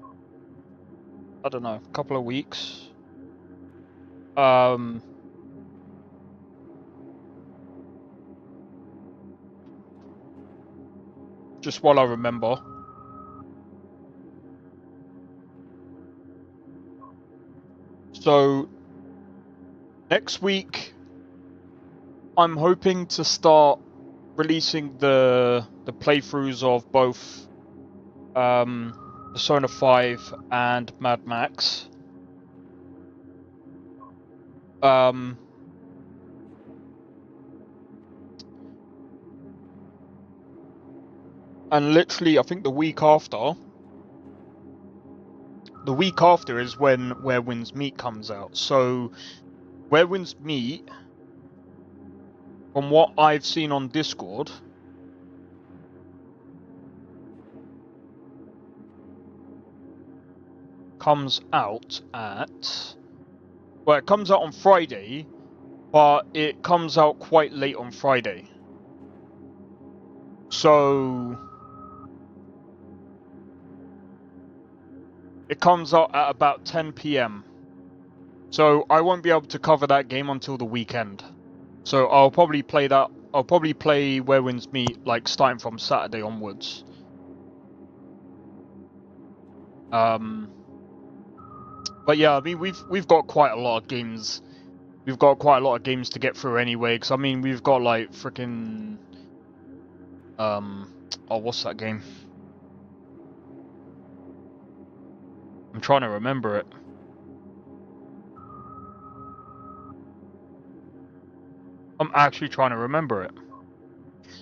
B: I don't know, couple of weeks, just while I remember, so next week I'm hoping to start releasing the playthroughs of both Persona 5 and Mad Max. And literally, I think the week after is when Where Winds Meet comes out. So Where Winds Meet, from what I've seen on Discord, comes out at, well, it comes out on Friday, but it comes out quite late on Friday. So it comes out at about 10 PM. So I won't be able to cover that game until the weekend. So I'll probably play that. I'll probably play Where Winds Meet like starting from Saturday onwards. But yeah, I mean we've got quite a lot of games. We've got quite a lot of games to get through anyway. Because I mean we've got like freaking oh, what's that game? I'm trying to remember it. I'm actually trying to remember it.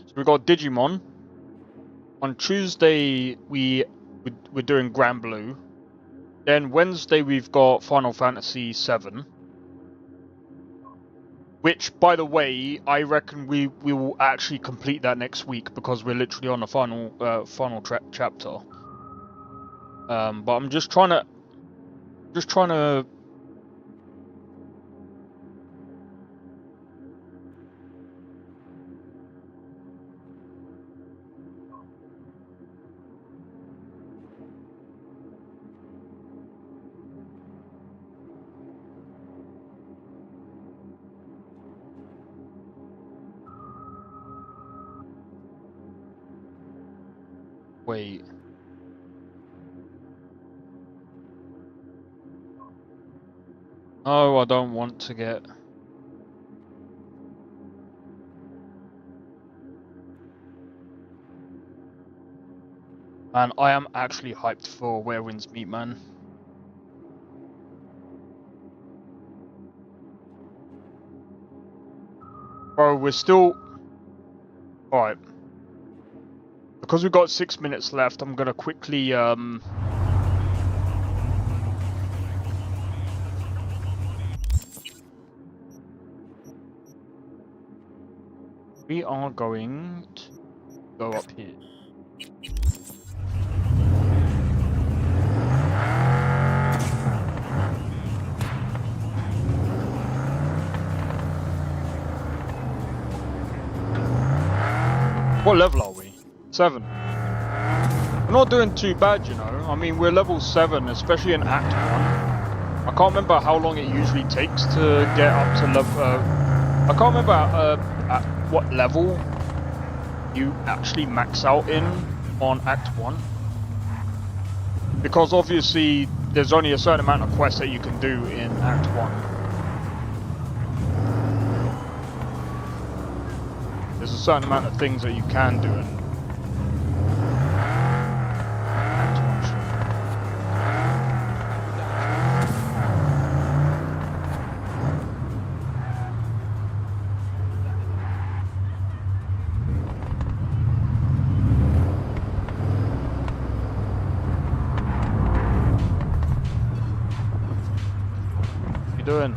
B: So we got Digimon. On Tuesday we're doing Grand Blue. Then Wednesday we've got Final Fantasy VII. Which, by the way, I reckon we will actually complete that next week because we're literally on the final chapter. But I'm just trying to wait. Oh, I don't want to get... Man, I am actually hyped for Where Winds Meet, man. Bro, we're still... Alright. Because we've got 6 minutes left, I'm gonna quickly, we are going to go up here. What level are we? 7. We're not doing too bad, you know. I mean, we're level 7, especially in Act 1. I can't remember how long it usually takes to get up to level... I can't remember at what level you actually max out in on Act 1. Because obviously, there's only a certain amount of quests that you can do in Act 1. There's a certain amount of things that you can do. What you doing?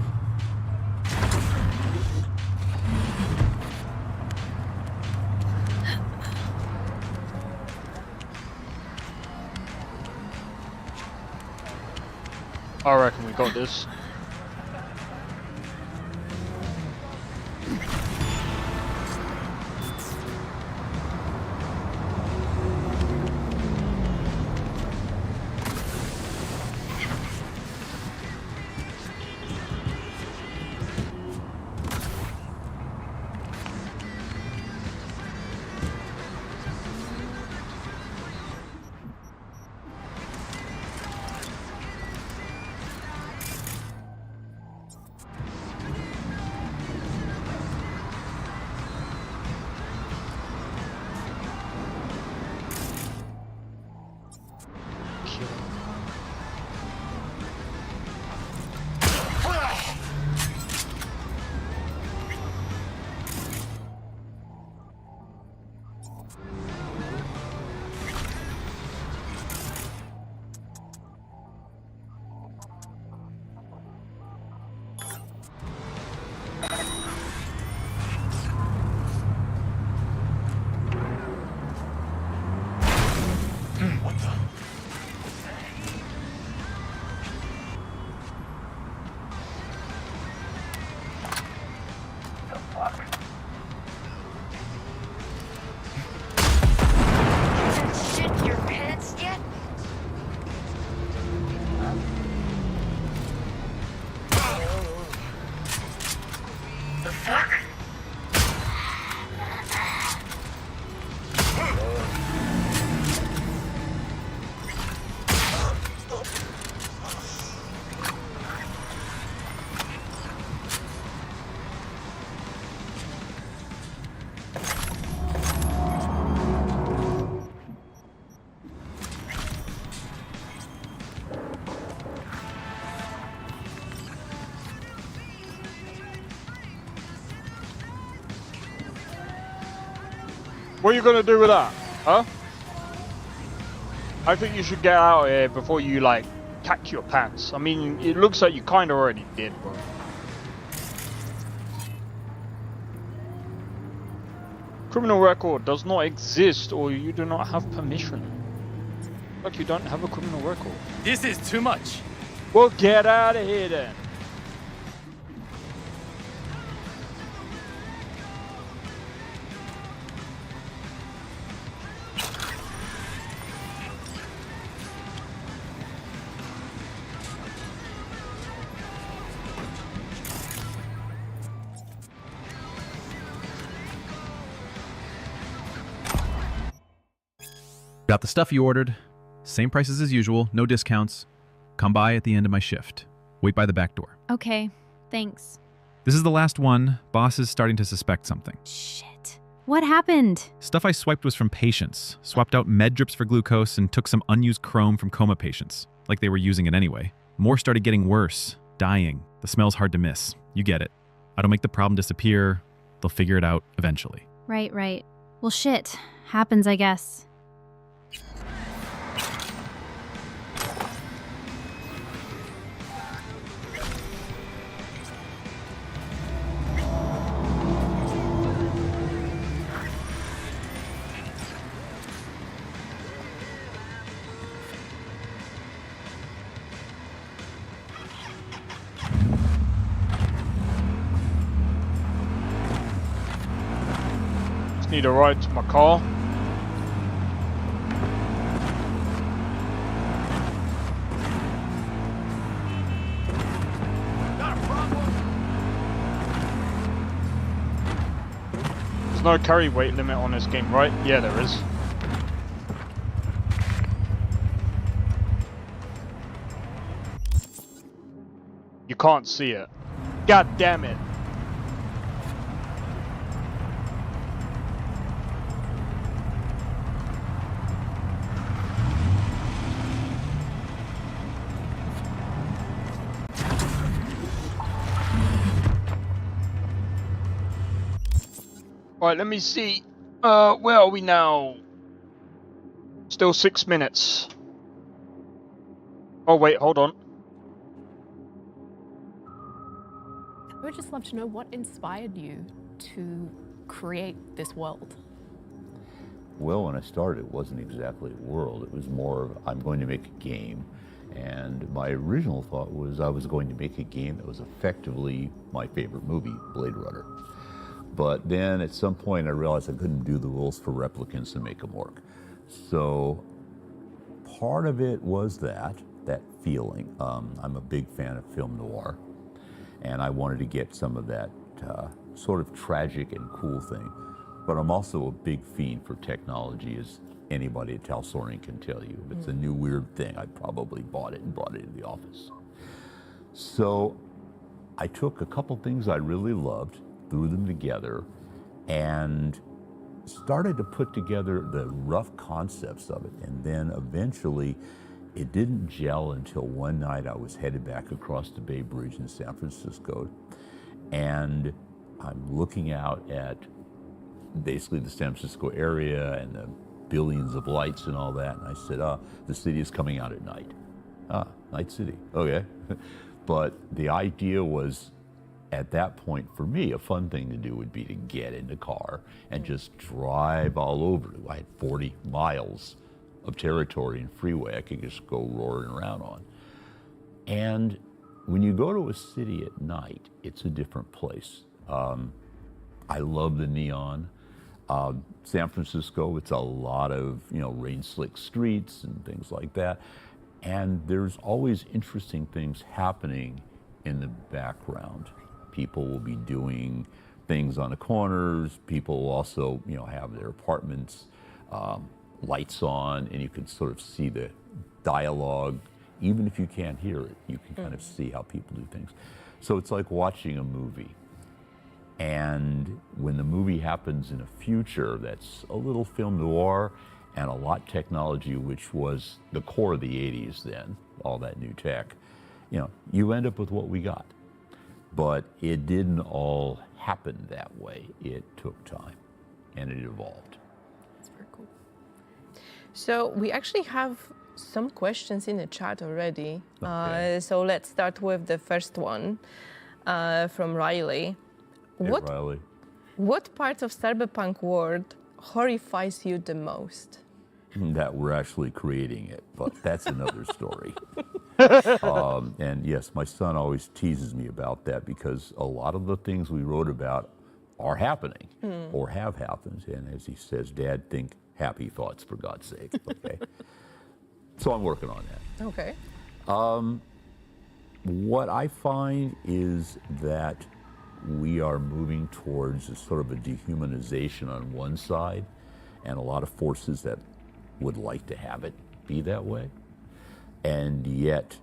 B: I reckon we got this. What are you gonna do with that? Huh? I think you should get out of here before you, like, cack your pants. I mean, it looks like you kind of already did, bro. Criminal record does not exist, or you do not have permission. Like you don't have a criminal record.
D: This is too much.
B: Well, get out of here then.
C: Got the stuff you ordered. Same prices as usual, no discounts. Come by at the end of my shift. Wait by the back door.
J: Okay, thanks.
C: This is the last one. Boss is starting to suspect something.
J: Shit. What happened?
C: Stuff I swiped was from patients. Swapped out med drips for glucose and took some unused chrome from coma patients. Like they were using it anyway. More started getting worse. Dying. The smell's hard to miss. You get it. I don't make the problem disappear. They'll figure it out eventually.
J: Right. Well, shit. Happens, I guess.
B: Need a ride to my car. There's no carry weight limit on this game, right? Yeah, there is. You can't see it. God damn it. Right, let me see. Where are we now? Still 6 minutes. Oh wait, hold on.
L: I would just love to know what inspired you to create this world.
V: Well, when I started, it wasn't exactly a world. It was more of, I'm going to make a game. And my original thought was I was going to make a game that was effectively my favorite movie, Blade Runner. But then at some point I realized I couldn't do the rules for replicants and make them work. So part of it was that feeling. I'm a big fan of film noir, and I wanted to get some of that sort of tragic and cool thing. But I'm also a big fiend for technology, as anybody at Talsorian can tell you. If it's a new weird thing, I probably bought it and brought it into the office. So I took a couple things I really loved, threw them together, and started to put together the rough concepts of it. And then eventually, it didn't gel until one night I was headed back across the Bay Bridge in San Francisco, and I'm looking out at basically the San Francisco area and the billions of lights and all that, and I said, the city is coming out at night. Night city, okay. But the idea was, at that point for me, a fun thing to do would be to get in the car and just drive all over. I had 40 miles of territory and freeway I could just go roaring around on. And when you go to a city at night, it's a different place. I love the neon. San Francisco, it's a lot of, rain-slick streets and things like that. And there's always interesting things happening in the background. People will be doing things on the corners. People will also, have their apartments, lights on, and you can sort of see the dialogue. Even if you can't hear it, you can kind of see how people do things. So it's like watching a movie. And when the movie happens in a future that's a little film noir and a lot technology, which was the core of the 80s then, all that new tech, you end up with what we got. But it didn't all happen that way. It took time, and it evolved.
W: That's very cool. So we actually have some questions in the chat already.
V: Okay.
W: So let's start with the first one from Riley.
V: Hey, Riley.
W: What part of Cyberpunk world horrifies you the most?
V: That we're actually creating it, but that's another story. And yes, my son always teases me about that because a lot of the things we wrote about are happening or have happened. And as he says, Dad, think happy thoughts for God's sake. Okay. So I'm working on that.
W: Okay.
V: What I find is that we are moving towards a sort of a dehumanization on one side, and a lot of forces that would like to have it be that way. And yet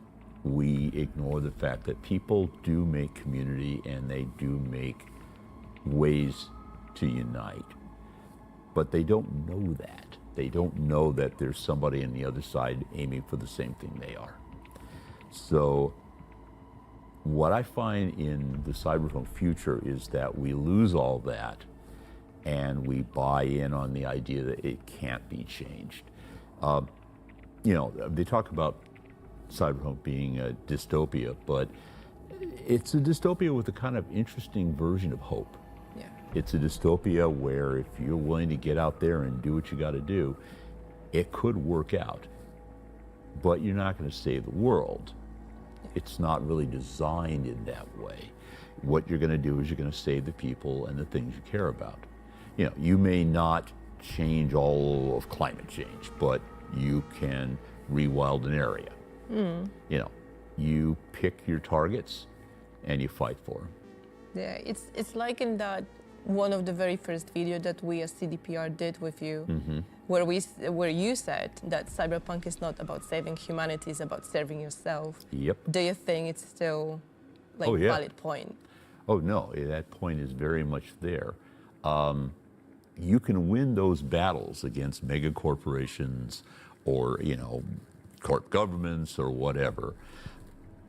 V: we ignore the fact that people do make community and they do make ways to unite. But they don't know that. They don't know that there's somebody on the other side aiming for the same thing they are. So what I find in the cyberpunk future is that we lose all that and we buy in on the idea that it can't be changed. They talk about cyberpunk being a dystopia, but it's a dystopia with a kind of interesting version of hope.
W: Yeah.
V: It's a dystopia where if you're willing to get out there and do what you got to do, it could work out. But you're not going to save the world. It's not really designed in that way. What you're going to do is you're going to save the people and the things you care about. You may not change all of climate change, but you can rewild an area. You pick your targets and you fight for them.
W: Yeah, it's like in that one of the very first video that we as CDPR did with you, where you said that cyberpunk is not about saving humanity, it's about serving yourself.
V: Yep.
W: Do you think it's still a valid point?
V: Oh no, that point is very much there. You can win those battles against mega corporations or corp governments or whatever,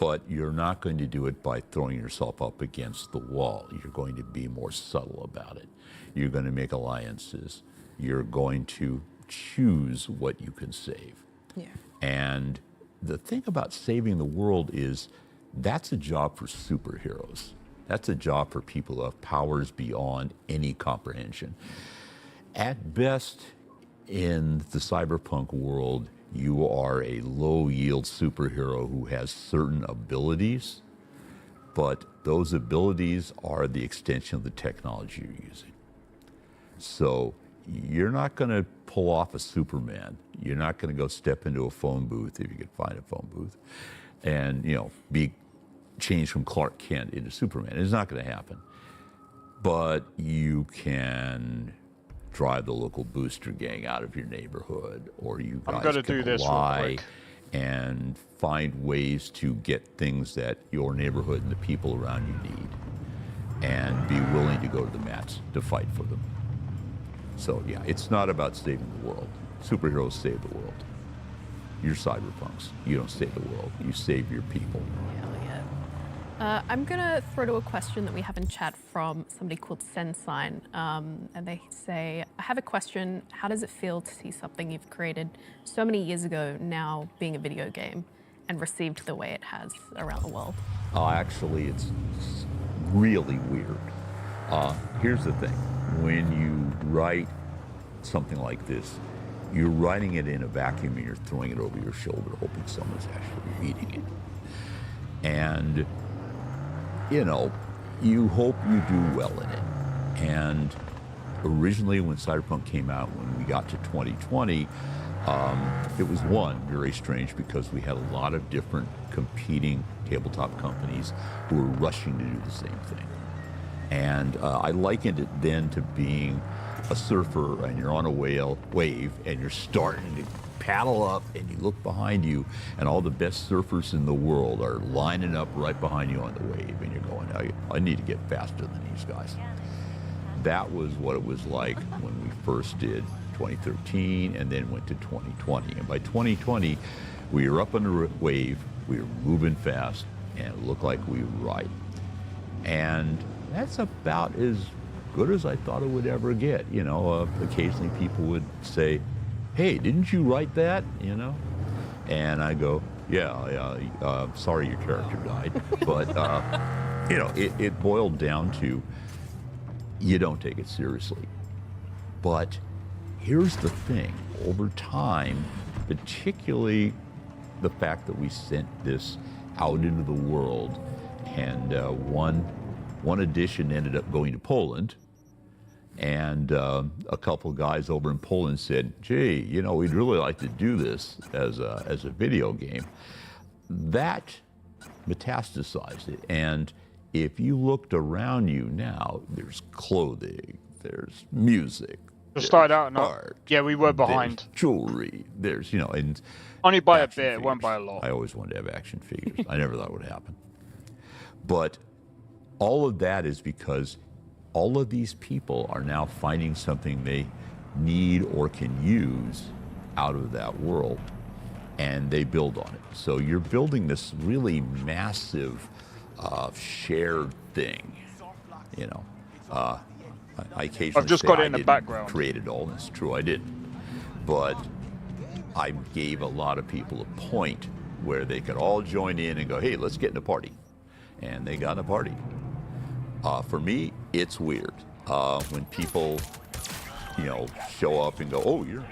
V: But you're not going to do it by throwing yourself up against the wall. You're going to be more subtle about it. You're going to make alliances. You're going to choose what you can save.
W: Yeah.
V: And the thing about saving the world is that's a job for superheroes. That's a job for people who have powers beyond any comprehension. At best, in the cyberpunk world, you are a low-yield superhero who has certain abilities, but those abilities are the extension of the technology you're using. So you're not going to pull off a Superman. You're not going to go step into a phone booth, if you can find a phone booth, and be changed from Clark Kent into Superman. It's not going to happen. But you can drive the local booster gang out of your neighborhood, or you guys can lie and find ways to get things that your neighborhood and the people around you need, and be willing to go to the mats to fight for them. So yeah, it's not about saving the world. Superheroes save the world. You're cyberpunks. You don't save the world. You save your people.
L: I'm going to throw to a question that we have in chat from somebody called Sensign. And they say, I have a question. How does it feel to see something you've created so many years ago now being a video game and received the way it has around the world?
V: Actually, it's really weird. Here's the thing. When you write something like this, you're writing it in a vacuum and you're throwing it over your shoulder, hoping someone's actually reading it. And you hope you do well in it. And originally when Cyberpunk came out, when we got to 2020, it was very strange because we had a lot of different competing tabletop companies who were rushing to do the same thing. And I likened it then to being a surfer and you're on a wave and you're starting to paddle up and you look behind you and all the best surfers in the world are lining up right behind you on the wave and you're going, I need to get faster than these guys. That was what it was like when we first did 2013 and then went to 2020. And by 2020, we were up on the wave, we were moving fast, and it looked like we were right. And that's about as good as I thought it would ever get. Occasionally people would say, hey, didn't you write that? And I go, yeah, sorry your character died. But, it boiled down to, you don't take it seriously. But here's the thing, over time, particularly the fact that we sent this out into the world, and one edition ended up going to Poland, and a couple guys over in Poland said, gee, we'd really like to do this as a video game. That metastasized it. And if you looked around you now, there's clothing, there's music.
B: Just started out
V: art.
B: Yeah, we were behind.
V: There's jewelry. There's, and
B: only buy a bit, won't buy a lot.
V: I always wanted to have action figures. I never thought it would happen. But all of that is because all of these people are now finding something they need or can use out of that world, and they build on it. So you're building this really massive shared thing. I occasionally
B: I've just got it in the background.
V: Create it all. It's true, I didn't. But I gave a lot of people a point where they could all join in and go, hey, let's get in a party. And they got in a party. For me, it's weird when people, show up and go, "Oh, you're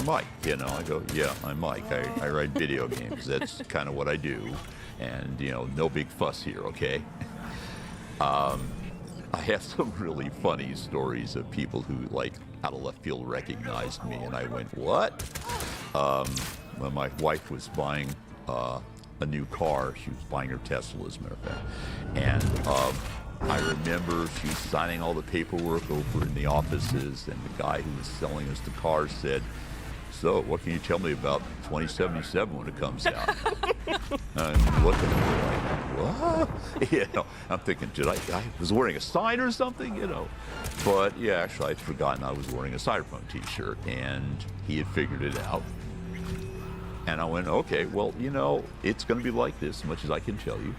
V: Mike." I go, "Yeah, I'm Mike. I write video games. That's kind of what I do, and no big fuss here, okay?" I have some really funny stories of people who, out of left field, recognized me, and I went, "What?" When my wife was buying a new car, she was buying her Tesla, as a matter of fact, and I remember she was signing all the paperwork over in the offices, and the guy who was selling us the car said, "So, what can you tell me about 2077 when it comes out?" I'm looking at her like, "What?" I'm thinking, I was wearing a sign or something, But yeah, actually, I'd forgotten I was wearing a Cyberpunk t-shirt, and he had figured it out. And I went, okay, well, you know, it's going to be like this, as much as I can tell you.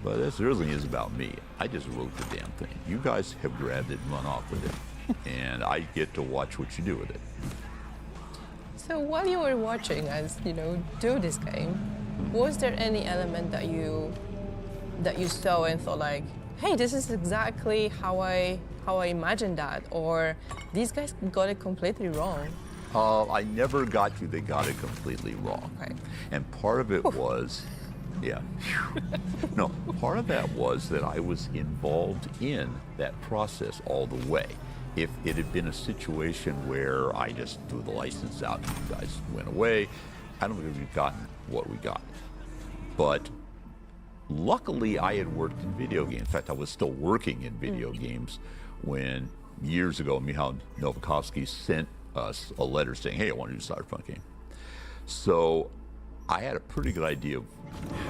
V: But this really is about me. I just wrote the damn thing. You guys have grabbed it and run off with it. And I get to watch what you do with it.
W: So while you were watching us, you know, do this game, was there any element that you saw and thought like, hey, this is exactly how I imagined that, or these guys got it completely wrong?
V: I never got you. They got it completely wrong.
W: Right.
V: And part of it was, yeah. No, part of that was that I was involved in that process all the way. If it had been a situation where I just threw the license out and you guys went away, I don't think we'd gotten what we got. But luckily, I had worked in video games. In fact, I was still working in video games when, years ago, Michal Novakovsky sent us a letter saying, hey, I want to do a Cyberpunk game. So I had a pretty good idea of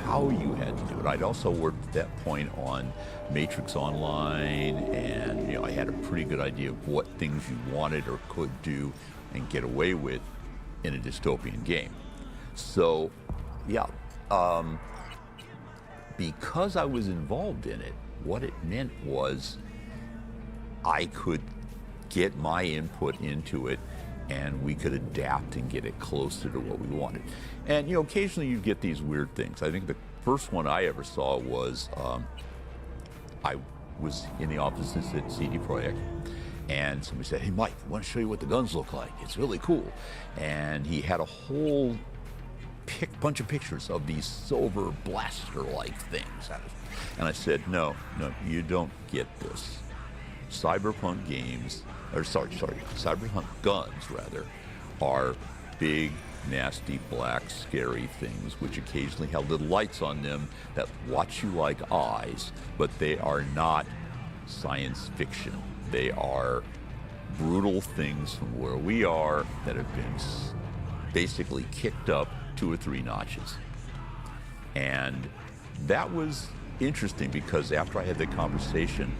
V: how you had to do it. I'd also worked at that point on Matrix Online, and you know, I had a pretty good idea of what things you wanted or could do and get away with in a dystopian game. So, yeah, because I was involved in it, what it meant was I could get my input into it, and we could adapt and get it closer to what we wanted. And you know, occasionally you get these weird things. I think the first one I ever saw was I was in the offices at CD Projekt, and somebody said, hey Mike, I want to show you what the guns look like. It's really cool. And he had a whole bunch of pictures of these silver blaster-like things. And I said, no, you don't get this. Cyberpunk games, Cyberpunk guns, rather, are big, nasty, black, scary things which occasionally have little lights on them that watch you like eyes, but they are not science fiction. They are brutal things from where we are that have been basically kicked up 2 or 3 notches. And that was interesting because after I had that conversation,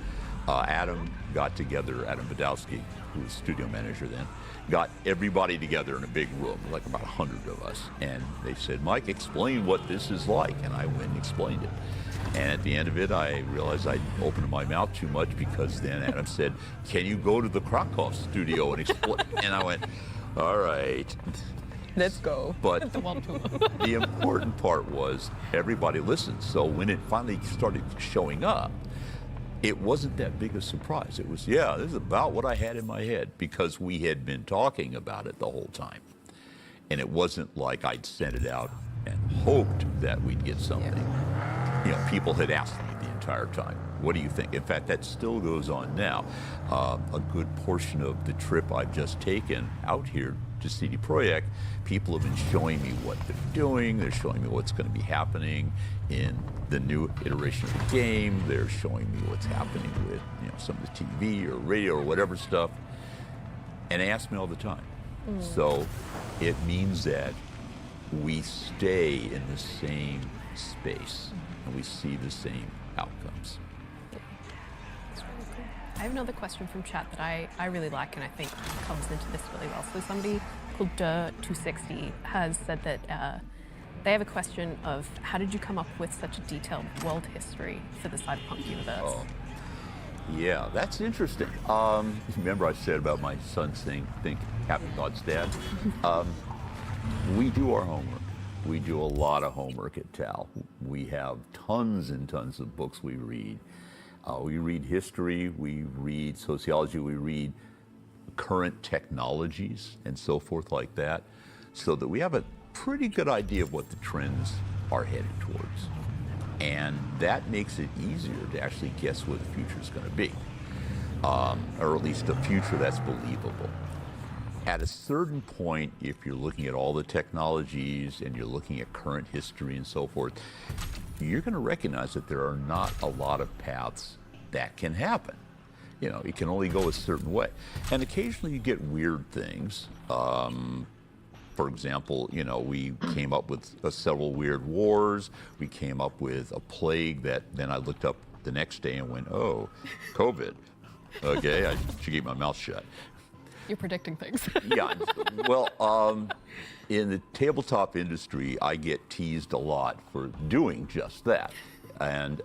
V: Adam got together, Adam Badowski, who was studio manager then, got everybody together in a big room, like about 100 of us. And they said, Mike, explain what this is like. And I went and explained it. And at the end of it, I realized I'd opened my mouth too much because then Adam said, can you go to the Krakow studio and explain? And I went, all right.
W: Let's go.
V: But the important part was everybody listened. So when it finally started showing up, it wasn't that big a surprise. It was, yeah, this is about what I had in my head because we had been talking about it the whole time. And it wasn't like I'd sent it out and hoped that we'd get something. Yeah. You know, people had asked me the entire time, what do you think? In fact, that still goes on now. A good portion of the trip I've just taken out here to CD Projekt, people have been showing me what they're doing. They're showing me what's going to be happening in the new iteration of the game. They're showing me what's happening with, you know, some of the TV or radio or whatever stuff. And they ask me all the time. So it means that we stay in the same space and we see the same outcomes.
L: I have another question from chat that I really like and I think comes into this really well. So somebody called Duh260 has said that they have a question of how did you come up with such a detailed world history for the Cyberpunk universe?
V: Oh. Yeah, that's interesting. Remember I said about my son saying, think Happy Thoughts, Dad? We do our homework. We do a lot of homework at TAL. We have tons and tons of books we read. We read history, we read sociology, we read current technologies and so forth like that, so that we have a pretty good idea of what the trends are headed towards. And that makes it easier to actually guess what the future is going to be, or at least a future that's believable. At a certain point, if you're looking at all the technologies and you're looking at current history and so forth, you're going to recognize that there are not a lot of paths that can happen. You know, it can only go a certain way. And occasionally you get weird things. For example, you know, we came up with several weird wars. We came up with a plague that then I looked up the next day and went, oh, COVID. Okay, I should keep my mouth shut.
L: You're predicting things.
V: Yeah. Well, in the tabletop industry, I get teased a lot for doing just that. And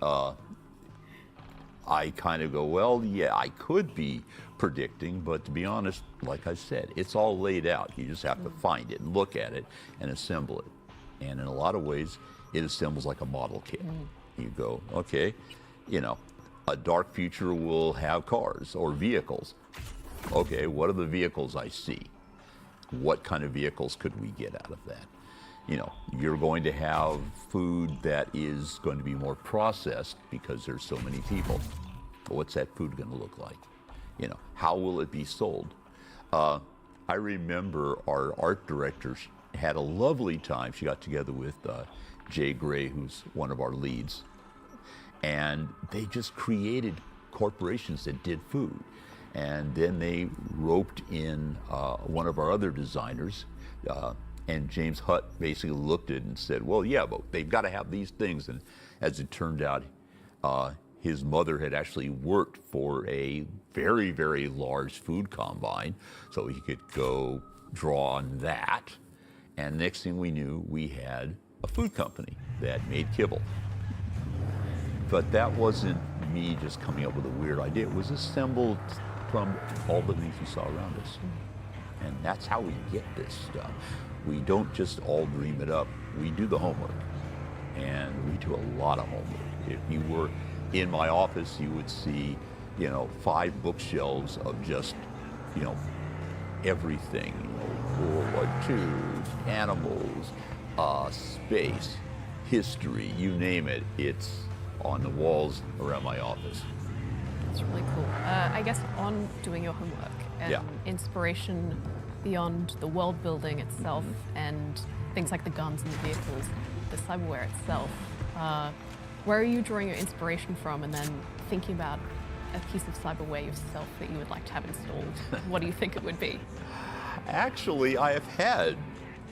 V: I kind of go, well, yeah, I could be predicting, but to be honest, like I said, it's all laid out. You just have to find it and look at it and assemble it. And in a lot of ways, it assembles like a model kit. You go, okay, you know, a dark future will have cars or vehicles. Okay, what are the vehicles I see? What kind of vehicles could we get out of that? You know, you're going to have food that is going to be more processed because there's so many people. But what's that food going to look like? You know, how will it be sold? I remember our art director had a lovely time. She got together with Jay Gray, who's one of our leads, and they just created corporations that did food. And then they roped in one of our other designers, and James Hutt basically looked at it and said, well, yeah, but they've got to have these things. And as it turned out, his mother had actually worked for a very, very large food combine, so he could go draw on that. And next thing we knew, we had a food company that made kibble. But that wasn't me just coming up with a weird idea. It was assembled from all the things we saw around us. And that's how we get this stuff. We don't just all dream it up. We do the homework. And we do a lot of homework. If you were in my office, you would see, you know, 5 bookshelves of just, you know, everything. You know, World War II, animals, space, history, you name it. It's on the walls around my office.
L: That's really cool. I guess on doing your homework and inspiration beyond the world building itself and things like the guns and the vehicles, the cyberware itself, where are you drawing your inspiration from and then thinking about a piece of cyberware yourself that you would like to have installed? What do you think it would be?
V: Actually, I have had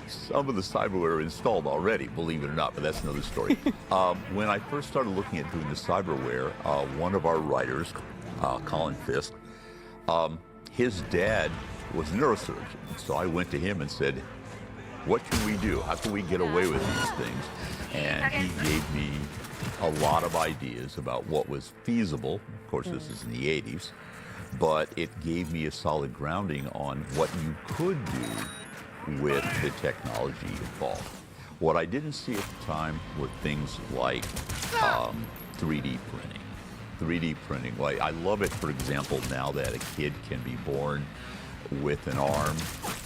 V: some of the cyberware installed already, believe it or not, but that's another story. When I first started looking at doing the cyberware, one of our writers, Colin Fisk, his dad was a neurosurgeon. So I went to him and said, what can we do? How can we get away with these things? And he gave me a lot of ideas about what was feasible. Of course, this is in the 80s, but it gave me a solid grounding on what you could do with the technology involved. What I didn't see at the time were things like 3D printing. 3D printing, like I love it, for example, now that a kid can be born with an arm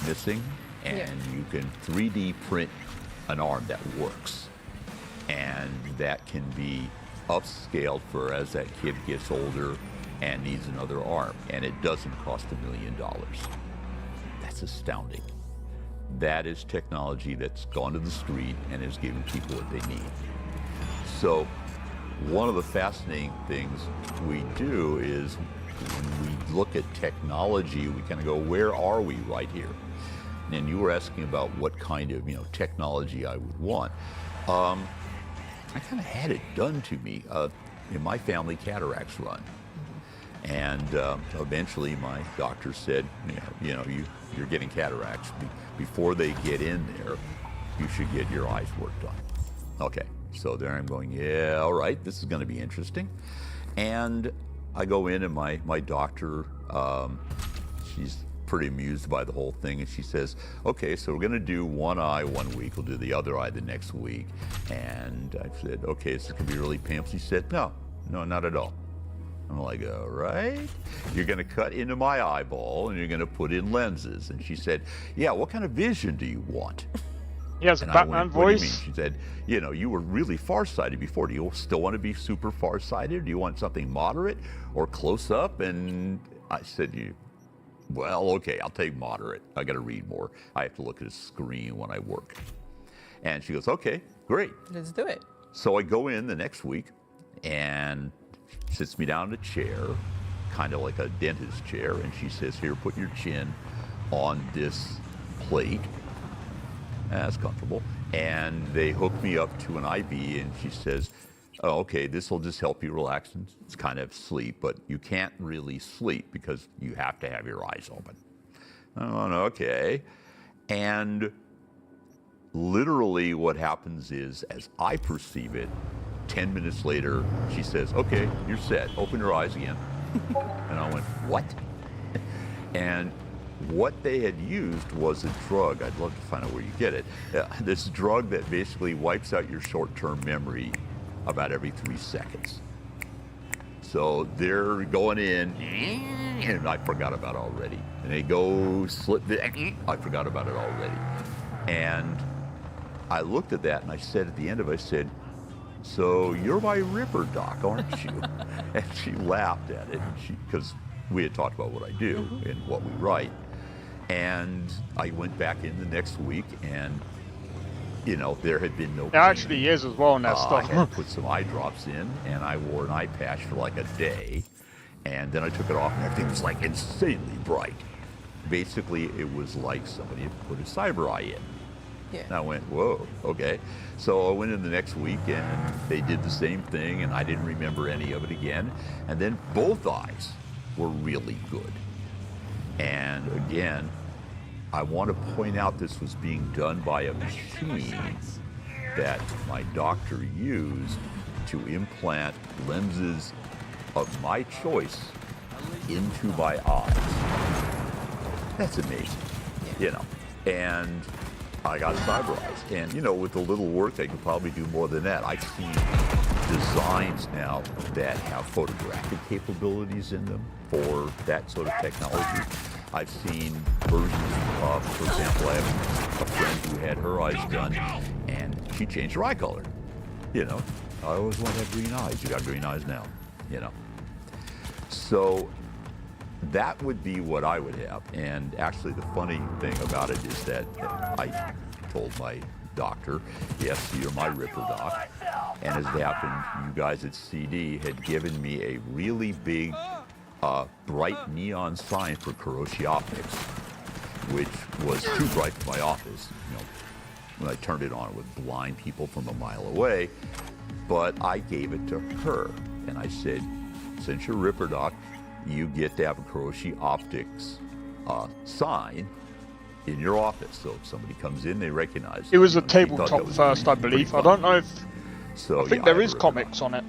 V: missing, and you can 3D print an arm that works. And that can be upscaled for as that kid gets older and needs another arm, and it doesn't cost $1 million. That's astounding. That is technology that's gone to the street and is giving people what they need. So one of the fascinating things we do is when we look at technology, we kind of go, where are we right here? And you were asking about what kind of, you know, technology I would want. I kind of had it done to me. In my family, cataracts run. And eventually my doctor said, you're getting cataracts. Before they get in there, you should get your eyes worked on. Okay, so there I'm going, yeah, all right, this is going to be interesting. And I go in and my doctor, she's pretty amused by the whole thing, and she says, okay, so we're going to do one eye 1 week, we'll do the other eye the next week. And I said, okay, this is going to be really painful. She said, no, not at all. I'm like, all right, you're going to cut into my eyeball and you're going to put in lenses. And she said, yeah, what kind of vision do you want?
B: He has a Batman voice.
V: What do you mean? She said, you were really farsighted before. Do you still want to be super farsighted? Do you want something moderate or close up? And I said, well, okay, I'll take moderate. I got to read more. I have to look at a screen when I work. And she goes, okay, great.
W: Let's do it.
V: So I go in the next week and sits me down in a chair, kind of like a dentist chair, and she says, here, put your chin on this plate. That's comfortable. And they hook me up to an IV, and she says, oh, okay, this will just help you relax and it's kind of sleep, but you can't really sleep because you have to have your eyes open. I'm going, okay. And literally what happens is, as I perceive it, 10 minutes later, she says, okay, you're set. Open your eyes again. And I went, what? And what they had used was a drug. I'd love to find out where you get it. This drug that basically wipes out your short-term memory about every 3 seconds. So they're going in, and I forgot about it already. And they go slip, I forgot about it already. And I looked at that and I said at the end of it, I said, so you're my Ripper, Doc, aren't you? And she laughed at it, because we had talked about what I do and what we write. And I went back in the next week, and you know, there had been no.
B: It actually is as well in that stuff.
V: I had to put some eye drops in, and I wore an eye patch for like a day, and then I took it off, and everything was like insanely bright. Basically, it was like somebody had put a cyber eye in.
W: Yeah.
V: And I went, whoa, okay. So I went in the next week, and they did the same thing, and I didn't remember any of it again. And then both eyes were really good. And again, I want to point out this was being done by a machine that my doctor used to implant lenses of my choice into my eyes. That's amazing, you know. And I got cyber eyes. And, you know, with a little work, they could probably do more than that. I've seen designs now that have photographic capabilities in them for that sort of technology. I've seen versions of, for example, I have a friend who had her eyes done, and she changed her eye color. You know, I always want to have green eyes. You got green eyes now, you know. So that would be what I would have. And actually, the funny thing about it is that I told my doctor, yes, you're my Ripper, Doc. And as it happened, you guys at CD had given me a really big, bright neon sign for Kuroshi Optics, which was too bright for my office. You know, when I turned it on, it would blind people from a mile away. But I gave it to her, and I said, since you're Ripper, Doc, you get to have a Kuroshi Optics sign in your office. So if somebody comes in, they recognize
B: it. Was a
V: They
B: tabletop
V: thought that was
B: first, I believe. I don't know if...
V: So,
B: I think
V: yeah,
B: there is comics on it.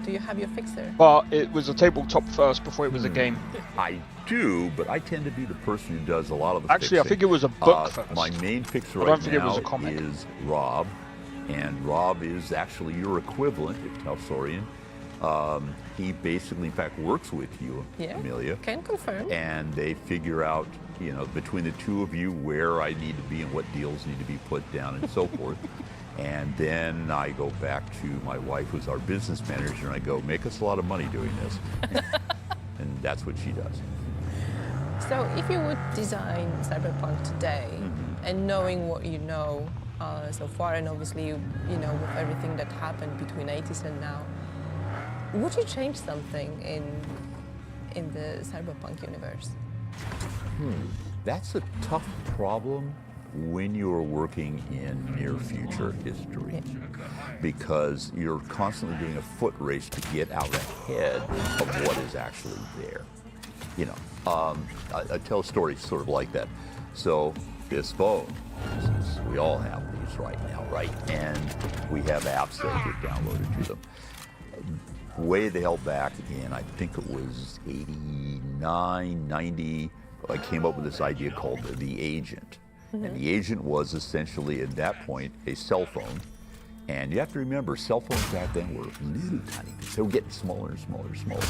W: Do you have your fixer?
B: But it was a tabletop first before it was a game.
V: I do, but I tend to be the person who does a lot of the
B: Actually,
V: fixing.
B: I think it was a book first.
V: My main fixer
B: I don't
V: right
B: think it was
V: now
B: a comic.
V: is Rob, and Rob is actually your equivalent, if Talsorian. He basically, in fact, works with you, Amelia.
W: Can confirm.
V: And they figure out, you know, between the two of you where I need to be and what deals need to be put down and so forth. And then I go back to my wife, who's our business manager, and I go, make us a lot of money doing this. And that's what she does.
W: So if you would design Cyberpunk today, and knowing what you know so far, and obviously, you know, with everything that happened between 80s and now, would you change something in the Cyberpunk universe?
V: That's a tough problem when you're working in near future history, because you're constantly doing a foot race to get out ahead of what is actually there. You know, I tell a story sort of like that. So this phone, we all have these right now, right? And we have apps that get downloaded to them. Way the hell back in, I think it was 89, 90, I came up with this idea called the agent. And the agent was essentially, at that point, a cell phone. And you have to remember, cell phones back then were little tiny things. They were getting smaller and smaller and smaller.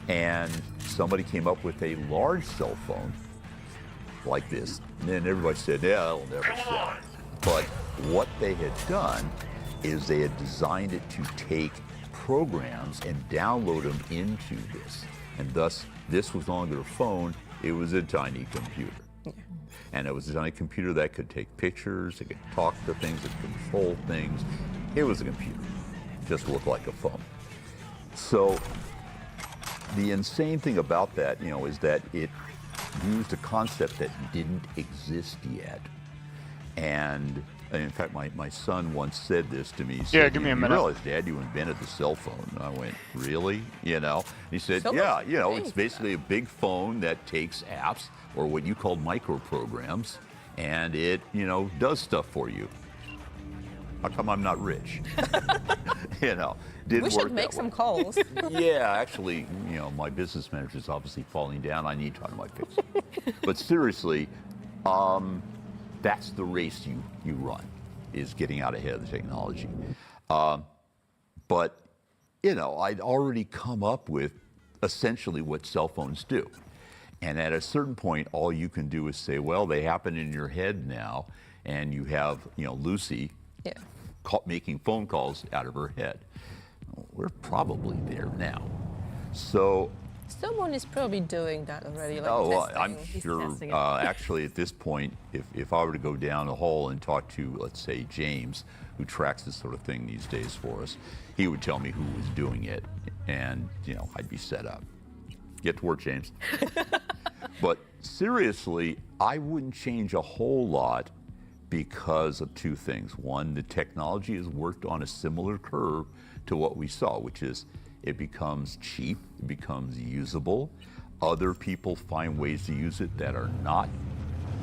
V: And somebody came up with a large cell phone like this. And then everybody said, yeah, that'll never sell. But what they had done is they had designed it to take programs and download them into this. And thus, this was no longer a phone, it was a tiny computer. And it was a tiny computer that could take pictures, it could talk to things, it could control things. It was a computer. It just looked like a phone. So the insane thing about that, you know, is that it used a concept that didn't exist yet. And In fact, my son once said this to me. He
B: Yeah,
V: said,
B: give me a
V: you
B: minute.
V: realize, Dad, you invented the cell phone. And I went, really? You know? He said,
W: So
V: yeah,
W: much
V: you know, it's
W: things.
V: basically a big phone that takes apps or what you call micro programs, and it, you know, does stuff for you. How come I'm not rich? You know, didn't
W: We
V: work
W: should make
V: that
W: some
V: way.
W: calls.
V: Yeah, actually, you know, my business manager is obviously falling down. I need time to fix it. But seriously, that's the race you run, is getting out ahead of the technology. But, you know, I'd already come up with essentially what cell phones do. And at a certain point, all you can do is say, well, they happen in your head now, and you have, you know, Lucy making phone calls out of her head. We're probably there now. So,
W: Someone is probably doing that already. Like
V: well,
W: testing.
V: I'm
W: He's
V: sure,
W: testing it.
V: actually, at this point, if I were to go down the hall and talk to, let's say, James, who tracks this sort of thing these days for us, he would tell me who was doing it, and, you know, I'd be set up. Get to work, James. But seriously, I wouldn't change a whole lot because of two things. One, the technology has worked on a similar curve to what we saw, which is it becomes cheap, it becomes usable. Other people find ways to use it that are not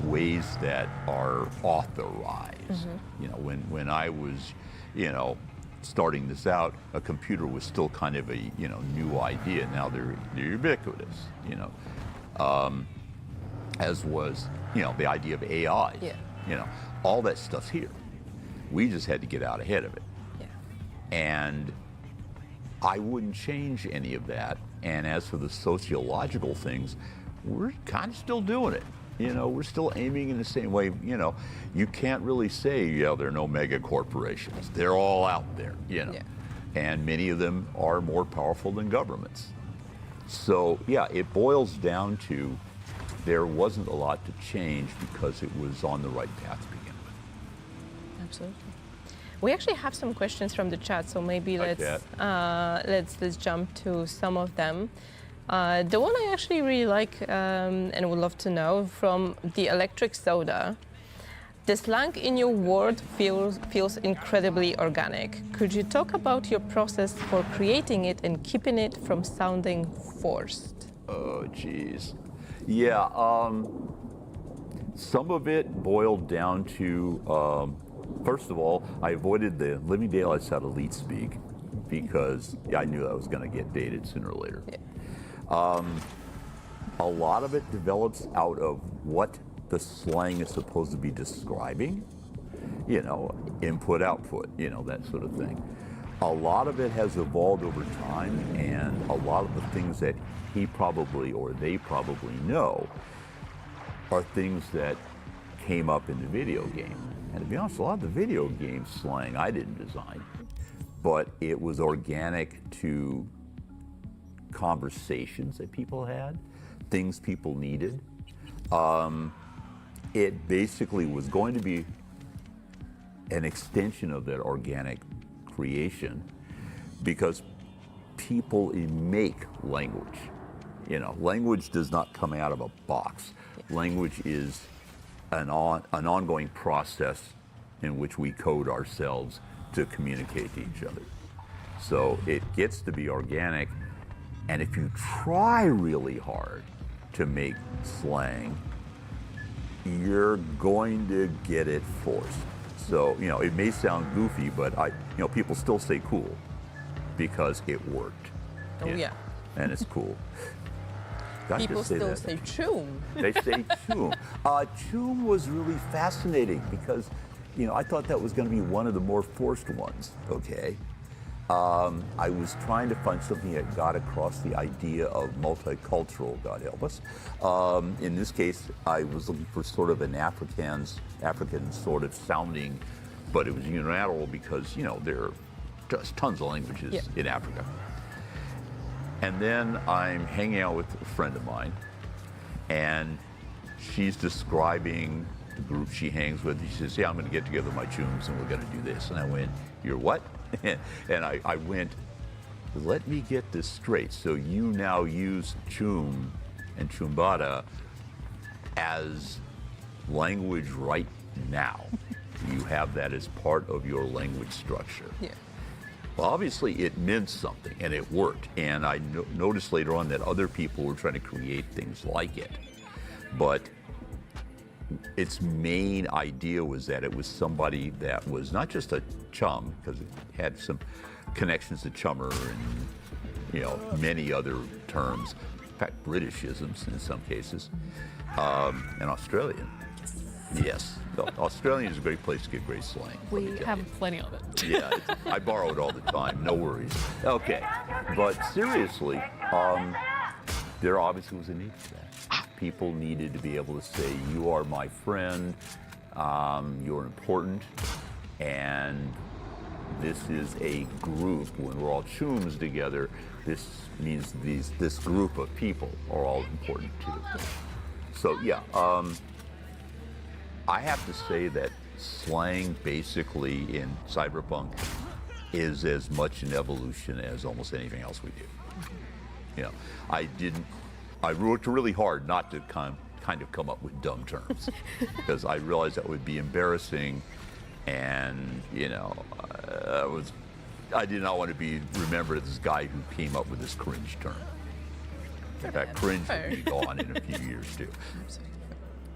V: ways that are authorized. You know, when I was, you know, starting this out, a computer was still kind of a, you know, new idea. Now they're ubiquitous, you know. As was, you know, the idea of AI.
W: Yeah.
V: You know, all that stuff's here. We just had to get out ahead of it.
W: Yeah.
V: And I wouldn't change any of that. And as for the sociological things, we're kind of still doing it. You know, we're still aiming in the same way. You know, you can't really say, yeah, there are no mega corporations. They're all out there, you know.
W: Yeah.
V: And many of them are more powerful than governments. So, yeah, it boils down to there wasn't a lot to change because it was on the right path to begin with.
W: Absolutely. We actually have some questions from the chat, so maybe
V: Like
W: let's jump to some of them. The one I actually really like and would love to know from the Electric Soda. The slang in your word feels incredibly organic. Could you talk about your process for creating it and keeping it from sounding forced?
V: Oh, geez. Yeah, some of it boiled down to, first of all, I avoided the Living Daylights out of leet speak because I knew I was going to get dated sooner or later.
W: Yeah.
V: A lot of it develops out of what the slang is supposed to be describing, you know, input, output, you know, that sort of thing. A lot of it has evolved over time, and a lot of the things that he probably or they probably know are things that came up in the video game. And to be honest, a lot of the video game slang I didn't design, but it was organic to conversations that people had, things people needed. It basically was going to be an extension of that organic creation because people make language. You know, language does not come out of a box. Language is an ongoing process in which we code ourselves to communicate to each other. So it gets to be organic, and if you try really hard to make slang, you're going to get it forced. So, you know, it may sound goofy, but people still say cool because it worked.
W: Oh, yeah.
V: And it's cool. Did I
W: People
V: just say
W: still
V: that?
W: say choom.
V: They say choom. Choom was really fascinating because, you know, I thought that was going to be one of the more forced ones, okay? I was trying to find something that got across the idea of multicultural, God help us. In this case, I was looking for sort of an African sort of sounding, but it was unilateral because, you know, there are just tons of languages in Africa. And then I'm hanging out with a friend of mine, and she's describing the group she hangs with. She says, yeah, I'm going to get together with my chooms, and we're going to do this. And I went, you're what? And I went, let me get this straight. So you now use choom and choombada as language right now. You have that as part of your language structure.
W: Yeah.
V: Well, obviously it meant something, and it worked. And I noticed later on that other people were trying to create things like it. But its main idea was that it was somebody that was not just a chum, because it had some connections to chummer and, you know, many other terms. In fact, Britishisms in some cases, and Australian. Yes, Australian is a great place to get great slang.
L: We have plenty of it.
V: Yeah, I borrow it all the time, no worries. Okay, but seriously, there obviously was a need for that. People needed to be able to say, you are my friend, you're important, and this is a group. When we're all chooms together, this means this group of people are all important too. So yeah, I have to say that slang basically in Cyberpunk is as much an evolution as almost anything else we do. You know, I worked really hard not to kind of come up with dumb terms because I realized that would be embarrassing, and you know, I did not want to be remembered as this guy who came up with this cringe term. In fact, cringe will be gone in a few years too.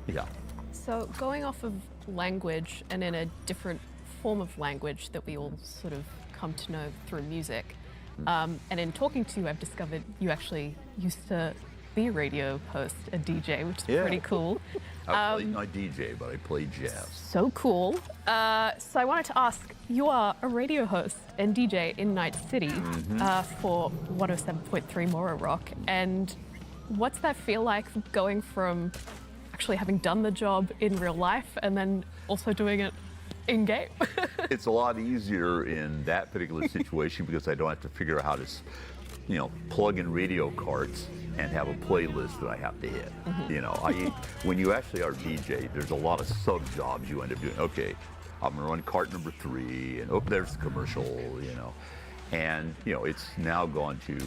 V: Yeah.
L: So going off of language and in a different form of language that we all sort of come to know through music, and in talking to you, I've discovered you actually used to be a radio host, a DJ, which is pretty cool.
V: I not DJ, but I play jazz.
L: So cool. So I wanted to ask, you are a radio host and DJ in Night City for 107.3 Mora Rock, and what's that feel like going from actually having done the job in real life and then also doing it in game?
V: It's a lot easier in that particular situation because I don't have to figure out how to, you know, plug in radio carts and have a playlist that I have to hit. You know, when you actually are a DJ, there's a lot of sub jobs you end up doing. Okay, I'm gonna run cart number 3, and there's the commercial. You know, and you know it's now gone to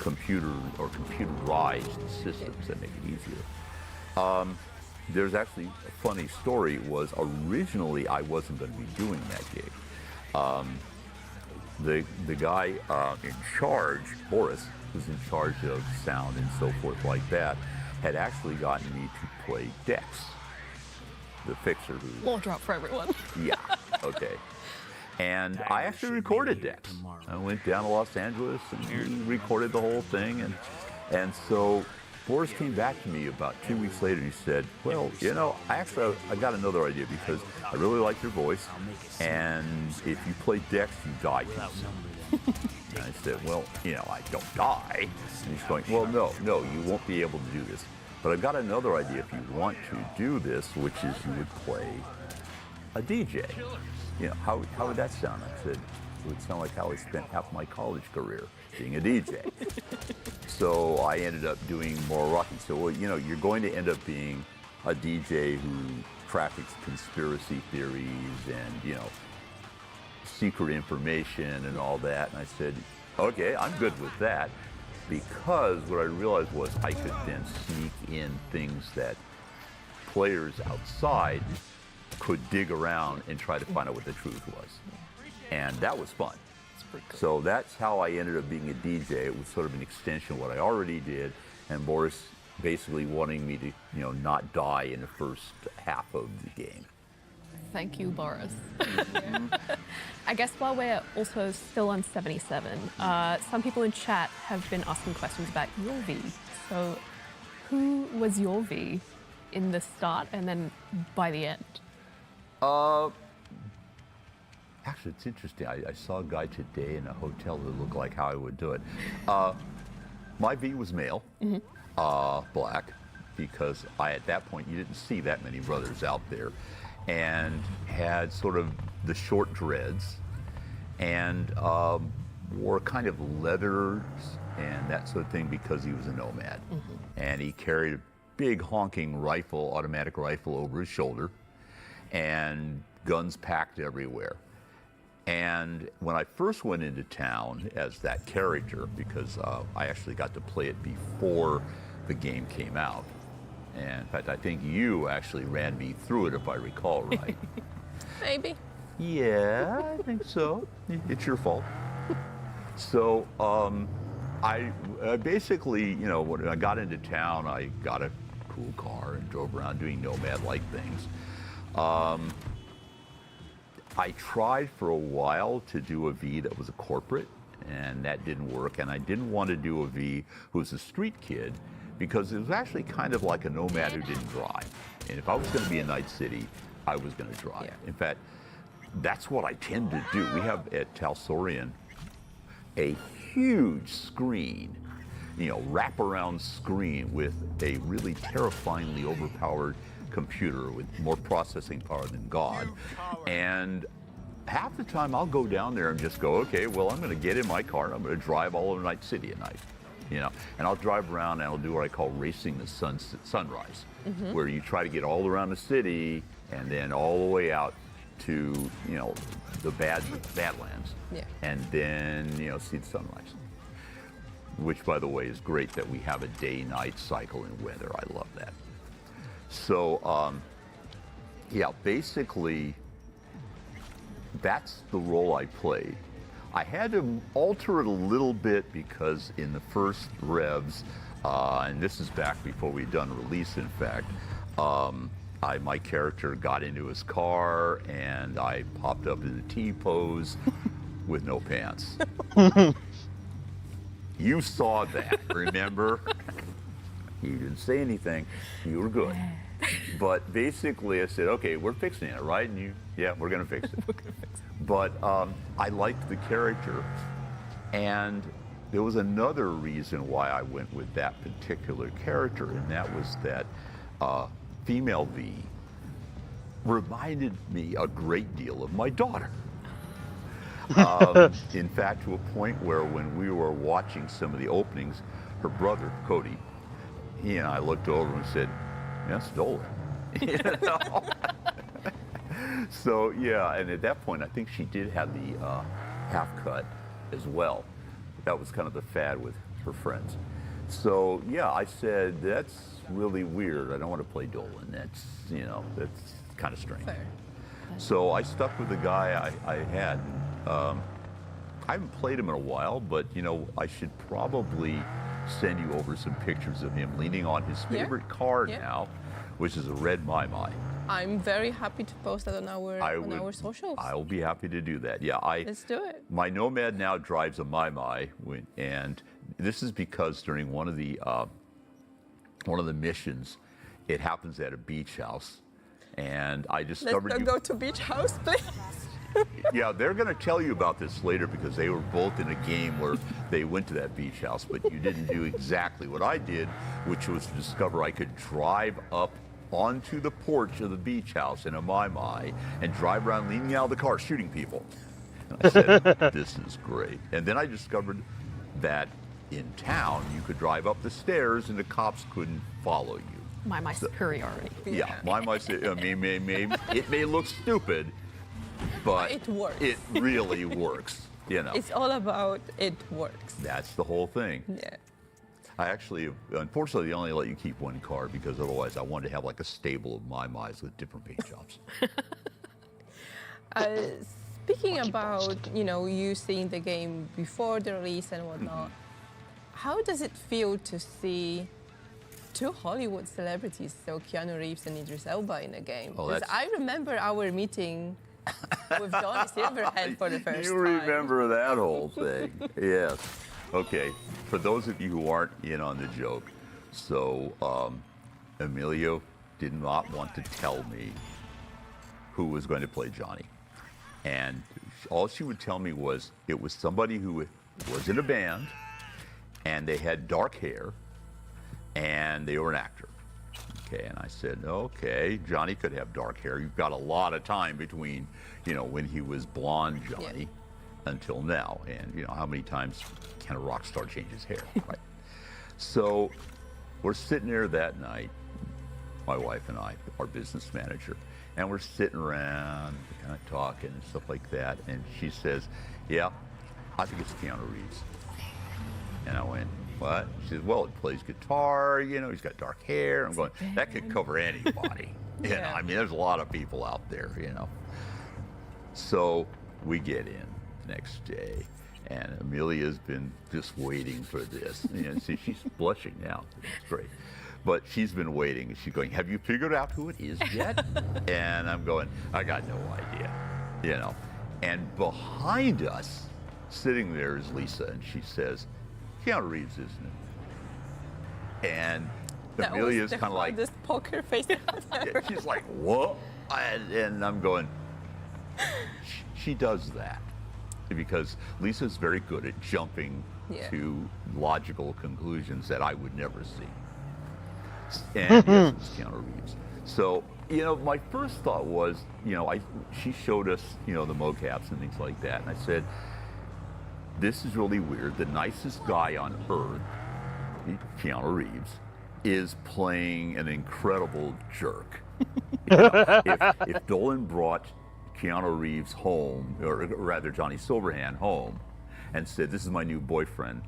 V: computer or computerized systems that make it easier. There's actually a funny story. Was originally I wasn't going to be doing that gig. The guy in charge, Boris, who's in charge of sound and so forth like that, had actually gotten me to play Dex, the fixer who...
L: More drop for everyone.
V: Yeah, okay. And I actually recorded Dex. I went down to Los Angeles and recorded the whole thing. And so Boris came back to me about 2 weeks later and he said, well, you know, I got another idea because I really like your voice, and if you play Dex, you die too soon. And I said, well, you know, I don't die. And he's going, well, no, you won't be able to do this. But I've got another idea if you want to do this, which is you would play a DJ. You know, how would that sound? I said, it would sound like how I spent half my college career being a DJ. So I ended up doing more rocking. So, well, you know, you're going to end up being a DJ who traffics conspiracy theories and, you know, secret information and all that. And I said, okay, I'm good with that. Because what I realized was I could then sneak in things that players outside could dig around and try to find out what the truth was. And that was fun. So that's how I ended up being a DJ. It was sort of an extension of what I already did, and Boris basically wanting me to, you know, not die in the first half of the game.
L: Thank you, Boris. I guess while we're also still on 77, some people in chat have been asking questions about your V. So who was your V in the start and then by the end?
V: Actually, it's interesting. I saw a guy today in a hotel that looked like how I would do it. My V was male, black, because at that point, you didn't see that many brothers out there, and had sort of the short dreads, and wore kind of leathers and that sort of thing because he was a nomad. And he carried a big honking rifle, automatic rifle over his shoulder, and guns packed everywhere. And when I first went into town as that character, because I actually got to play it before the game came out. And in fact, I think you actually ran me through it, if I recall right.
W: Maybe.
V: Yeah, I think so. It's your fault. So, I basically, you know, when I got into town, I got a cool car and drove around doing nomad-like things. I tried for a while to do a V that was a corporate, and that didn't work. And I didn't want to do a V who was a street kid, because it was actually kind of like a nomad who didn't drive. And if I was going to be in Night City, I was going to drive. Yeah. In fact, that's what I tend to do. We have at Talsorian a huge screen, you know, wraparound screen with a really terrifyingly overpowered computer with more processing power than God. And half the time I'll go down there and just go, okay, well, I'm going to get in my car and I'm going to drive all over Night City at night, you know, and I'll drive around and I'll do what I call racing the sunrise, where you try to get all around the city and then all the way out to, you know, the Badlands, and then, you know, see the sunrise. Which, by the way, is great that we have a day-night cycle in weather. I love that. So, yeah, basically, that's the role I played. I had to alter it a little bit because in the first revs, and this is back before we'd done release, in fact, my character got into his car and I popped up in the T-pose with no pants. You saw that, remember? You didn't say anything. You were good. But basically I said, okay, we're fixing it, right? And you, yeah, we're going to fix it. But I liked the character. And there was another reason why I went with that particular character, and that was that female V reminded me a great deal of my daughter. In fact, to a point where when we were watching some of the openings, her brother, Cody, he and I looked over and said, yeah, stole her. You know? So, yeah, and at that point, I think she did have the half cut as well. That was kind of the fad with her friends. So, yeah, I said, that's really weird. I don't want to play Dolan. That's, you know, that's kind of strange. Fair. So I stuck with the guy I had. I haven't played him in a while, but, you know, I should probably send you over some pictures of him leaning on his favorite car now, which is a red Mai Mai.
W: I'm very happy to post that on our socials.
V: I'll be happy to do that. Yeah,
W: let's do it.
V: My Nomad now drives a Mai Mai, and this is because during one of the missions, it happens at a beach house, and I discovered.
W: Let's go to beach house, please.
V: Yeah, they're going to tell you about this later because they were both in a game where they went to that beach house, but you didn't do exactly what I did, which was to discover I could drive up onto the porch of the beach house in a Mai Mai and drive around leaning out of the car shooting people. And I said, this is great. And then I discovered that in town you could drive up the stairs and the cops couldn't follow you.
L: Mai Mai superiority.
V: Yeah, Mai Mai, I mean, it may look stupid, but
W: it works.
V: It really works, you know.
W: It's all about it works.
V: That's the whole thing.
W: Yeah.
V: I actually, unfortunately, they only let you keep one car because otherwise I wanted to have like a stable of Mai Mais with different paint jobs.
W: Speaking about, you know, you seeing the game before the release and whatnot, how does it feel to see two Hollywood celebrities, so Keanu Reeves and Idris Elba, in a game? Because I remember our meeting with Johnny Silverhand for the first time.
V: You remember that whole thing? Yes. Okay. For those of you who aren't in on the joke, so Emilio did not want to tell me who was going to play Johnny. And all she would tell me was it was somebody who was in a band and they had dark hair and they were an actor. Okay, and I said, okay, Johnny could have dark hair. You've got a lot of time between, you know, when he was blonde Johnny until now. And, you know, how many times can a rock star change his hair, right? So we're sitting there that night, my wife and I, our business manager, and we're sitting around kind of talking and stuff like that. And she says, yeah, I think it's Keanu Reeves. And I went, what? She says, well, he plays guitar, you know, he's got dark hair. I'm going, that could cover anybody. You know, I mean, there's a lot of people out there, you know. So we get in the next day, and Amelia's been just waiting for this. See, she's blushing now. It's great. But she's been waiting. She's going, have you figured out who it is yet? And I'm going, I got no idea, And behind us, sitting there is Lisa, and she says, Keanu Reeves, isn't it? And Amelia's kind of like,
W: this poker face ever.
V: she's like, what? And I'm going, she does that. Because Lisa's very good at jumping to logical conclusions that I would never see. And yes, it's Keanu Reeves. So, my first thought was, she showed us, the mocaps and things like that. And I said, this is really weird. The nicest guy on earth, Keanu Reeves, is playing an incredible jerk. If Dolan brought Keanu Reeves home, or rather Johnny Silverhand home, and said, this is my new boyfriend,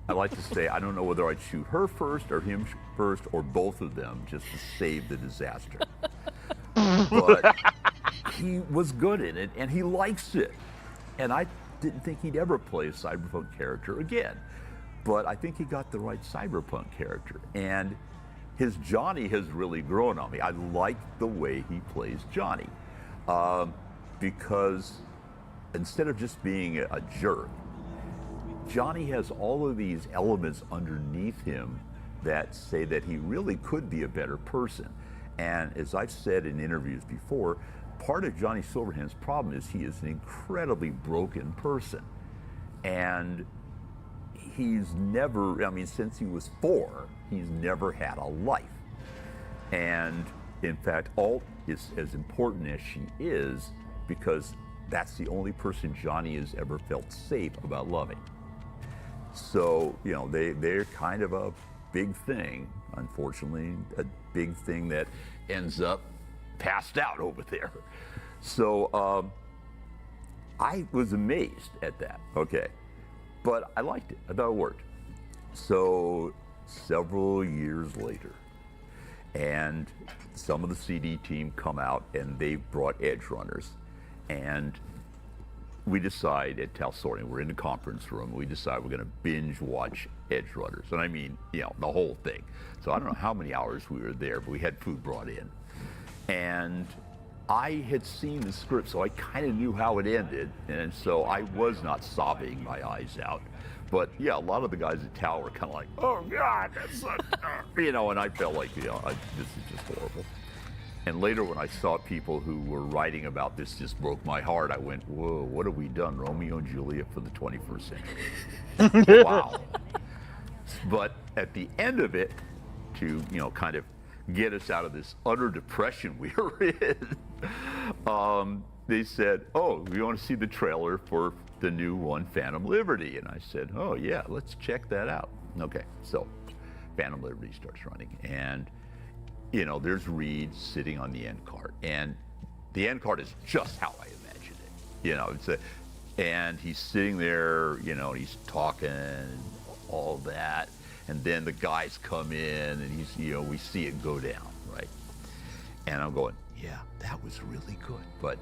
V: I like to say, I don't know whether I'd shoot her first or him first or both of them just to save the disaster. But he was good in it, and he likes it. And I didn't think he'd ever play a Cyberpunk character again. But I think he got the right Cyberpunk character. And his Johnny has really grown on me. I like the way he plays Johnny. Because instead of just being a jerk, Johnny has all of these elements underneath him that say that he really could be a better person. And as I've said in interviews before, part of Johnny Silverhand's problem is he is an incredibly broken person. And he's never, since he was 4, he's never had a life. And in fact, Alt is as important as she is because that's the only person Johnny has ever felt safe about loving. So, they're kind of a big thing, unfortunately, a big thing that ends up passed out over there. So I was amazed at that, okay. But I liked it, I thought it worked. So several years later, and some of the CD team come out and they brought Edge Runners. And we decide at Talsorian, we're in the conference room, we decide we're gonna binge watch Edge Runners. And I mean, the whole thing. So I don't know how many hours we were there, but we had food brought in. And I had seen the script, so I kind of knew how it ended. And so I was not sobbing my eyes out. But yeah, a lot of the guys at Tal were kind of like, oh God, that's such, and I felt like, this is just horrible. And later when I saw people who were writing about this just broke my heart, I went, whoa, what have we done? Romeo and Juliet for the 21st century. Wow. But at the end of it, to, kind of get us out of this utter depression we were in, they said, oh, we want to see the trailer for the new one, Phantom Liberty. And I said, oh yeah, let's check that out. Okay, so Phantom Liberty starts running. And there's Reed sitting on the end cart, and the end cart is just how I imagined it. And he's sitting there, he's talking, all that, and then the guys come in, and we see it go down, right? And I'm going, yeah, that was really good, but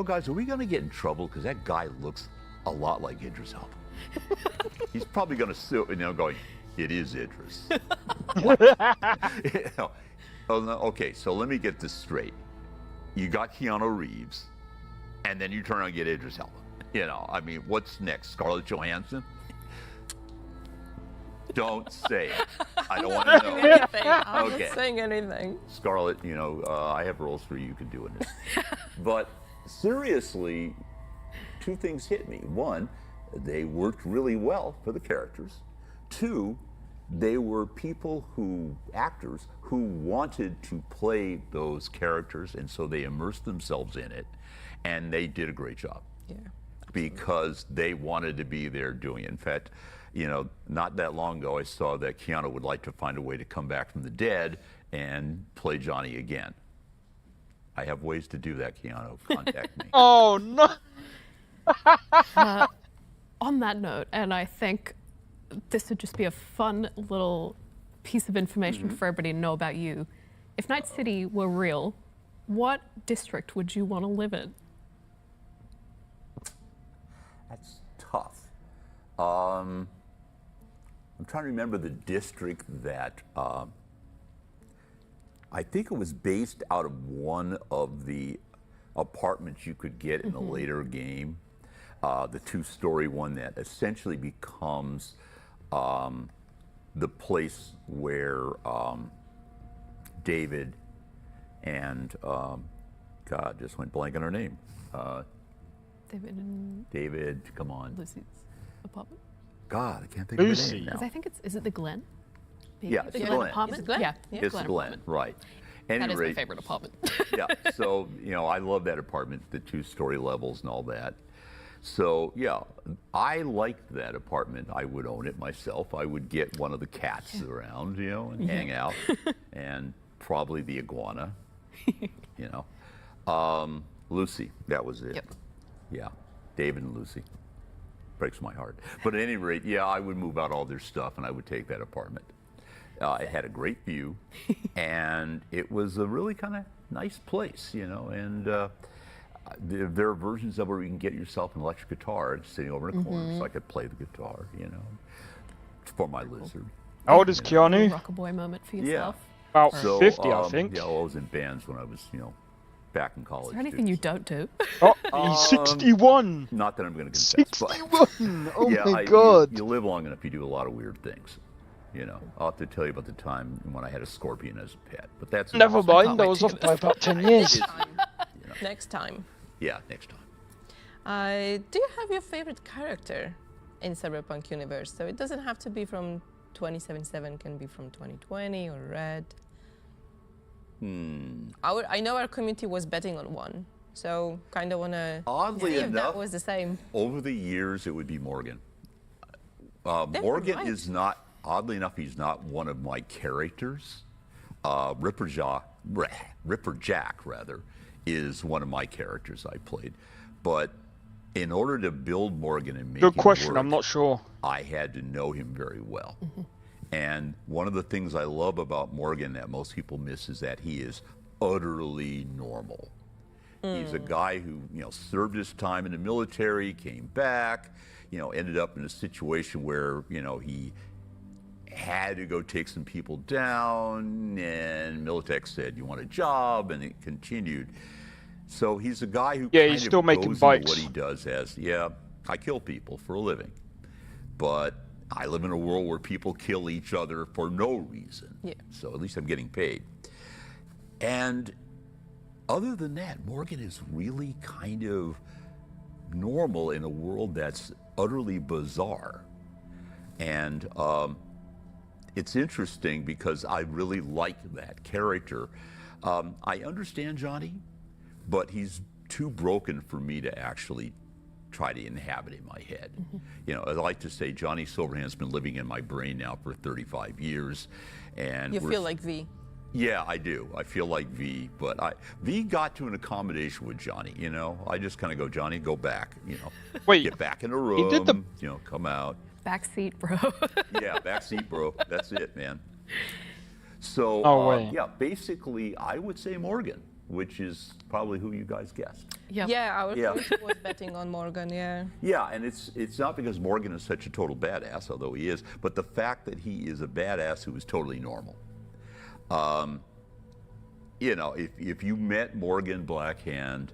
V: guys, are we gonna get in trouble because that guy looks a lot like Idris Elba? He's probably gonna sue, going, it is Idris. Okay, so let me get this straight. You got Keanu Reeves, and then you turn around and get Idris Elba. What's next? Scarlett Johansson? Don't say it. I don't want to know.
W: I'm not saying anything.
V: Scarlett, I have roles for you can do in this. But seriously, 2 things hit me. 1, they worked really well for the characters. 2, they were actors who wanted to play those characters, and so they immersed themselves in it, and they did a great job.
W: Yeah.
V: Because they wanted to be there doing it. In fact, not that long ago, I saw that Keanu would like to find a way to come back from the dead and play Johnny again. I have ways to do that, Keanu. Contact me.
B: Oh, no!
L: On that note, and I think this would just be a fun little piece of information for everybody to know about you. If Night City were real, what district would you want to live in?
V: I'm trying to remember the district that I think it was based out of one of the apartments you could get in a later game. The two-story one that essentially becomes the place where David and God, just went blank on her name. David, come on.
L: Lucy's apartment.
V: God, I can't think of her name now.
L: Because I think is it the Glen? Maybe?
V: Yeah, it's
L: the
V: the
L: Glen
V: Glen.
L: apartment.
W: It's Glen?
L: Yeah,
V: It's
L: Glen
V: Glen,
L: apartment.
V: right.
L: That is my
V: Rate,
L: favorite apartment.
V: yeah, so, I love that apartment, the two-story levels and all that. So, yeah, I liked that apartment. I would own it myself. I would get one of the cats around, and hang out, and probably the iguana, Lucy, that was it.
L: Yep.
V: Yeah, David and Lucy. Breaks my heart. But at any rate, yeah, I would move out all their stuff and I would take that apartment. It had a great view, and it was a really kind of nice place, and there are versions of it where you can get yourself an electric guitar sitting over in a corner so I could play the guitar, for my lizard.
B: How old is Keanu?
L: Rockabye moment for yourself.
B: About 50, I think.
V: Yeah, well, I was in bands when I was, back in college.
L: Is there anything you don't do?
B: Oh, he's 61.
V: Not that I'm going to confess.
B: 61. Oh
V: yeah,
B: my God.
V: You live long enough, you do a lot of weird things. I'll have to tell you about the time when I had a scorpion as a pet. But that's
B: Never mind. I was off by about 10 years.
W: Next time.
V: Yeah, next time.
W: Do you have your favorite character in Cyberpunk universe? So it doesn't have to be from 2077, can be from 2020 or Red. I know our community was betting on one, so kind of want to see if that was the same.
V: Over the years, it would be Morgan. Morgan is not, oddly enough, he's not one of my characters. Ripper Jack, rather, is one of my characters I played. But in order to build Morgan and make
B: Good
V: him
B: question,
V: work,
B: I'm not sure.
V: I had to know him very well. And one of the things I love about Morgan that most people miss is that he is utterly normal. He's a guy who, served his time in the military, came back, ended up in a situation where, he had to go take some people down, and Militech said, "You want a job?" And it continued. So he's a guy who
B: he's still making
V: goes
B: bikes.
V: into what he does as, I kill people for a living. But I live in a world where people kill each other for no reason.
W: Yeah.
V: So at least I'm getting paid. And other than that, Morgan is really kind of normal in a world that's utterly bizarre. And it's interesting because I really like that character. I understand Johnny, but he's too broken for me to actually try to inhabit in my head. I like to say Johnny Silverhand's been living in my brain now for 35 years. And
W: You feel like V.
V: Yeah, I do. I feel like V, but V got to an accommodation with Johnny, I just kind of go, Johnny, go back,
B: Wait,
V: get back in the room,
B: he did the...
V: come out.
L: Backseat, bro.
V: Yeah, backseat, bro. That's it, man. So, basically, I would say Morgan, which is probably who you guys guessed.
W: Yeah, our community was betting on Morgan,
V: Yeah, and it's not because Morgan is such a total badass, although he is, but the fact that he is a badass who is totally normal. If you met Morgan Blackhand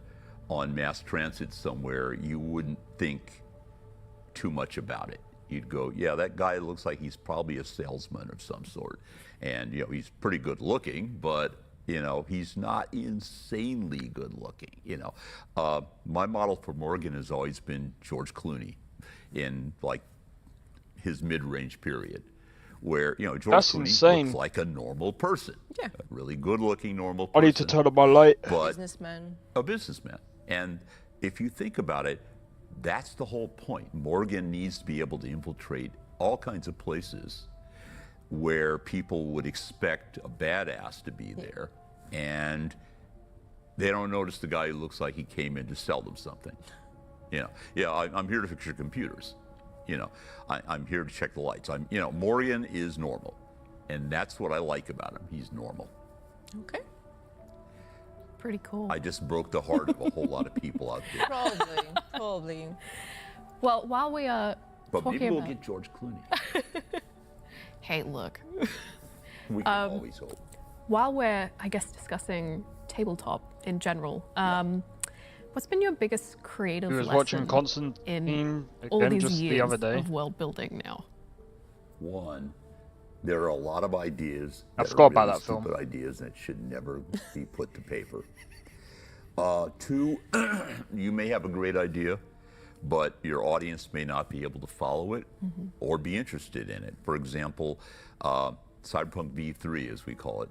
V: on mass transit somewhere, you wouldn't think too much about it. You'd go, yeah, that guy looks like he's probably a salesman of some sort. And, he's pretty good looking, but, he's not insanely good looking, My model for Morgan has always been George Clooney in, his mid-range period, where, George Clooney looks like a normal person.
W: Yeah.
V: A really good-looking normal person.
B: I need to turn up my light.
V: But
W: businessman.
V: A businessman. And if you think about it, that's the whole point. Morgan needs to be able to infiltrate all kinds of places where people would expect a badass to be there, and they don't notice the guy who looks like he came in to sell them something. I'm here to fix your computers. I'm here to check the lights. Morgan is normal, and that's what I like about him. He's normal.
W: Okay.
L: Pretty cool.
V: I just broke the heart of a whole lot of people out there.
W: Probably.
L: Well, while we are
V: But maybe
L: Talking
V: we'll
L: about-
V: get George Clooney.
L: Hey, look.
V: We can always hope.
L: While we're, I guess, discussing tabletop in general, what's been your biggest creative
B: He was
L: lesson
B: watching Constantine
L: in all
B: again
L: these
B: just
L: years
B: the other day.
L: of world building now?
V: One, there are a lot of ideas.
B: I
V: that
B: forgot
V: are
B: about
V: really
B: that film.
V: stupid ideas that should never be put to paper. Two, you may have a great idea, but your audience may not be able to follow it or be interested in it. For example, Cyberpunk V3, as we call it.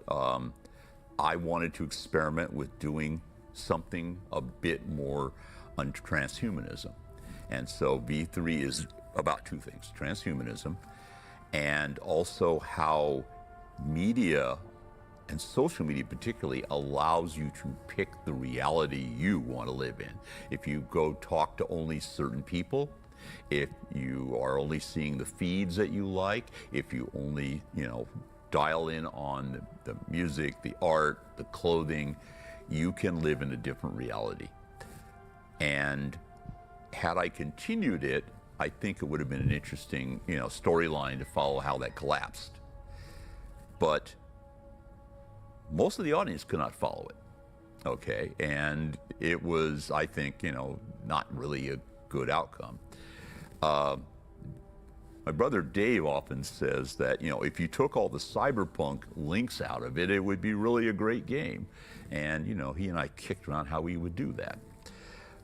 V: I wanted to experiment with doing something a bit more on transhumanism. And so V3 is about two things, transhumanism and also how media and social media particularly allows you to pick the reality you want to live in. If you go talk to only certain people, if you are only seeing the feeds that you like, if you only, dial in on the music, the art, the clothing, you can live in a different reality. And had I continued it, I think it would have been an interesting, storyline to follow how that collapsed. But most of the audience could not follow it. Okay, and it was, I think, not really a good outcome. My brother Dave often says that, if you took all the Cyberpunk links out of it, it would be really a great game. And, he and I kicked around how we would do that.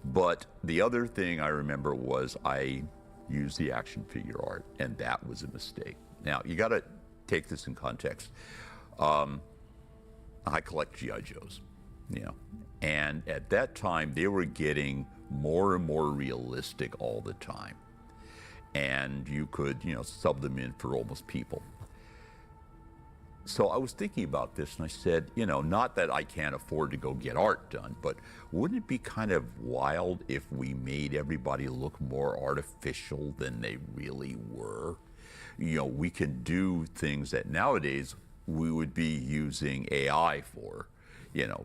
V: But the other thing I remember was I used the action figure art, and that was a mistake. Now, you got to take this in context. I collect G.I. Joes, and at that time, they were getting more and more realistic all the time. And you could, sub them in for almost people. So I was thinking about this and I said, not that I can't afford to go get art done, but wouldn't it be kind of wild if we made everybody look more artificial than they really were? We can do things that nowadays we would be using AI for.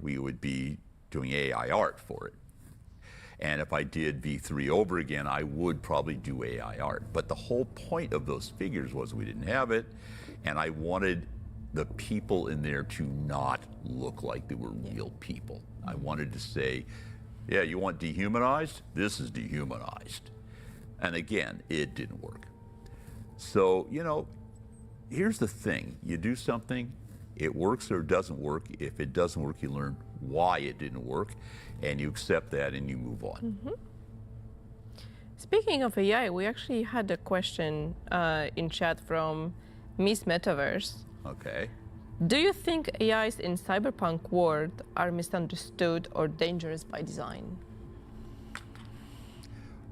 V: We would be doing AI art for it. And if I did V3 over again, I would probably do AI art. But the whole point of those figures was we didn't have it, and I wanted the people in there to not look like they were real people. I wanted to say, yeah, you want dehumanized? This is dehumanized. And again, it didn't work. So, here's the thing. You do something, it works or it doesn't work. If it doesn't work, you learn why it didn't work, and you accept that and you move on.
W: Speaking of AI, we actually had a question in chat from Miss Metaverse.
V: Okay.
W: Do you think AIs in Cyberpunk world are misunderstood or dangerous by design?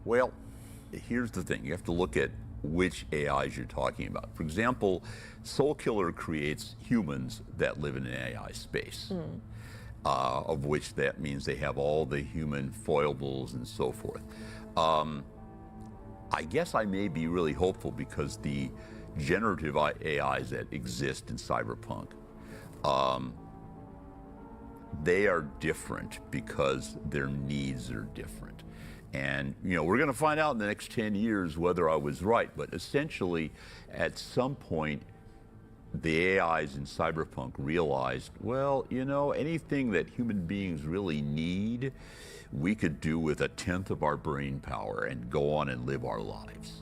V: Well, here's the thing. You have to look at which AIs you're talking about. For example, Soulkiller creates humans that live in an AI space, of which that means they have all the human foibles and so forth. I guess I may be really hopeful because the generative AIs that exist in Cyberpunk, they are different because their needs are different. And, we're going to find out in the next 10 years whether I was right. But essentially, at some point, the AIs in Cyberpunk realized, well, anything that human beings really need, we could do with 1/10 of our brain power and go on and live our lives.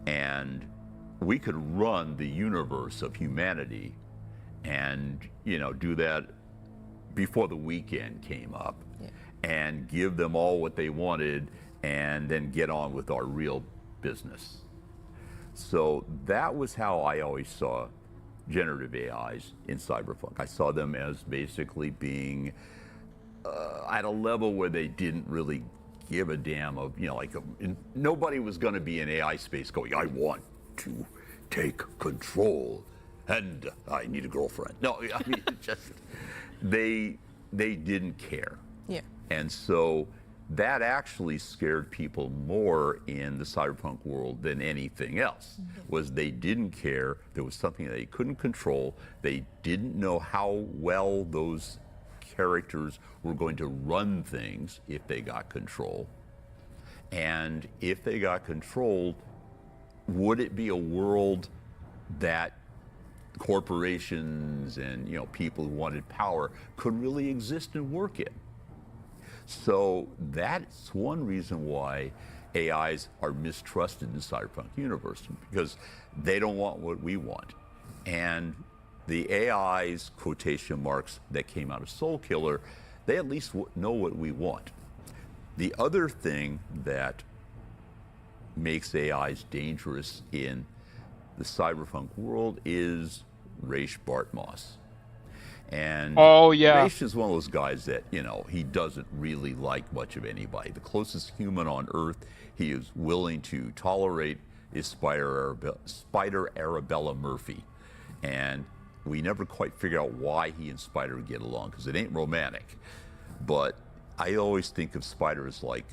V: And we could run the universe of humanity and, do that before the weekend came up. And give them all what they wanted and then get on with our real business. So that was how I always saw generative AIs in Cyberpunk. I saw them as basically being at a level where they didn't really give a damn of, nobody was going to be in AI space going, I want to take control and I need a girlfriend. No, I mean, they didn't care.
W: Yeah.
V: And so that actually scared people more in the Cyberpunk world than anything else, was they didn't care. There was something that they couldn't control. They didn't know how well those characters were going to run things if they got control. And if they got controlled, would it be a world that corporations and people who wanted power could really exist and work in? So that's one reason why AIs are mistrusted in the Cyberpunk universe, because they don't want what we want. And the AIs, quotation marks, that came out of Soul Killer, they at least know what we want. The other thing that makes AIs dangerous in the Cyberpunk world is Raish Bartmoss. And Raish is one of those guys that, he doesn't really like much of anybody. The closest human on Earth he is willing to tolerate is Spider Arabella Murphy. And we never quite figure out why he and Spider get along, because it ain't romantic. But I always think of Spider as like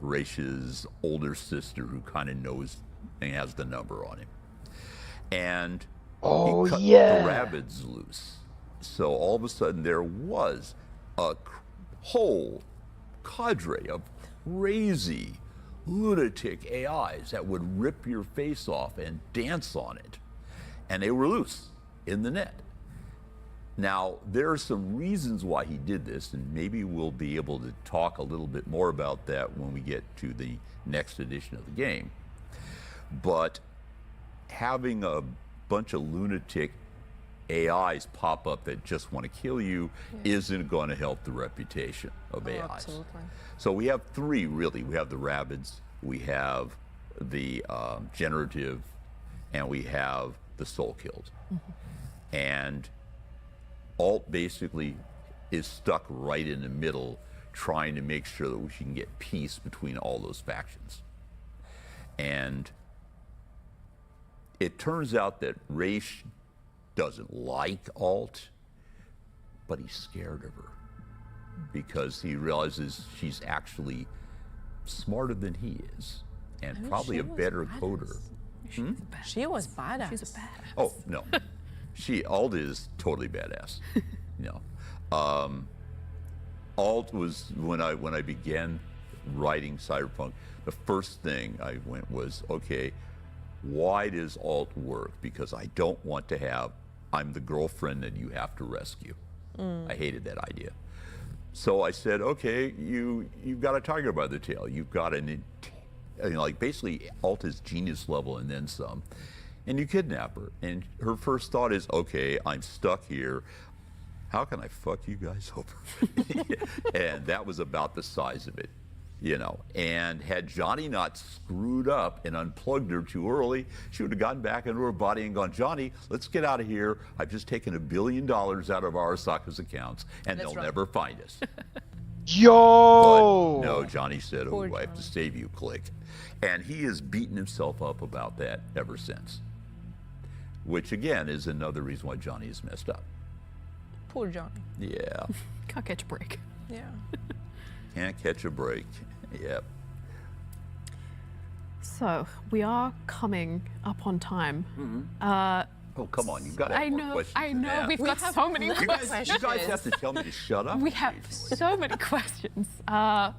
V: Raish's older sister who kind of knows and has the number on him. And he cut the rabbits loose. So all of a sudden there was a whole cadre of crazy, lunatic AIs that would rip your face off and dance on it. And they were loose in the net. Now, there are some reasons why he did this, and maybe we'll be able to talk a little bit more about that when we get to the next edition of the game. But having a bunch of lunatic AIs pop up that just want to kill you isn't going to help the reputation of AIs.
W: Absolutely.
V: So we have three, really. We have the Rabbids, we have the Generative, and we have the Soul Killed. And Alt basically is stuck right in the middle, trying to make sure that we can get peace between all those factions. And it turns out that Raish doesn't like Alt, but he's scared of her because he realizes she's actually smarter than he is, and probably a better coder.
W: She was badass.
L: She's a badass.
V: Oh, no. Alt is totally badass. Alt was, when I began writing Cyberpunk, the first thing I went was, okay, why does Alt work? Because I don't want to have, I'm the girlfriend that you have to rescue. I hated that idea. So I said, okay, you've got a tiger by the tail. You've got basically Alt is genius level and then some. And you kidnap her. And her first thought is, okay, I'm stuck here. How can I fuck you guys over? And that was about the size of it, And had Johnny not screwed up and unplugged her too early, she would have gotten back into her body and gone, Johnny, let's get out of here. I've just taken $1 billion out of Arasaka's accounts, and they'll never find us.
B: Yo!
V: But no, Johnny said, oh, I have to save you, click. And he has beaten himself up about that ever since. Which, again, is another reason why Johnny is messed up.
W: Poor Johnny.
V: Yeah.
L: Can't catch a break.
W: Yeah.
V: Can't catch a break. Yep.
L: So, we are coming up on time.
V: Oh, come on. You've got to have more questions.
L: I know. We've got so many questions.
V: You guys have to tell me to shut up.
L: We have so many questions. But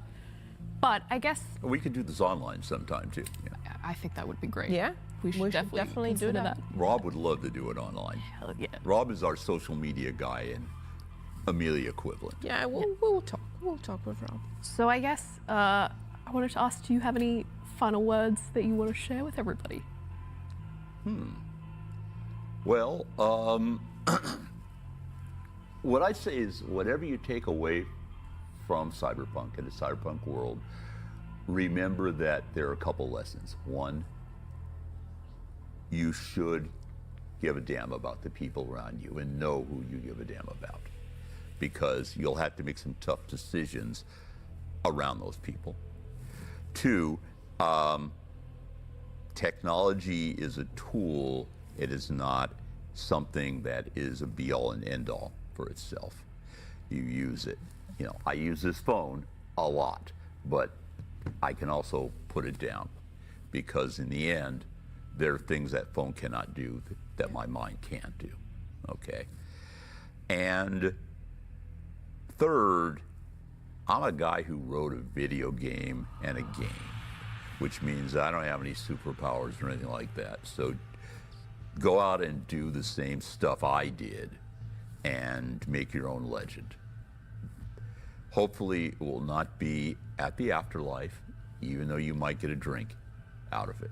L: I guess...
V: We could do this online sometime, too.
L: I think that would be great.
W: Yeah.
L: We should definitely do that.
V: Rob would love to do it online.
L: Hell yeah.
V: Rob is our social media guy and Amelia equivalent.
W: Yeah, we'll talk. We'll talk with Rob.
L: So I guess I wanted to ask, do you have any final words that you want to share with everybody?
V: Well, what I say is whatever you take away from Cyberpunk and the Cyberpunk world, remember that there are a couple lessons. One, you should give a damn about the people around you and know who you give a damn about, because you'll have to make some tough decisions around those people. Two, technology is a tool. It is not something that is a be-all and end-all for itself. You use it. I use this phone a lot, but I can also put it down, because in the end, there are things that phone cannot do that my mind can't do, okay? And third, I'm a guy who wrote a video game and a game. which means I don't have any superpowers or anything like that. So go out and do the same stuff I did and make your own legend. Hopefully, it will not be at the afterlife, even though you might get a drink out of it.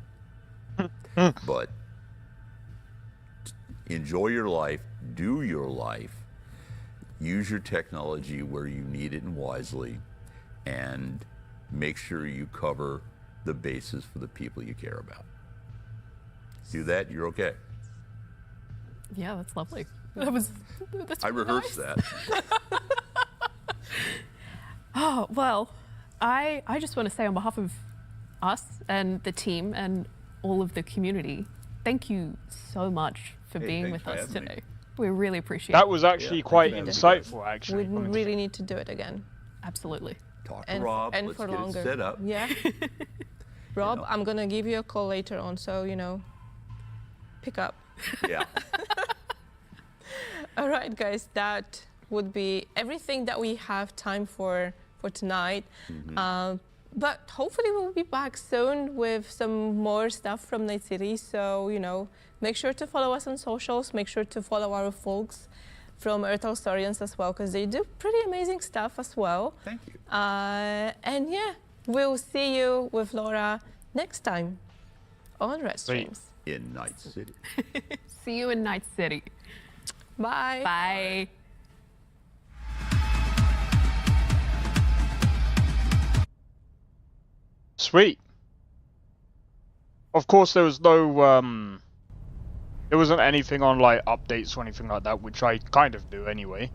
V: But enjoy your life, do your life, use your technology where you need it and wisely, and make sure you cover the bases for the people you care about. Do that, you're okay.
L: Yeah, that's lovely. That's
V: I rehearsed that.
L: Oh, well, I just want to say on behalf of us and the team and all of the community, thank you so much for being with us today. We really appreciate it.
B: That was actually quite insightful, actually.
W: We really need to do it again.
L: Absolutely.
V: Talk to Rob,
W: and
V: let's
W: for
V: get
W: longer.
V: it set up.
W: Yeah. Rob, I'm gonna give you a call later on, so pick up.
V: Yeah.
W: All right, guys, that would be everything that we have time for tonight. But hopefully we'll be back soon with some more stuff from Night City. So, make sure to follow us on socials. Make sure to follow our folks from Earth Historians as well, because they do pretty amazing stuff as well.
V: Thank you.
W: And yeah, we'll see you with Laura next time on Red Streams.
V: In Night City.
L: See you in Night City.
W: Bye.
L: Bye.
B: Sweet. Of course, there was no, there wasn't anything on, like, updates or anything like that, which I kind of do anyway.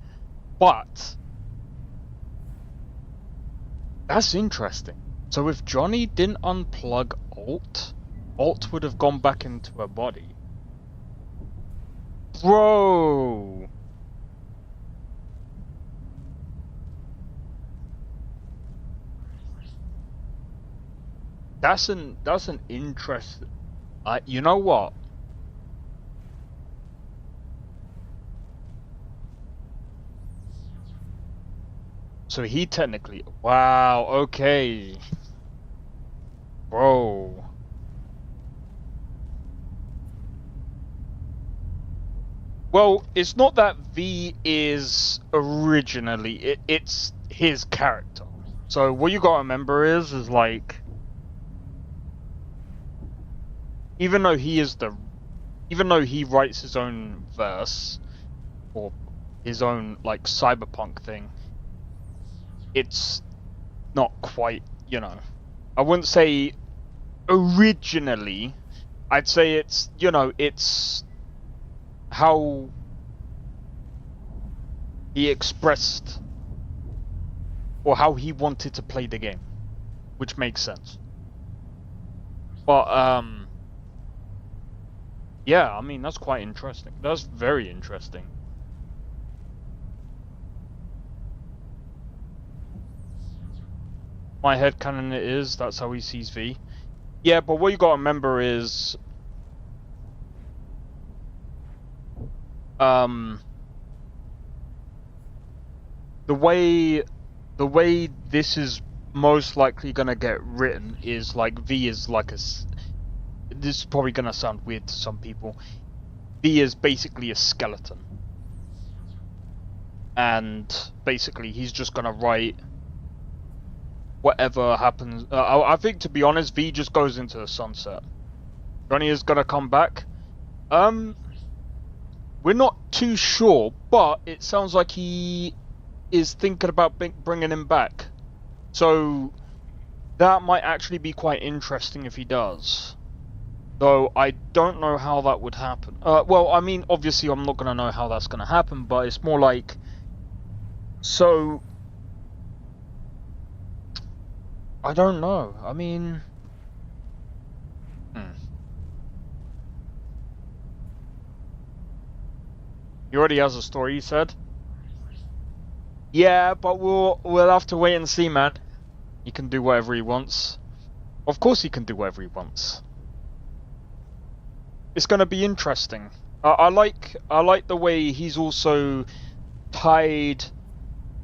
B: But that's interesting. So if Johnny didn't unplug Alt would have gone back into her body. Bro! That's an interesting. You know what? So he technically. Wow. Okay. Bro. Well, it's not that V is originally. It's his character. So what you gotta remember is like. Even though he writes his own verse, or his own, like, cyberpunk thing, it's not quite, I wouldn't say originally, I'd say it's, it's how he expressed, or how he wanted to play the game, which makes sense. But, yeah, I mean, that's quite interesting. That's very interesting. My headcanon it is, that's how he sees V. Yeah, but what you gotta remember is... the way this is most likely gonna get written is, like, V is like a... This is probably gonna sound weird to some people. V is basically a skeleton. And basically he's just gonna write whatever happens. I think, to be honest, V just goes into the sunset. Johnny is gonna come back. We're not too sure, but it sounds like he is thinking about bringing him back. So that might actually be quite interesting if he does. Though I don't know how that would happen. Well, I mean, obviously I'm not going to know how that's going to happen, but it's more like... So... I don't know. I mean... He already has a story, you said? Yeah, but we'll have to wait and see, man. He can do whatever he wants. Of course he can do whatever he wants. It's gonna be interesting. I like the way he's also tied,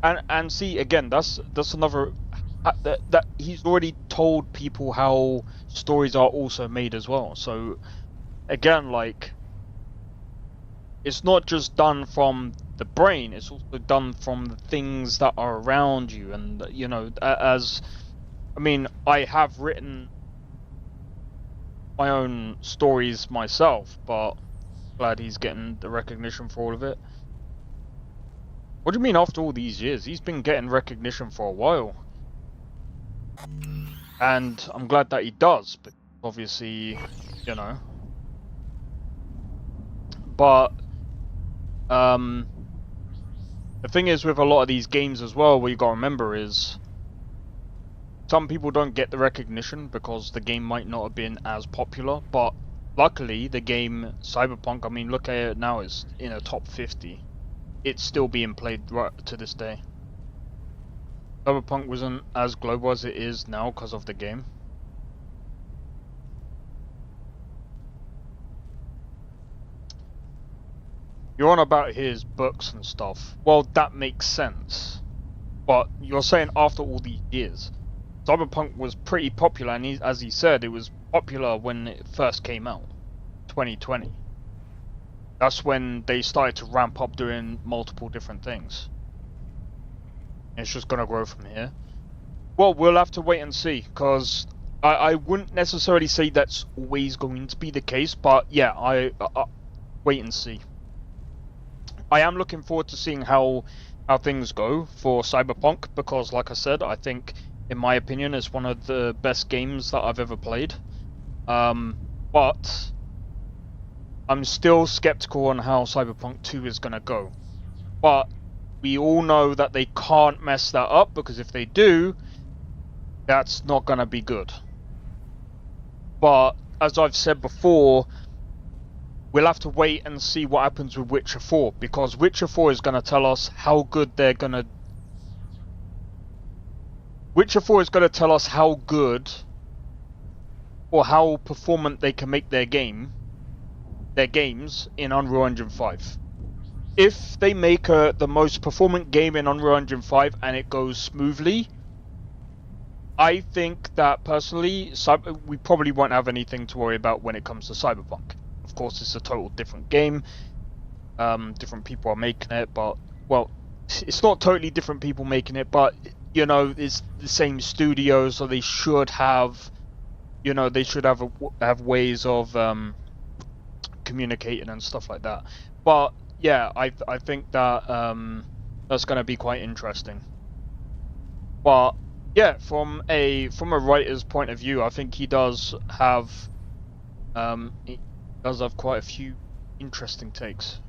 B: and see, again, that's another that he's already told people how stories are also made as well. So again, like, it's not just done from the brain, it's also done from the things that are around you. And you know, as I mean, I have written my own stories myself, but glad he's getting the recognition for all of it. What do you mean after all these years? He's been getting recognition for a while. And I'm glad that he does, but obviously, you know. But the thing is with a lot of these games as well, what you gotta remember is some people don't get the recognition because the game might not have been as popular, but luckily the game Cyberpunk, I mean, look at it now, it's in a top 50. It's still being played right to this day. Cyberpunk wasn't as global as it is now because of the game. You're on about his books and stuff. Well, that makes sense. But you're saying after all these years. Cyberpunk was pretty popular, and as he said, it was popular when it first came out. 2020. That's when they started to ramp up doing multiple different things. It's just gonna grow from here. Well, we'll have to wait and see, because I wouldn't necessarily say that's always going to be the case, but yeah, I wait and see. I am looking forward to seeing how things go for Cyberpunk, because like I said, I think, in my opinion, it's one of the best games that I've ever played. But I'm still skeptical on how Cyberpunk 2 is gonna go. But we all know that they can't mess that up, because if they do, that's not gonna be good. But as I've said before, we'll have to wait and see what happens with Witcher 4, because Witcher 4 is gonna tell us how good they're gonna... Witcher 4 is gonna tell us how good or how performant they can make their games in Unreal Engine 5. If they make the most performant game in Unreal Engine 5 and it goes smoothly, I think that personally, we probably won't have anything to worry about when it comes to Cyberpunk. Of course, it's a total different game. Different people are making it, but, well, it's not totally different people making it, but, you know, it's the same studio, so they should have, you know, they should have ways of communicating and stuff like that. But yeah, I think that that's going to be quite interesting. But yeah, from a writer's point of view, I think he does have quite a few interesting takes.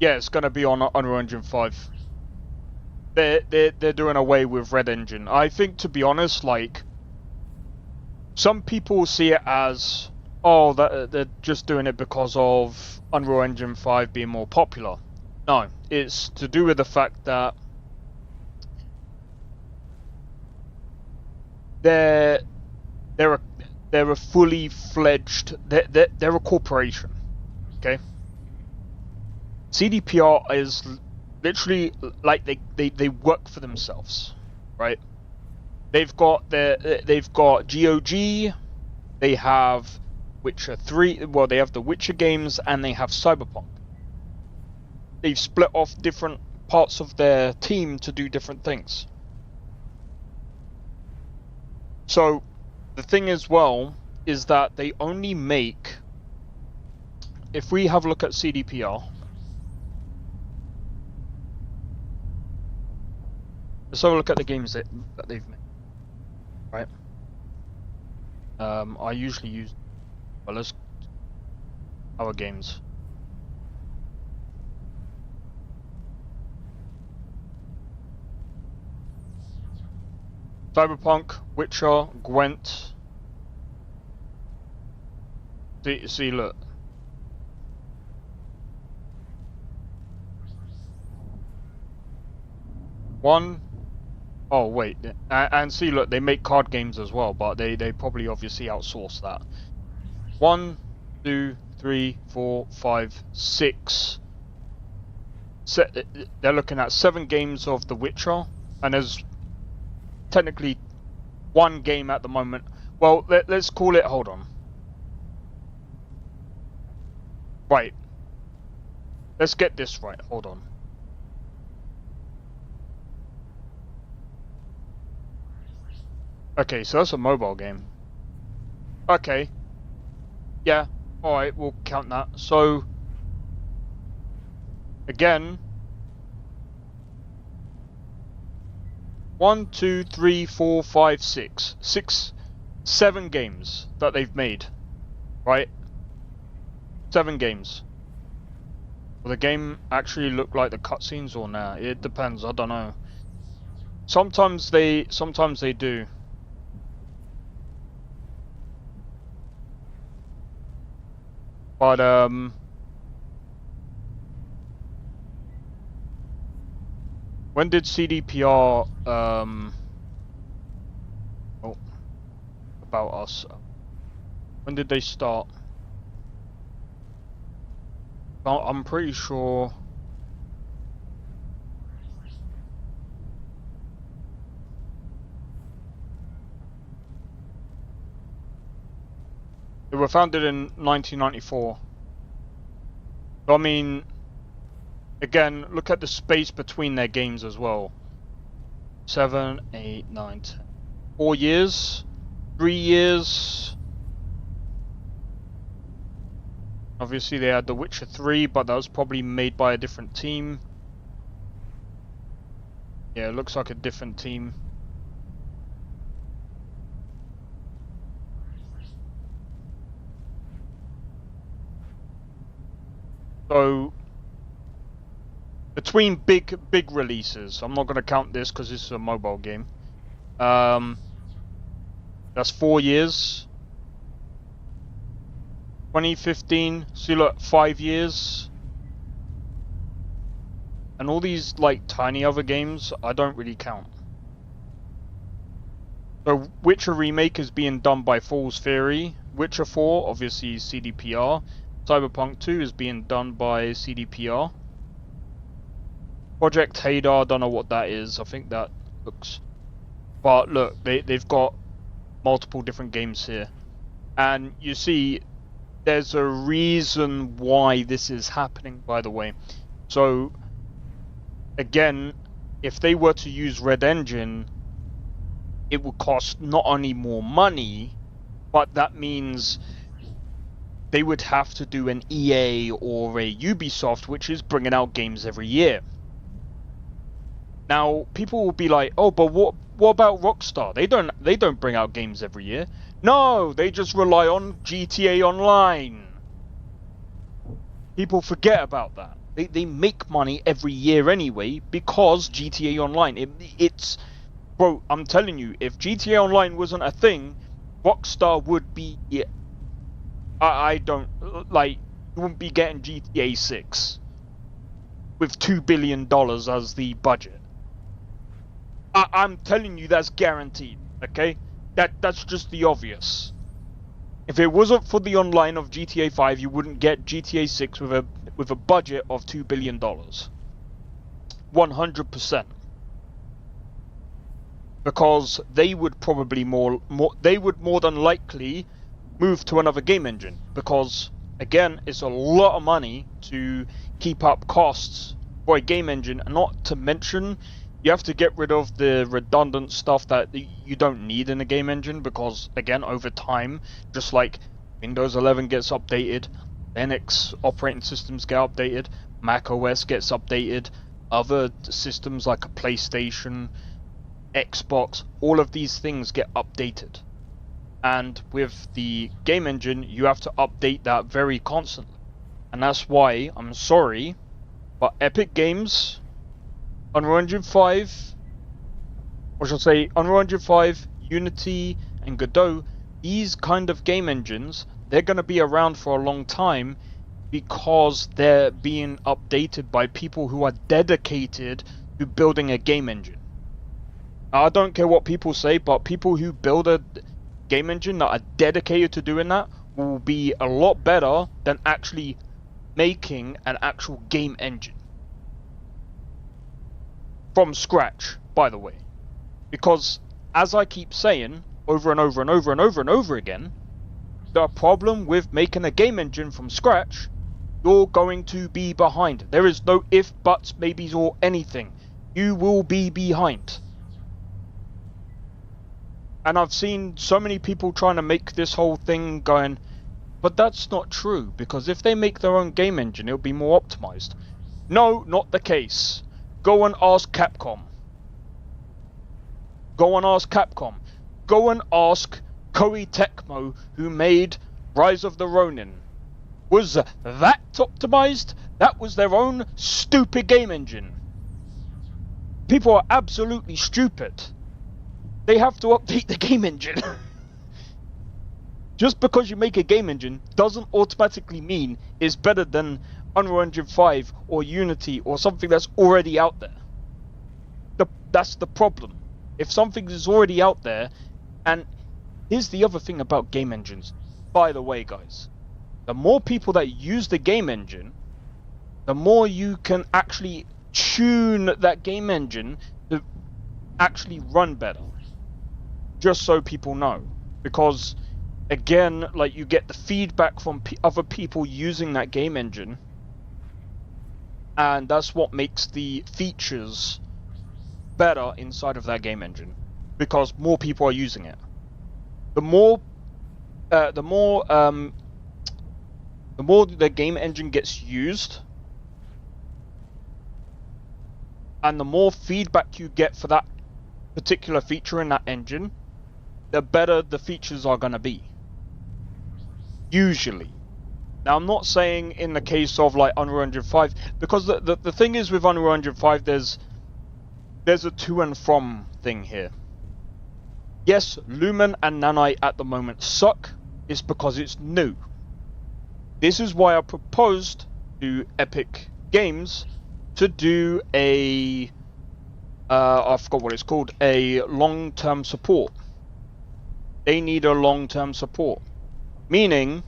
B: Yeah, it's going to be on Unreal Engine 5. They're doing away with Red Engine. I think, to be honest, like, some people see it as, oh, that they're just doing it because of Unreal Engine 5 being more popular. No, it's to do with the fact that they're a fully fledged, they're a corporation, okay? CDPR is literally like they work for themselves, right? They've got GOG, they have Witcher 3, well, they have the Witcher games, and they have Cyberpunk. They've split off different parts of their team to do different things. So, the thing as well is that they only make, if we have a look at CDPR, let's have a look at the games that they've made, right? I usually use, well, let's our games. Cyberpunk, Witcher, Gwent. See, look. One. Oh wait, and see, look, they make card games as well, but they probably obviously outsource that. 1, 2, 3, 4, 5, 6. They're looking at 7 games of The Witcher, and there's technically one game at the moment. Well, let's call it, hold on. Right. Let's get this right, hold on. Okay, so that's a mobile game. Okay. Yeah, alright, we'll count that. So, again, 1, 2, 3, 4, 5, 6. 7 games that they've made. Right? 7 games. Will the game actually look like the cutscenes or nah? It depends, I don't know. Sometimes they do. But when did CDPR about us? When did they start? Well, I'm pretty sure. They were founded in 1994. So, I mean, again, look at the space between their games as well. 7, 8, 9, 10. 4 years? 3 years? Obviously they had The Witcher 3, but that was probably made by a different team. Yeah, it looks like a different team. So, between big releases, I'm not going to count this because this is a mobile game. That's 4 years. 2015, so look, 5 years. And all these, like, tiny other games, I don't really count. So, Witcher Remake is being done by Fool's Theory. Witcher 4, obviously CDPR. Cyberpunk 2 is being done by CDPR. Project Hadar, don't know what that is. I think that looks... But look, they've got multiple different games here. And you see, there's a reason why this is happening, by the way. So, again, if they were to use Red Engine, it would cost not only more money, but that means they would have to do an EA or a Ubisoft, which is bringing out games every year. Now, people will be like, "Oh, but what about Rockstar? They don't bring out games every year." No, they just rely on GTA Online. People forget about that. They make money every year anyway because GTA Online. It's, bro, I'm telling you, if GTA Online wasn't a thing, Rockstar would be. I don't like. You wouldn't be getting GTA 6 with $2 billion as the budget. I'm telling you, that's guaranteed. Okay, that's just the obvious. If it wasn't for the online of GTA 5, you wouldn't get GTA 6 with a budget of $2 billion. 100%. Because they would probably more than likely move to another game engine, because again, it's a lot of money to keep up costs for a game engine, and not to mention you have to get rid of the redundant stuff that you don't need in a game engine, because again, over time, just like Windows 11 gets updated, Linux operating systems get updated, Mac OS gets updated, other systems like a PlayStation, Xbox, all of these things get updated. And with the game engine, you have to update that very constantly. And that's why, I'm sorry, but Epic Games, Unreal Engine 5, or should I say Unreal Engine 5, Unity, and Godot, these kind of game engines, they're going to be around for a long time because they're being updated by people who are dedicated to building a game engine. Now, I don't care what people say, but people who build a game engine that are dedicated to doing that will be a lot better than actually making an actual game engine from scratch, by the way, because as I keep saying over and over and over and over and over again, the problem with making a game engine from scratch, you're going to be behind. There is no if, buts, maybes, or anything. You will be behind. And I've seen so many people trying to make this whole thing going, but that's not true, because if they make their own game engine, it'll be more optimized. No, not the case. Go and ask Capcom. Go and ask Capcom. Go and ask Koei Tecmo, who made Rise of the Ronin. Was that optimized? That was their own stupid game engine. People are absolutely stupid. They have to update the game engine. Just because you make a game engine doesn't automatically mean it's better than Unreal Engine 5 or Unity or something that's already out there. That's the problem. If something is already out there, and here's the other thing about game engines, by the way, guys. The more people that use the game engine, the more you can actually tune that game engine to actually run better. Just so people know. Because, again, like, you get the feedback from other people using that game engine, and that's what makes the features better inside of that game engine, because more people are using it. The more the game engine gets used, and the more feedback you get for that particular feature in that engine, the better the features are going to be. Usually. Now, I'm not saying in the case of like Unreal Engine 5, because the thing is with Unreal Engine 5, there's a to and from thing here. Yes, Lumen and Nanite at the moment suck. It's because it's new. This is why I proposed to Epic Games to do a I forgot what it's called, a long-term support. They need a long-term support. Meaning,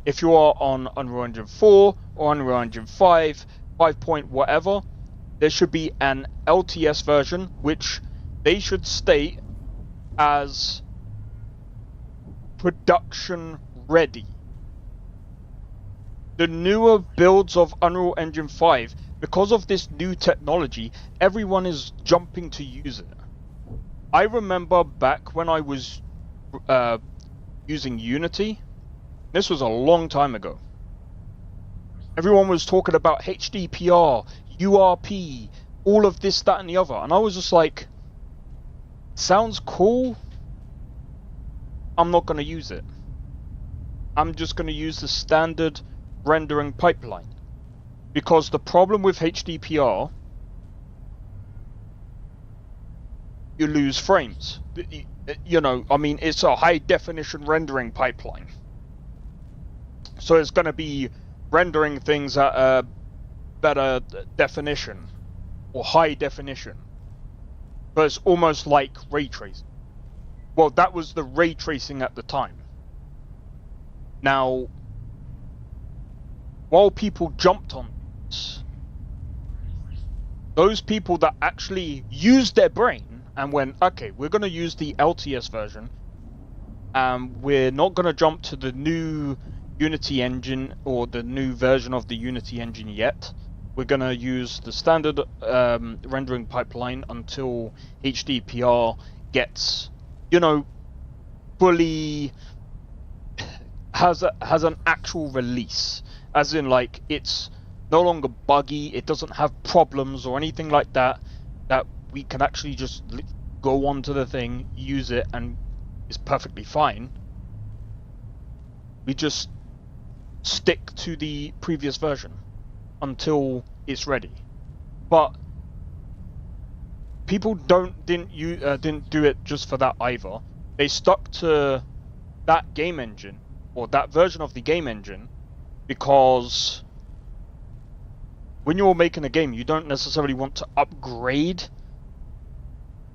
B: if you are on Unreal Engine 4 or Unreal Engine 5, 5 point whatever, there should be an LTS version which they should state as production ready. The newer builds of Unreal Engine 5, because of this new technology, everyone is jumping to use it. I remember back when I was using Unity, this was a long time ago. Everyone was talking about HDPR, URP, all of this, that, and the other. And I was just like, sounds cool. I'm not going to use it. I'm just going to use the standard rendering pipeline. Because the problem with HDPR, you lose frames. You know, I mean, it's a high definition rendering pipeline. So it's going to be rendering things at a better definition or high definition. But it's almost like ray tracing. Well, that was the ray tracing at the time. Now, while people jumped on this, those people that actually used their brain and went, okay, we're going to use the LTS version, we're not going to jump to the new Unity engine or the new version of the Unity engine yet. We're going to use the standard rendering pipeline until HDPR gets, you know, fully has an actual release, as in like it's no longer buggy, it doesn't have problems or anything like that, that we can actually just go onto the thing, use it, and it's perfectly fine. We just stick to the previous version until it's ready. But people didn't do it just for that either. They stuck to that game engine or that version of the game engine because when you're making a game, you don't necessarily want to upgrade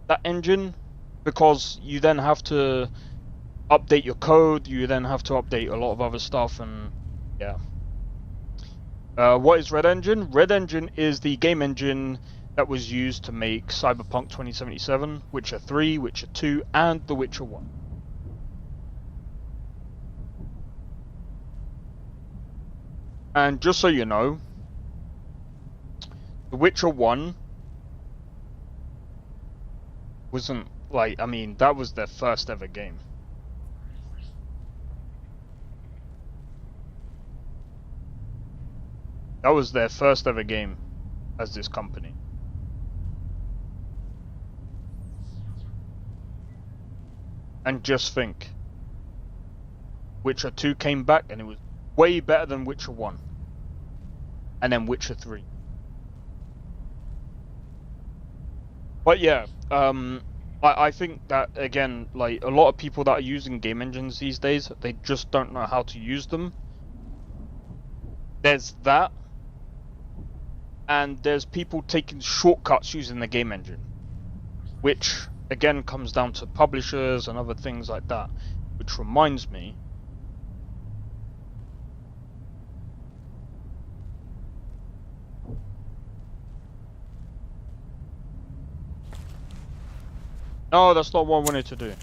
B: that engine, because you then have to update your code, you then have to update a lot of other stuff, and yeah. What is Red Engine? Red Engine is the game engine that was used to make Cyberpunk 2077, Witcher 3, Witcher 2, and The Witcher 1. And just so you know, The Witcher 1 wasn't like, I mean, that was their first ever game. That was their first ever game as this company. And just think, Witcher 2 came back and it was way better than Witcher 1. And then Witcher 3. But yeah, I think that, again, like, a lot of people that are using game engines these days, they just don't know how to use them. There's that. And there's people taking shortcuts using the game engine. Which, again, comes down to publishers and other things like that. Which reminds me, no, that's not what I wanted to do.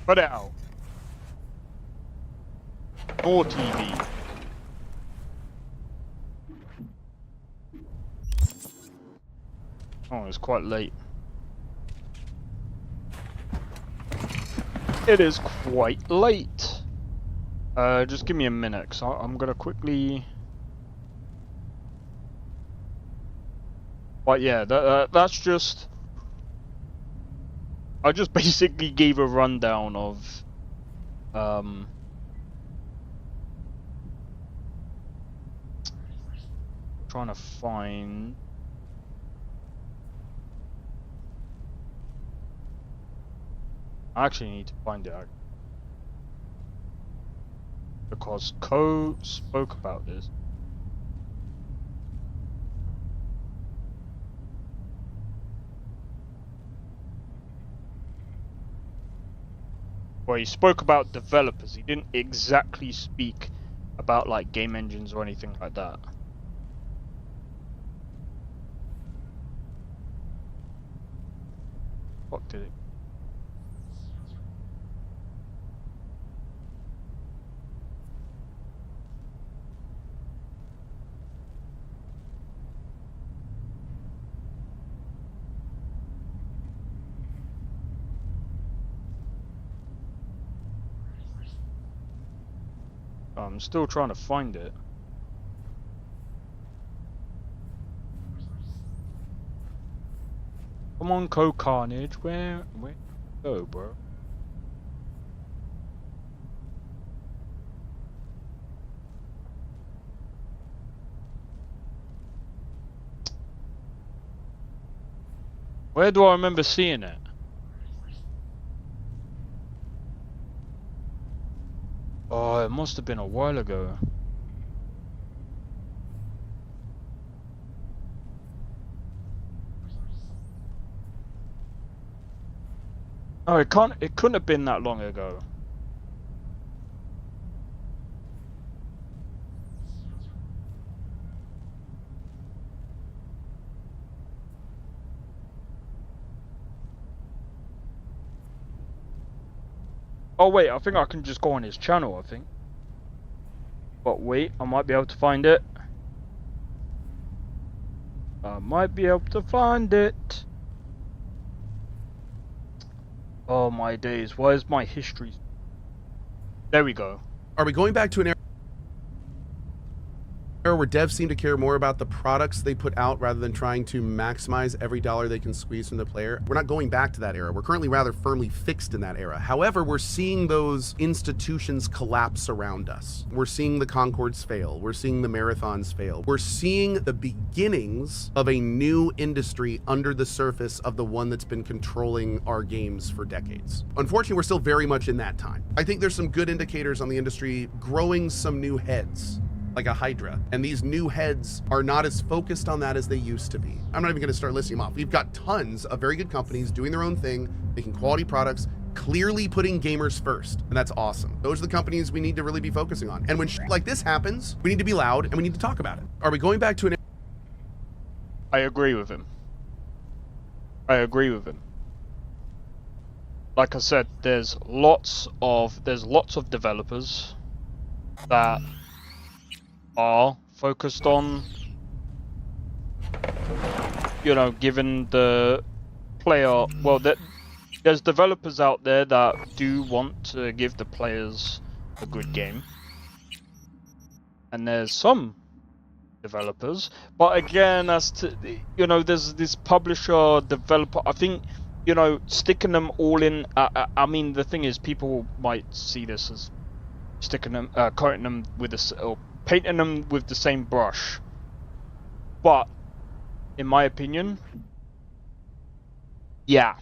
B: Put it out. More TV. Oh, it's quite late. It is quite late. Just give me a minute, cause I'm gonna quickly. But yeah, that's just. I just basically gave a rundown of. Trying to find. I actually need to find it out. Because Ko spoke about this. Well, he spoke about developers. He didn't exactly speak about like game engines or anything like that. What did it? I'm still trying to find it. Come on, Carnage, where go, bro? Where do I remember seeing it? Oh, it must have been a while ago. Oh, it couldn't have been that long ago. Oh wait, I think I can just go on his channel, I think. But wait, I might be able to find it. I might be able to find it. Oh my days, why is my history? There we go.
M: Are we going back to an era where devs seem to care more about the products they put out rather than trying to maximize every dollar they can squeeze from the player? We're not going back to that era. We're currently rather firmly fixed in that era. However, we're seeing those institutions collapse around us. We're seeing the Concords fail. We're seeing the Marathons fail. We're seeing the beginnings of a new industry under the surface of the one that's been controlling our games for decades. Unfortunately, we're still very much in that time. I think there's some good indicators on the industry growing some new heads, like a Hydra. And these new heads are not as focused on that as they used to be. I'm not even gonna start listing them off. We've got tons of very good companies doing their own thing, making quality products, clearly putting gamers first, and that's awesome. Those are the companies we need to really be focusing on. And when shit like this happens, we need to be loud and we need to talk about it. Are we going back to an...
B: I agree with him. I agree with him. Like I said, there's lots of developers that are focused on, you know, giving the player, well, there's developers out there that do want to give the players a good game, and there's some developers, but again, as to, you know, there's this publisher developer, I think, you know, sticking them all in, I mean, the thing is, people might see this as sticking them, coating them with this, or painting them with the same brush, but in my opinion, yeah,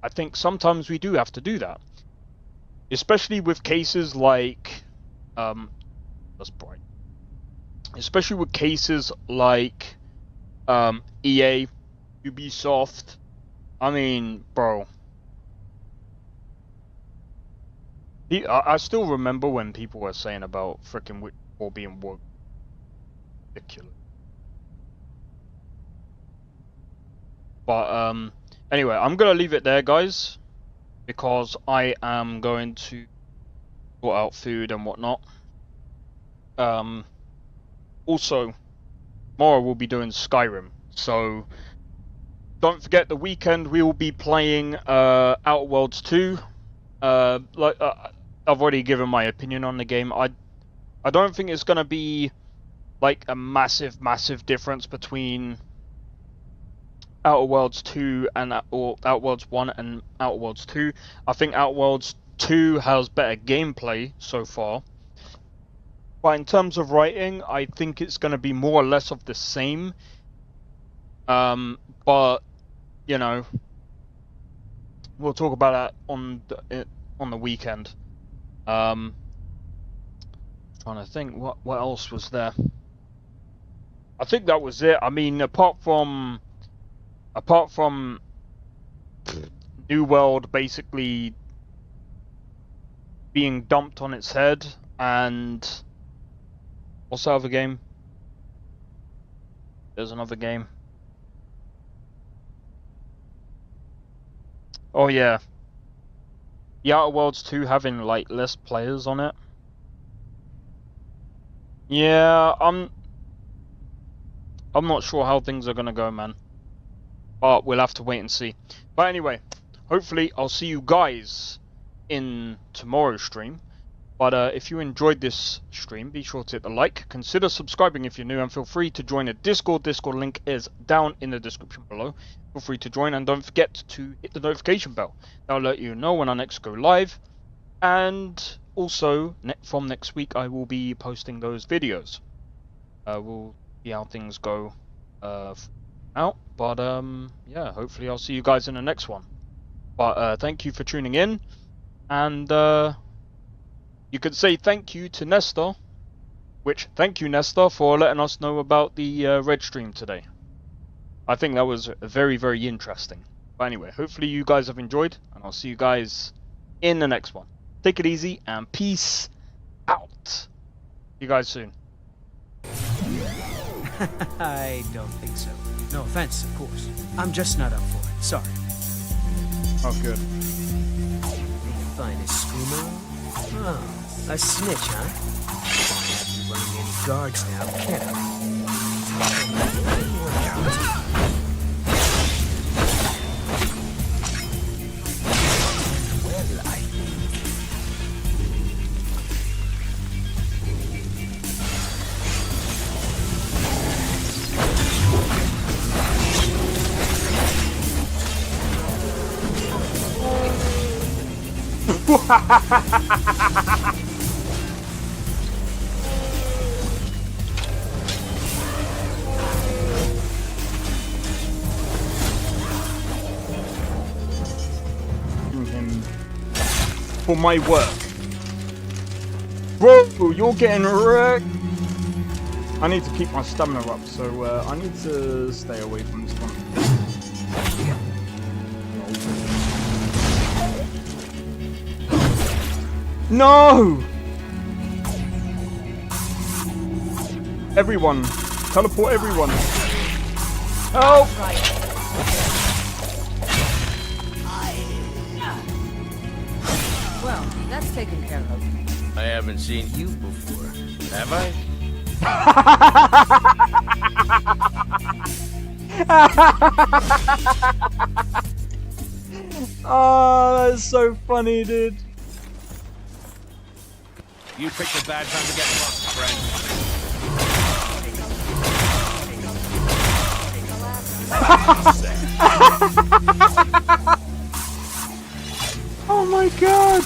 B: I think sometimes we do have to do that, especially with cases like, that's bright. Especially with cases like EA, Ubisoft. I mean, bro. I still remember when people were saying about frickin' Witcher 4 being woke. Ridiculous. But anyway, I'm gonna leave it there, guys, because I am going to sort out food and whatnot. Also, tomorrow we'll be doing Skyrim, so don't forget the weekend we will be playing Outer Worlds 2. I've already given my opinion on the game. I don't think it's gonna be like a massive difference between Outer Worlds 2 and or Outer Worlds 1 and Outer Worlds 2. I think Outer Worlds 2 has better gameplay so far. But in terms of writing, I think it's going to be more or less of the same. But you know, we'll talk about that on the weekend. Trying to think what else was there. I think that was it. I mean, apart from New World basically being dumped on its head, and what's that other game? There's another game. Oh yeah. The Outer Worlds 2 having like less players on it. Yeah, I'm not sure how things are gonna go, man. But we'll have to wait and see. But anyway, hopefully I'll see you guys in tomorrow's stream. But if you enjoyed this stream, be sure to hit the like, consider subscribing if you're new, and feel free to join the Discord. Discord link is down in the description below. Feel free to join, and don't forget to hit the notification bell. That'll let you know when I next go live. And also, from next week, I will be posting those videos. We'll see how things go out. But yeah, hopefully I'll see you guys in the next one. But thank you for tuning in, and you could say thank you to Nestor, which thank you Nestor for letting us know about the red stream today. I think that was very, very interesting. But anyway, hopefully you guys have enjoyed, and I'll see you guys in the next one. Take it easy and peace out. See you guys soon.
G: I don't think so. No offense, of course. I'm just not up for it. Sorry.
B: Oh, good.
G: Finest screamer. Oh, a snitch, huh? Don't have you running any guards now, can I?
B: Him for my work. Bro, you're getting wrecked. I need to keep my stamina up, so I need to stay away from this one. No! Everyone. Teleport everyone. Help!
H: Well, that's taken care of.
D: I haven't seen you before, have I?
B: Oh, that's so funny, dude.
D: You picked a bad time to get lost, friend.
B: Oh my god!